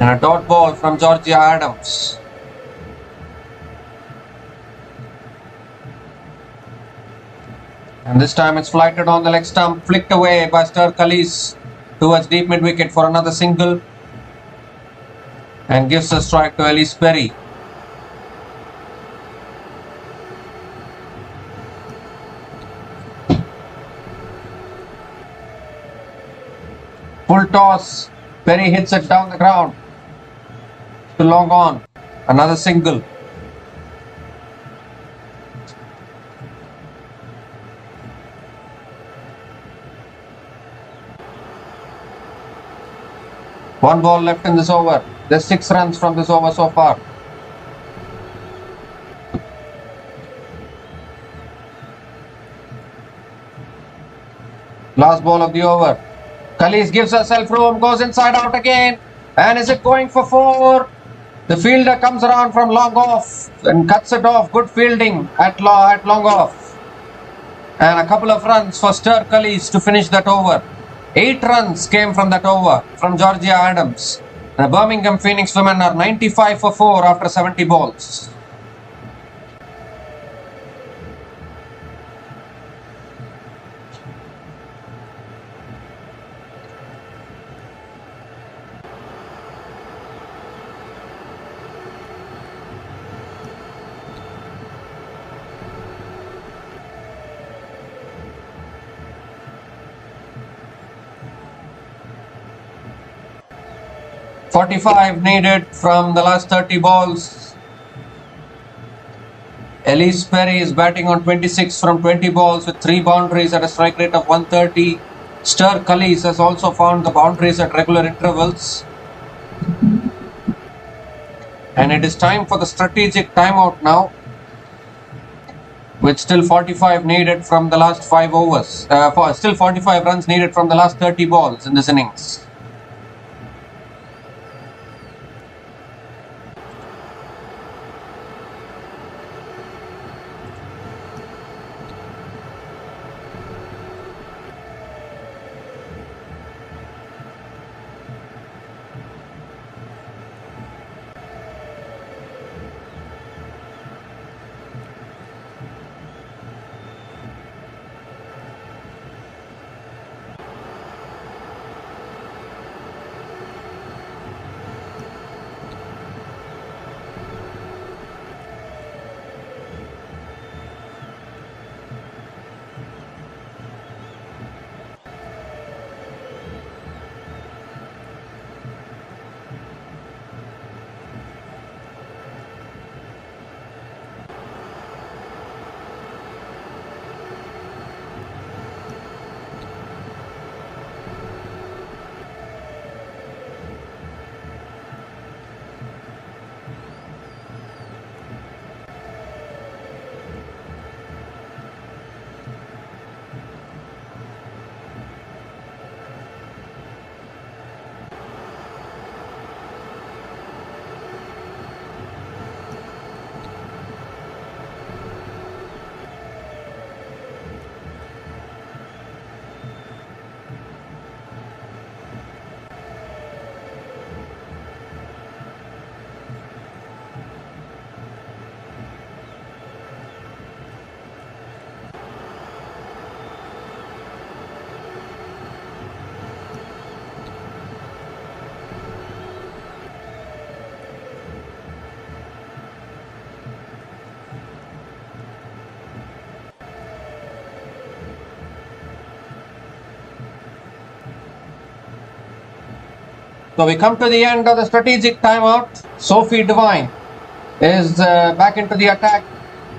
A: And a dot ball from Georgia Adams. And this time it's flighted on the leg stump, flicked away by Stir Cullis towards deep mid wicket for another single. and gives a strike to Elise Perry. Full toss. Perry hits it down the ground to long on. Another single. One ball left in this over. There's 6 runs from this over so far. Last ball of the over. Khalees gives herself room, goes inside out again. And is it going for 4? The fielder comes around from long off and cuts it off. Good fielding at long off. And a couple of runs for Stir Khalees to finish that over. 8 runs came from that over from Georgia Adams. The Birmingham Phoenix women are 95 for 4 after 70 balls. .45 needed from the last 30 balls. Elise Perry is batting on 26 from 20 balls with 3 boundaries at a strike rate of 130. Stir Khalees has also found the boundaries at regular intervals. And it is time for the strategic timeout now, with still 45 needed from the last 5 overs. Still 45 runs needed from the last 30 balls in this innings. So we come to the end of the strategic timeout. Sophie Devine is back into the attack,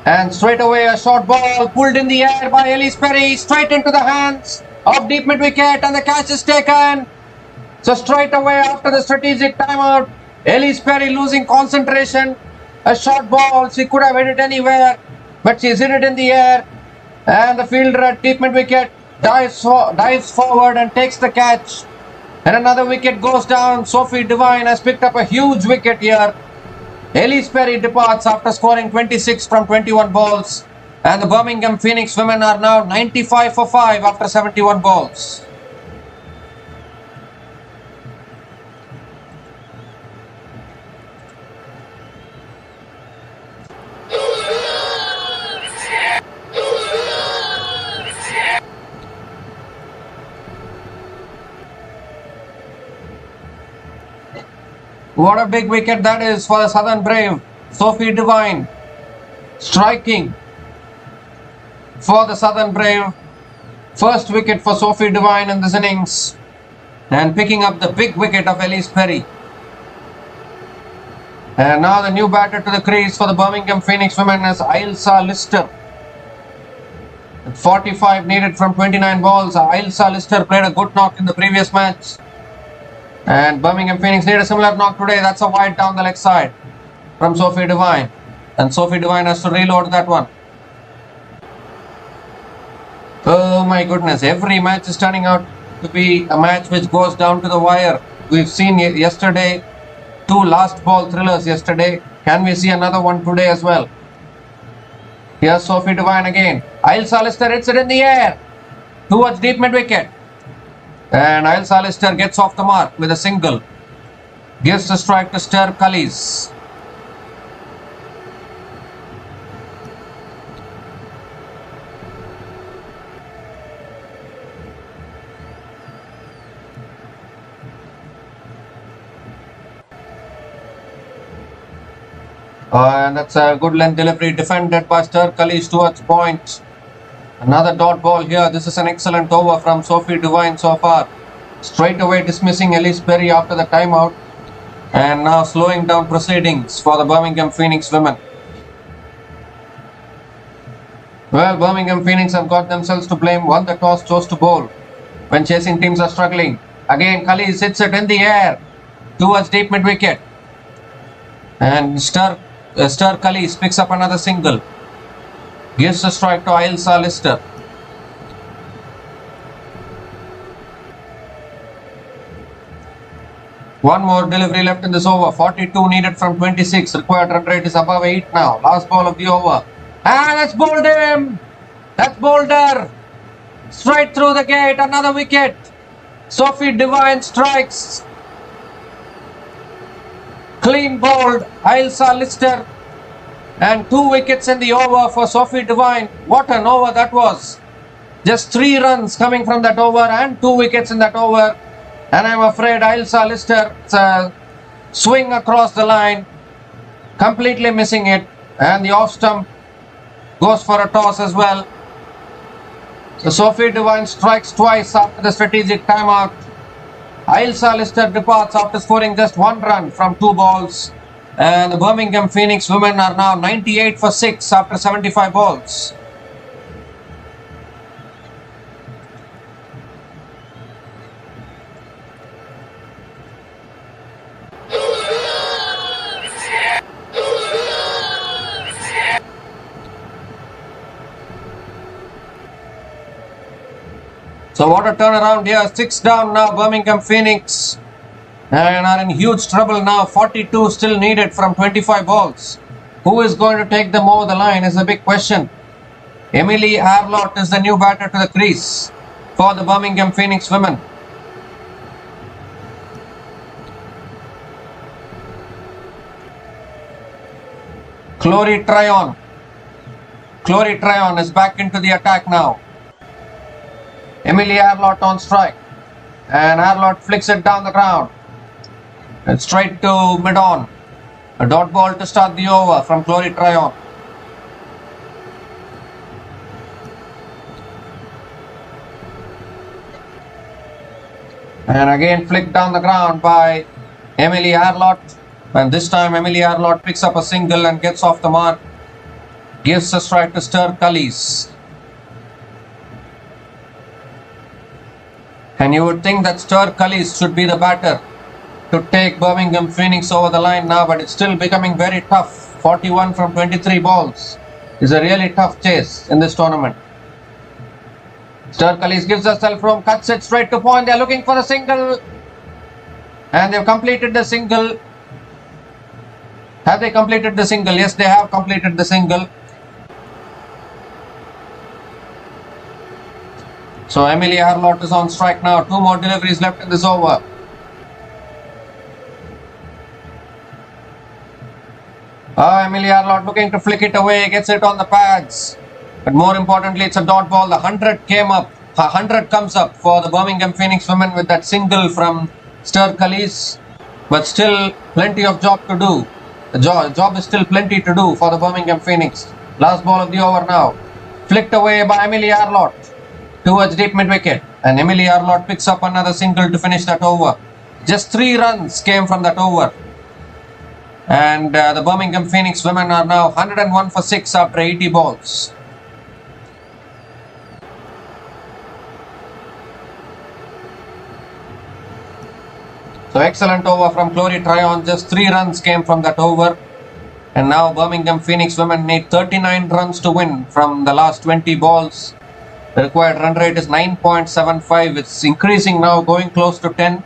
A: and straight away a short ball pulled in the air by Elise Perry, straight into the hands of deep mid wicket, and the catch is taken. So straight away after the strategic timeout, Elise Perry losing concentration. A short ball, she could have hit it anywhere, but she's hit it in the air, and the fielder at deep mid wicket dives forward and takes the catch. And another wicket goes down. Sophie Devine has picked up a huge wicket here. Elise Perry departs after scoring 26 from 21 balls. And the Birmingham Phoenix women are now 95 for 5 after 71 balls. What a big wicket that is for the Southern Brave. Sophie Devine striking for the Southern Brave. First wicket for Sophie Devine in this innings, and picking up the big wicket of Elise Perry. And now the new batter to the crease for the Birmingham Phoenix women is Ailsa Lister. 45 needed from 29 balls. Ailsa Lister played a good knock in the previous match. And Birmingham Phoenix need a similar knock today. That's a wide down the leg side from Sophie Devine. And Sophie Devine has to reload that one. Oh my goodness, every match is turning out to be a match which goes down to the wire. We've seen yesterday 2 last ball thrillers yesterday. Can we see another one today as well? Here's Sophie Devine again. Ailsa Lister hits it in the air towards deep mid wicket. And Ailsa Lister gets off the mark with a single. Gives the strike to Ster Cullies. And that's a good length delivery defended by Ster Cullies towards point. Another dot ball here. This is an excellent over from Sophie Devine so far. Straight away dismissing Elise Perry after the timeout. And now slowing down proceedings for the Birmingham Phoenix women. Well, Birmingham Phoenix have got themselves to blame. Won the toss, chose to bowl when chasing teams are struggling. Again, Cullies hits it in the air towards deep mid wicket. And Ster Cullies picks up another single. Gives a strike to Ailsa Lister. One more delivery left in this over. 42 needed from 26. Required run rate is above 8 now. Last ball of the over. And that's bowled him. That's bowled her. Straight through the gate. Another wicket. Sophie Devine strikes. Clean bowled Ailsa Lister. And 2 wickets in the over for Sophie Devine. What an over that was. Just 3 runs coming from that over and 2 wickets in that over. And I'm afraid Ailsa Lister swing across the line. Completely missing it. And the off stump goes for a toss as well. So Sophie Devine strikes twice after the strategic timeout. Ailsa Lister departs after scoring just 1 run from 2 balls. And the Birmingham Phoenix women are now 98 for 6 after 75 balls. So what a turnaround here. 6 down now, Birmingham Phoenix. And are in huge trouble now. 42 still needed from 25 balls. Who is going to take them over the line is a big question. Emily Harlott is the new batter to the crease for the Birmingham Phoenix women. Chloe Tryon is back into the attack now. Emily Harlott on strike. And Harlott flicks it down the ground. And straight to mid-on. A dot ball to start the over from Chloe Tryon. And again flicked down the ground by Emily Harlott. And this time Emily Harlott picks up a single and gets off the mark. Gives a strike to Ster Cullies. And you would think that Ster Cullies should be the batter to take Birmingham Phoenix over the line now, but it's still becoming very tough. 41 from 23 balls is a really tough chase in this tournament. Ster Cullies gives herself room, cuts it straight to point. They're looking for the single. And they've completed the single. Have they completed the single? Yes, they have completed the single. So Emily Harlott is on strike now. 2 more deliveries left in this over. Emily Harlott looking to flick it away, gets it on the pads. But more importantly, it's a dot ball. The 100 came up. 100 comes up for the Birmingham Phoenix women with that single from Ster Cullies. but still plenty of job to do. The job is still plenty to do for the Birmingham Phoenix. Last ball of the over now. Flicked away by Emily Arlott towards deep mid-wicket. And Emily Arlott picks up another single to finish that over. Just 3 runs came from that over. And the Birmingham Phoenix women are now 101 for 6 after 80 balls. So excellent over from Chloe Tryon. Just 3 runs came from that over. And now Birmingham Phoenix women need 39 runs to win from the last 20 balls. The required run rate is 9.75. It's increasing now, going close to 10.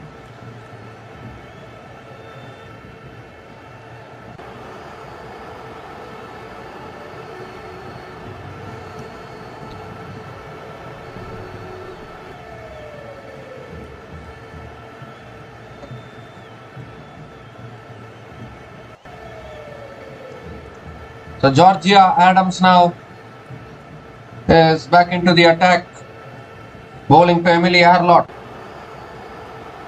A: So Georgia Adams now is back into the attack, bowling to Emily Arlott.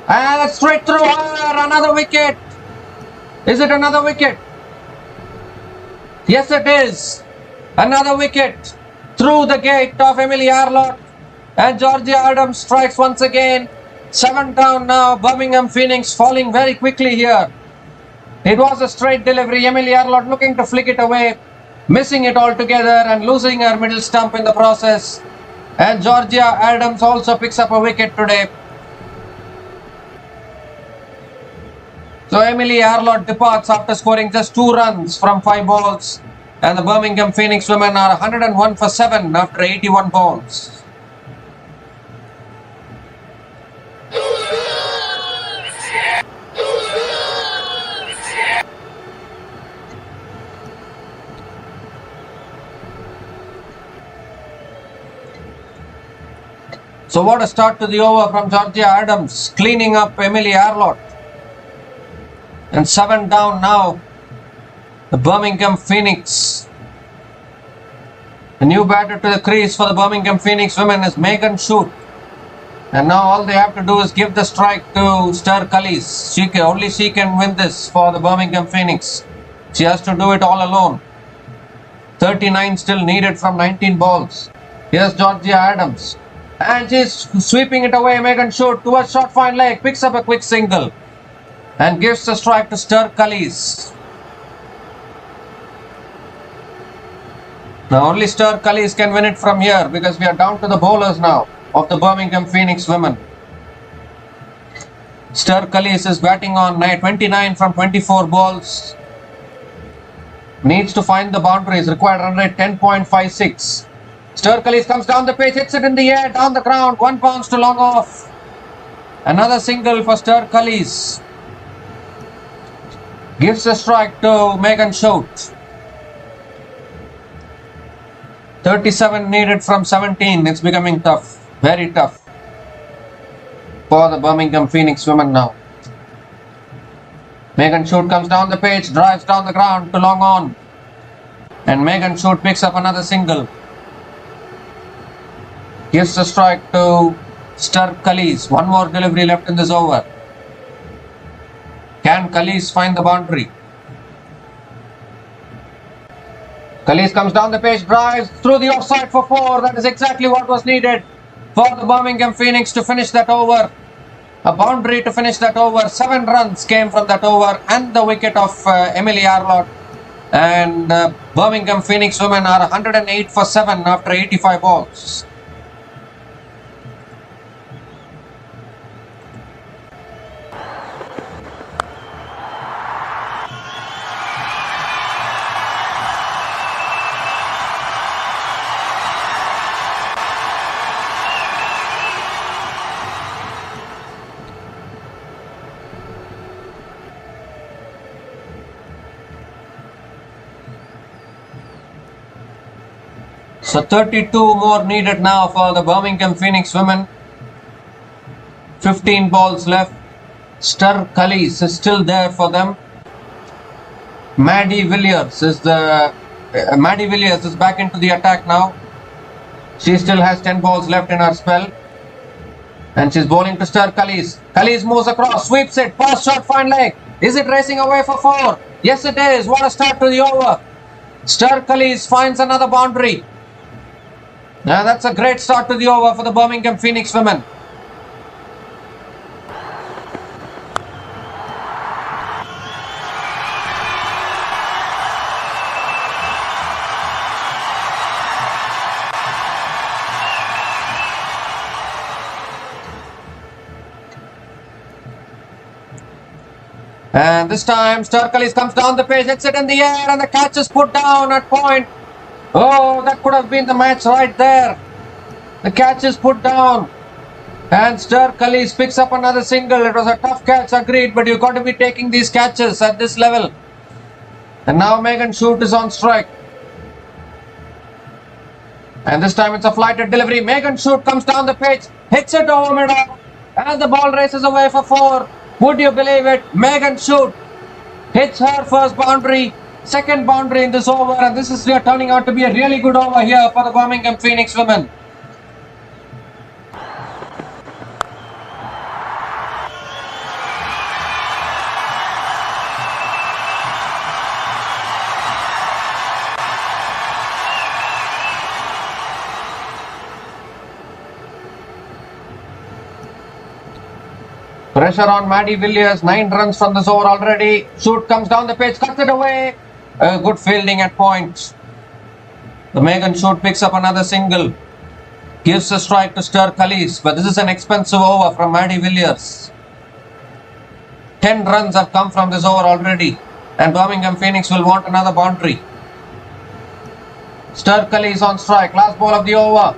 A: And straight through her, another wicket. Is it another wicket? Yes, it is. Another wicket through the gate of Emily Arlott. And Georgia Adams strikes once again. 7 down now. Birmingham Phoenix falling very quickly here. It was a straight delivery. Emily Arlott looking to flick it away, missing it altogether and losing her middle stump in the process. And Georgia Adams also picks up a wicket today. So Emily Arlott departs after scoring just 2 runs from 5 balls. And the Birmingham Phoenix women are 101 for 7 after 81 balls. So what a start to the over from Georgia Adams, cleaning up Emily Arlott. And 7 down now, the Birmingham Phoenix. The new batter to the crease for the Birmingham Phoenix women is Megan Shute. And now all they have to do is give the strike to Ster Cullis. Only she can win this for the Birmingham Phoenix. She has to do it all alone. 39 still needed from 19 balls. Here's Georgia Adams. And she's sweeping it away. Megan Shute towards short fine leg, picks up a quick single and gives the strike to Ster Cullis. Now only Ster Cullis can win it from here because we are down to the bowlers now of the Birmingham Phoenix women. Ster Cullis is batting on 29 from 24 balls. Needs to find the boundaries. Required run rate 10.56. Ster Cullis comes down the pitch, hits it in the air, down the ground, 1 bounce to long off. Another single for Ster Cullis. Gives a strike to Megan Shute. 37 needed from 17. It's becoming tough, very tough for the Birmingham Phoenix women now. Megan Shute comes down the pitch, drives down the ground to long on. And Megan Shute picks up another single. Gives the strike to Ster Cullis. 1 more delivery left in this over. Can Cullis find the boundary? Cullis comes down the pitch, drives through the offside for 4. That is exactly what was needed for the Birmingham Phoenix to finish that over. A boundary to finish that over. 7 runs came from that over and the wicket of Emily Arlott. And Birmingham Phoenix women are 108 for 7 after 85 balls. So 32 more needed now for the Birmingham Phoenix women. 15 balls left. Ster Cullis is still there for them. Maddie Villiers is back into the attack now. She still has 10 balls left in her spell. And she's bowling to Ster Cullis. Cullis moves across, sweeps it, past short fine leg. Is it racing away for 4? Yes, it is. What a start to the over. Sturkalies finds another boundary. Now that's a great start to the over for the Birmingham Phoenix women. And this time, Sturkalies comes down the pitch, hits it in the air, and the catch is put down at point. Oh, that could have been the match right there. The catch is put down. And Sturkalies picks up another single. It was a tough catch, agreed, but you've got to be taking these catches at this level. And now Megan Shute is on strike. And this time it's a flighted delivery. Megan Shute comes down the pitch, hits it over middle, and the ball races away for 4. Would you believe it? Megan Shute hits her first boundary, second boundary in this over, and this is turning out to be a really good over here for the Birmingham Phoenix women. Pressure on Maddie Villiers, 9 runs from this over already. Shute comes down the pitch, cuts it away. Good fielding at point. The Megan Shute picks up another single. Gives a strike to Sturkalies, but this is an expensive over from Maddie Villiers. 10 runs have come from this over already, and Birmingham Phoenix will want another boundary. Sturkalies on strike, last ball of the over.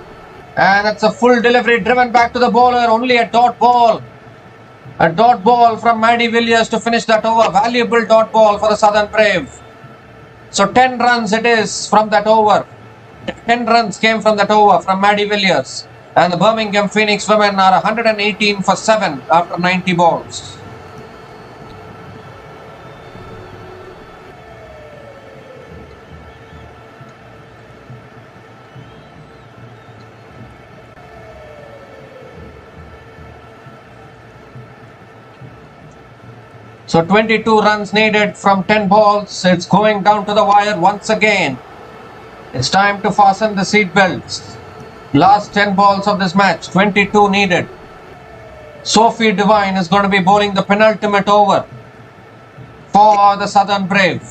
A: And that's a full delivery driven back to the bowler, only a dot ball. A dot ball from Maddie Villiers to finish that over. Valuable dot ball for the Southern Brave. So 10 runs it is from that over. 10 runs came from that over from Maddie Villiers. And the Birmingham Phoenix women are 118 for 7 after 90 balls. So 22 runs needed from 10 balls. It's going down to the wire once again. It's time to fasten the seat belts. Last 10 balls of this match, 22 needed. Sophie Devine is going to be bowling the penultimate over for the Southern Brave.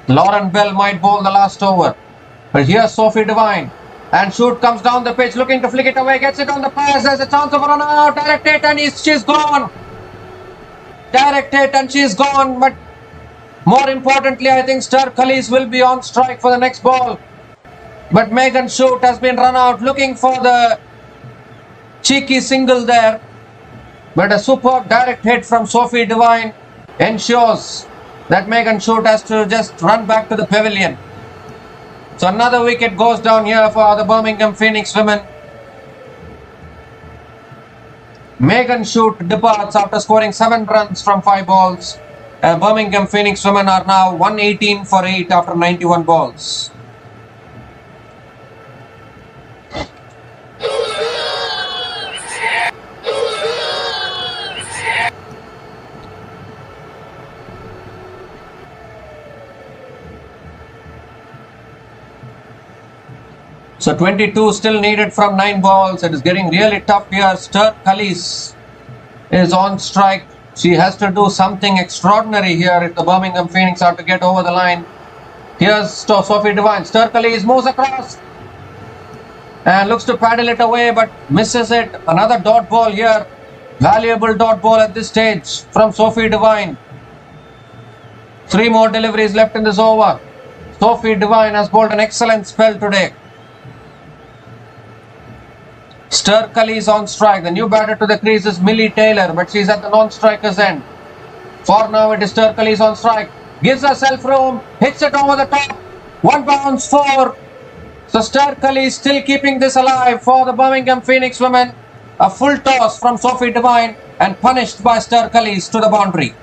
A: Lauren Bell might bowl the last over. But here's Sophie Devine. And Shute comes down the pitch looking to flick it away, gets it on the pass, there's a chance of a run out, direct hit, and she's gone. Direct hit and she's gone, but more importantly, I think Sturkalies will be on strike for the next ball. But Megan Shute has been run out, looking for the cheeky single there. But a superb direct hit from Sophie Devine ensures that Megan Shute has to just run back to the pavilion. So another wicket goes down here for the Birmingham Phoenix women. Megan Shute departs after scoring 7 runs from 5 balls. Birmingham Phoenix women are now 118 for 8 after 91 balls. So 22 still needed from 9 balls. It is getting really tough here. Sturkalies is on strike. She has to do something extraordinary here if the Birmingham Phoenix are to get over the line. Here's Sophie Devine. Sturkalies moves across and looks to paddle it away but misses it. Another dot ball here. Valuable dot ball at this stage from Sophie Devine. 3 more deliveries left in this over. Sophie Devine has bowled an excellent spell today. Sturkalies on strike. The new batter to the crease is Millie Taylor, but she's at the non-striker's end. For now, it is Sturkalies on strike. Gives herself room, hits it over the top. 1 bounce, 4. So Sturkalies still keeping this alive for the Birmingham Phoenix women. A full toss from Sophie Devine and punished by Sturkalies to the boundary.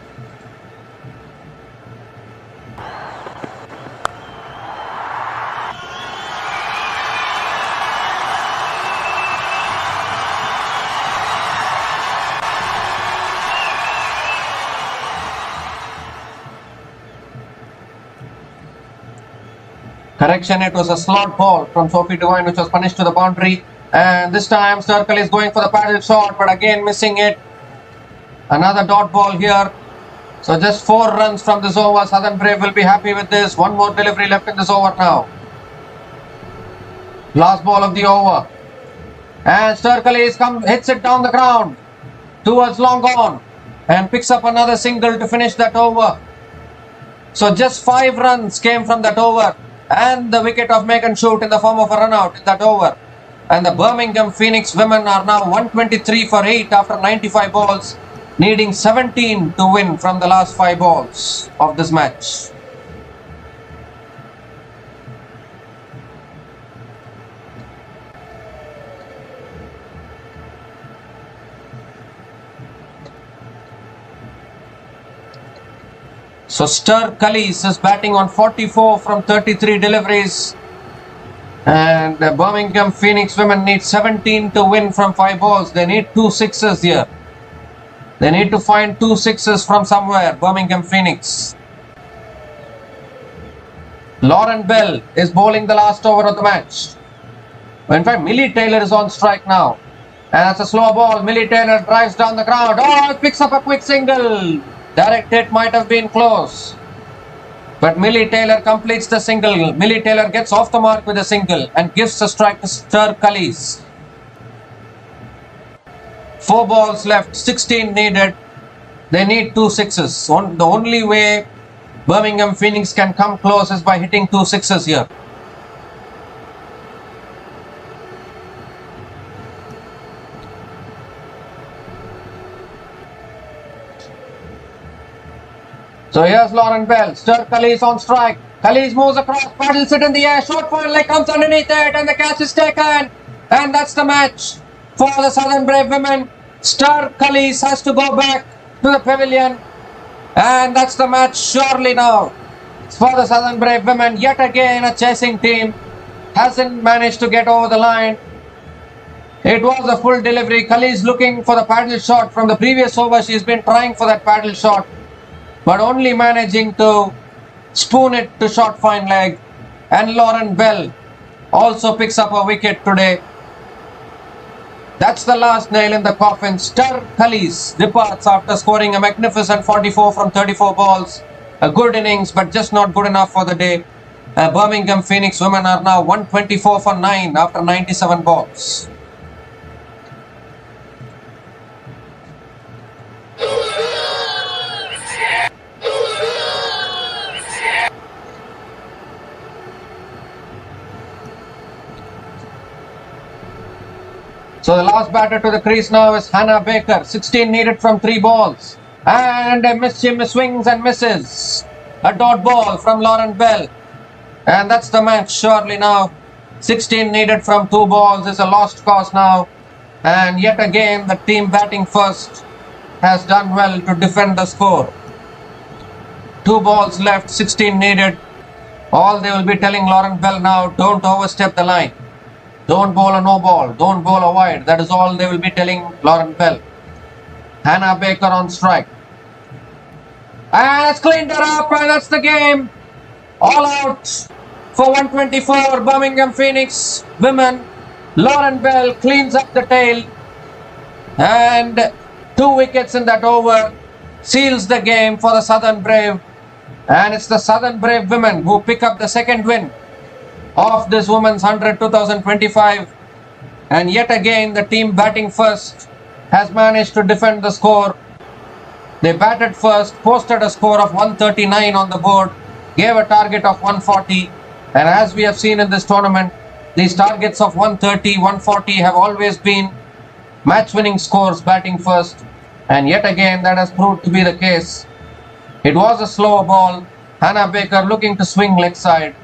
A: Correction, it was a slot ball from Sophie Devine which was punished to the boundary. And this time Circle is going for the paddle shot, but again missing it. Another dot ball here. So just 4 runs from this over. Southern Brave will be happy with this. One more delivery left in this over now. Last ball of the over. And Circle hits it down the ground towards long on and picks up another single to finish that over. So just 5 runs came from that over. And the wicket of Megan Shute in the form of a run out in that over. And the Birmingham Phoenix women are now 123 for 8 after 95 balls, needing 17 to win from the last 5 balls of this match. So Stir Cullis is batting on 44 from 33 deliveries. And the Birmingham Phoenix women need 17 to win from 5 balls. They need 2 sixes here. They need to find 2 sixes from somewhere, Birmingham Phoenix. Lauren Bell is bowling the last over of the match. In fact, Millie Taylor is on strike now. And it's a slow ball. Millie Taylor drives down the ground. Oh, it picks up a quick single. Direct hit might have been close. But Millie Taylor completes the single. Millie Taylor gets off the mark with a single and gives a strike to Stir Cullis. 4 balls left, 16 needed. They need 2 sixes. The only way Birmingham Phoenix can come close is by hitting 2 sixes here. So here's Lauren Bell. Stir Cullis on strike. Cullis moves across, paddles it in the air. Short point leg comes underneath it and the catch is taken. And that's the match for the Southern Brave women. Stir Cullis has to go back to the pavilion. And that's the match surely now for the Southern Brave women. Yet again a chasing team hasn't managed to get over the line. It was a full delivery. Cullis looking for the paddle shot. From the previous over she's been trying for that paddle shot, but only managing to spoon it to short fine leg. And Lauren Bell also picks up a wicket today. That's the last nail in the coffin. Stir Cullis departs after scoring a magnificent 44 from 34 balls. A good innings, but just not good enough for the day. Birmingham Phoenix women are now 124 for 9 after 97 balls. So the last batter to the crease now is Hannah Baker. 16 needed from 3 balls. And she swings and misses. A dot ball from Lauren Bell. And that's the match surely now. 16 needed from 2 balls is a lost cause now. And yet again the team batting first has done well to defend the score. 2 balls left, 16 needed. All they will be telling Lauren Bell now, don't overstep the line. Don't bowl a no ball. Don't bowl a wide. That is all they will be telling Lauren Bell. Hannah Baker on strike. And it's cleaned her up, and that's the game. All out for 124 Birmingham Phoenix women. Lauren Bell cleans up the tail. And 2 wickets in that over. Seals the game for the Southern Brave. And it's the Southern Brave women who pick up the second win of this Women's 100 2025. And yet again the team batting first has managed to defend the score. They batted first, posted a score of 139 on the board, gave a target of 140. And as we have seen in this tournament, these targets of 130, 140 have always been match-winning scores batting first. And yet again that has proved to be the case. It was a slower ball. Hannah Baker looking to swing leg side,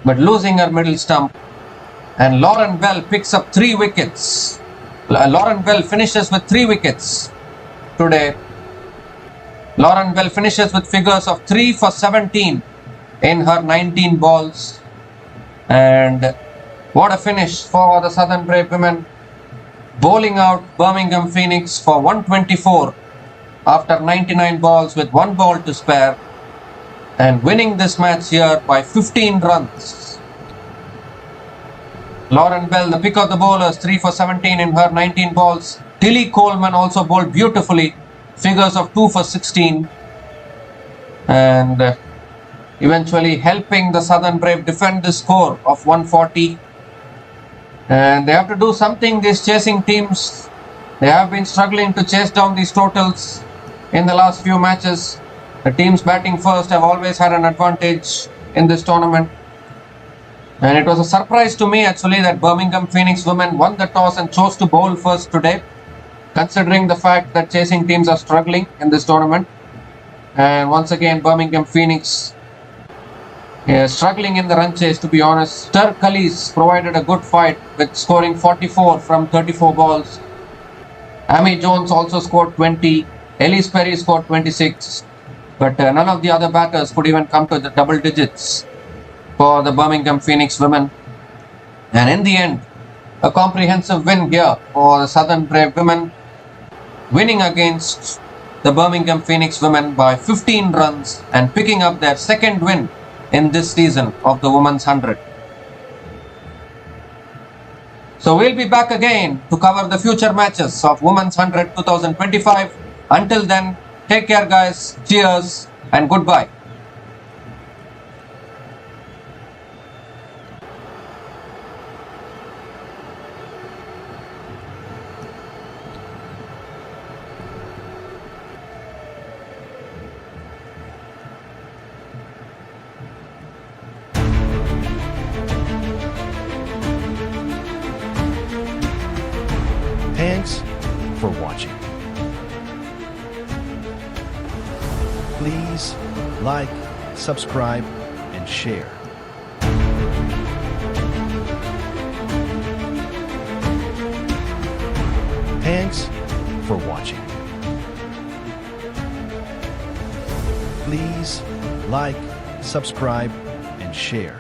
A: but losing her middle stump. And Lauren Bell picks up 3 wickets. Lauren Bell finishes with 3 wickets today. Lauren Bell finishes with figures of 3 for 17 in her 19 balls. And what a finish for the Southern Brave women, bowling out Birmingham Phoenix for 124 after 99 balls with 1 ball to spare. and winning this match here by 15 runs. Lauren Bell, the pick of the bowlers, 3 for 17 in her 19 balls. Tilly Coleman also bowled beautifully, figures of 2 for 16, and eventually helping the Southern Brave defend the score of 140. And they have to do something, these chasing teams. They have been struggling to chase down these totals in the last few matches. The teams batting first have always had an advantage in this tournament. And it was a surprise to me actually that Birmingham Phoenix women won the toss and chose to bowl first today, considering the fact that chasing teams are struggling in this tournament. And once again, Birmingham Phoenix struggling in the run chase, to be honest. Stir Cullies provided a good fight with scoring 44 from 34 balls. Amy Jones also scored 20. Elise Perry scored 26. But none of the other batters could even come to the double digits for the Birmingham Phoenix women. And in the end, a comprehensive win here for the Southern Brave women, winning against the Birmingham Phoenix women by 15 runs and picking up their second win in this season of the Women's 100. So we'll be back again to cover the future matches of Women's 100 2025. Until then, take care guys, cheers and goodbye.
B: Thanks for watching. Please like, subscribe, and share. Thanks for watching. Please like, subscribe, and share.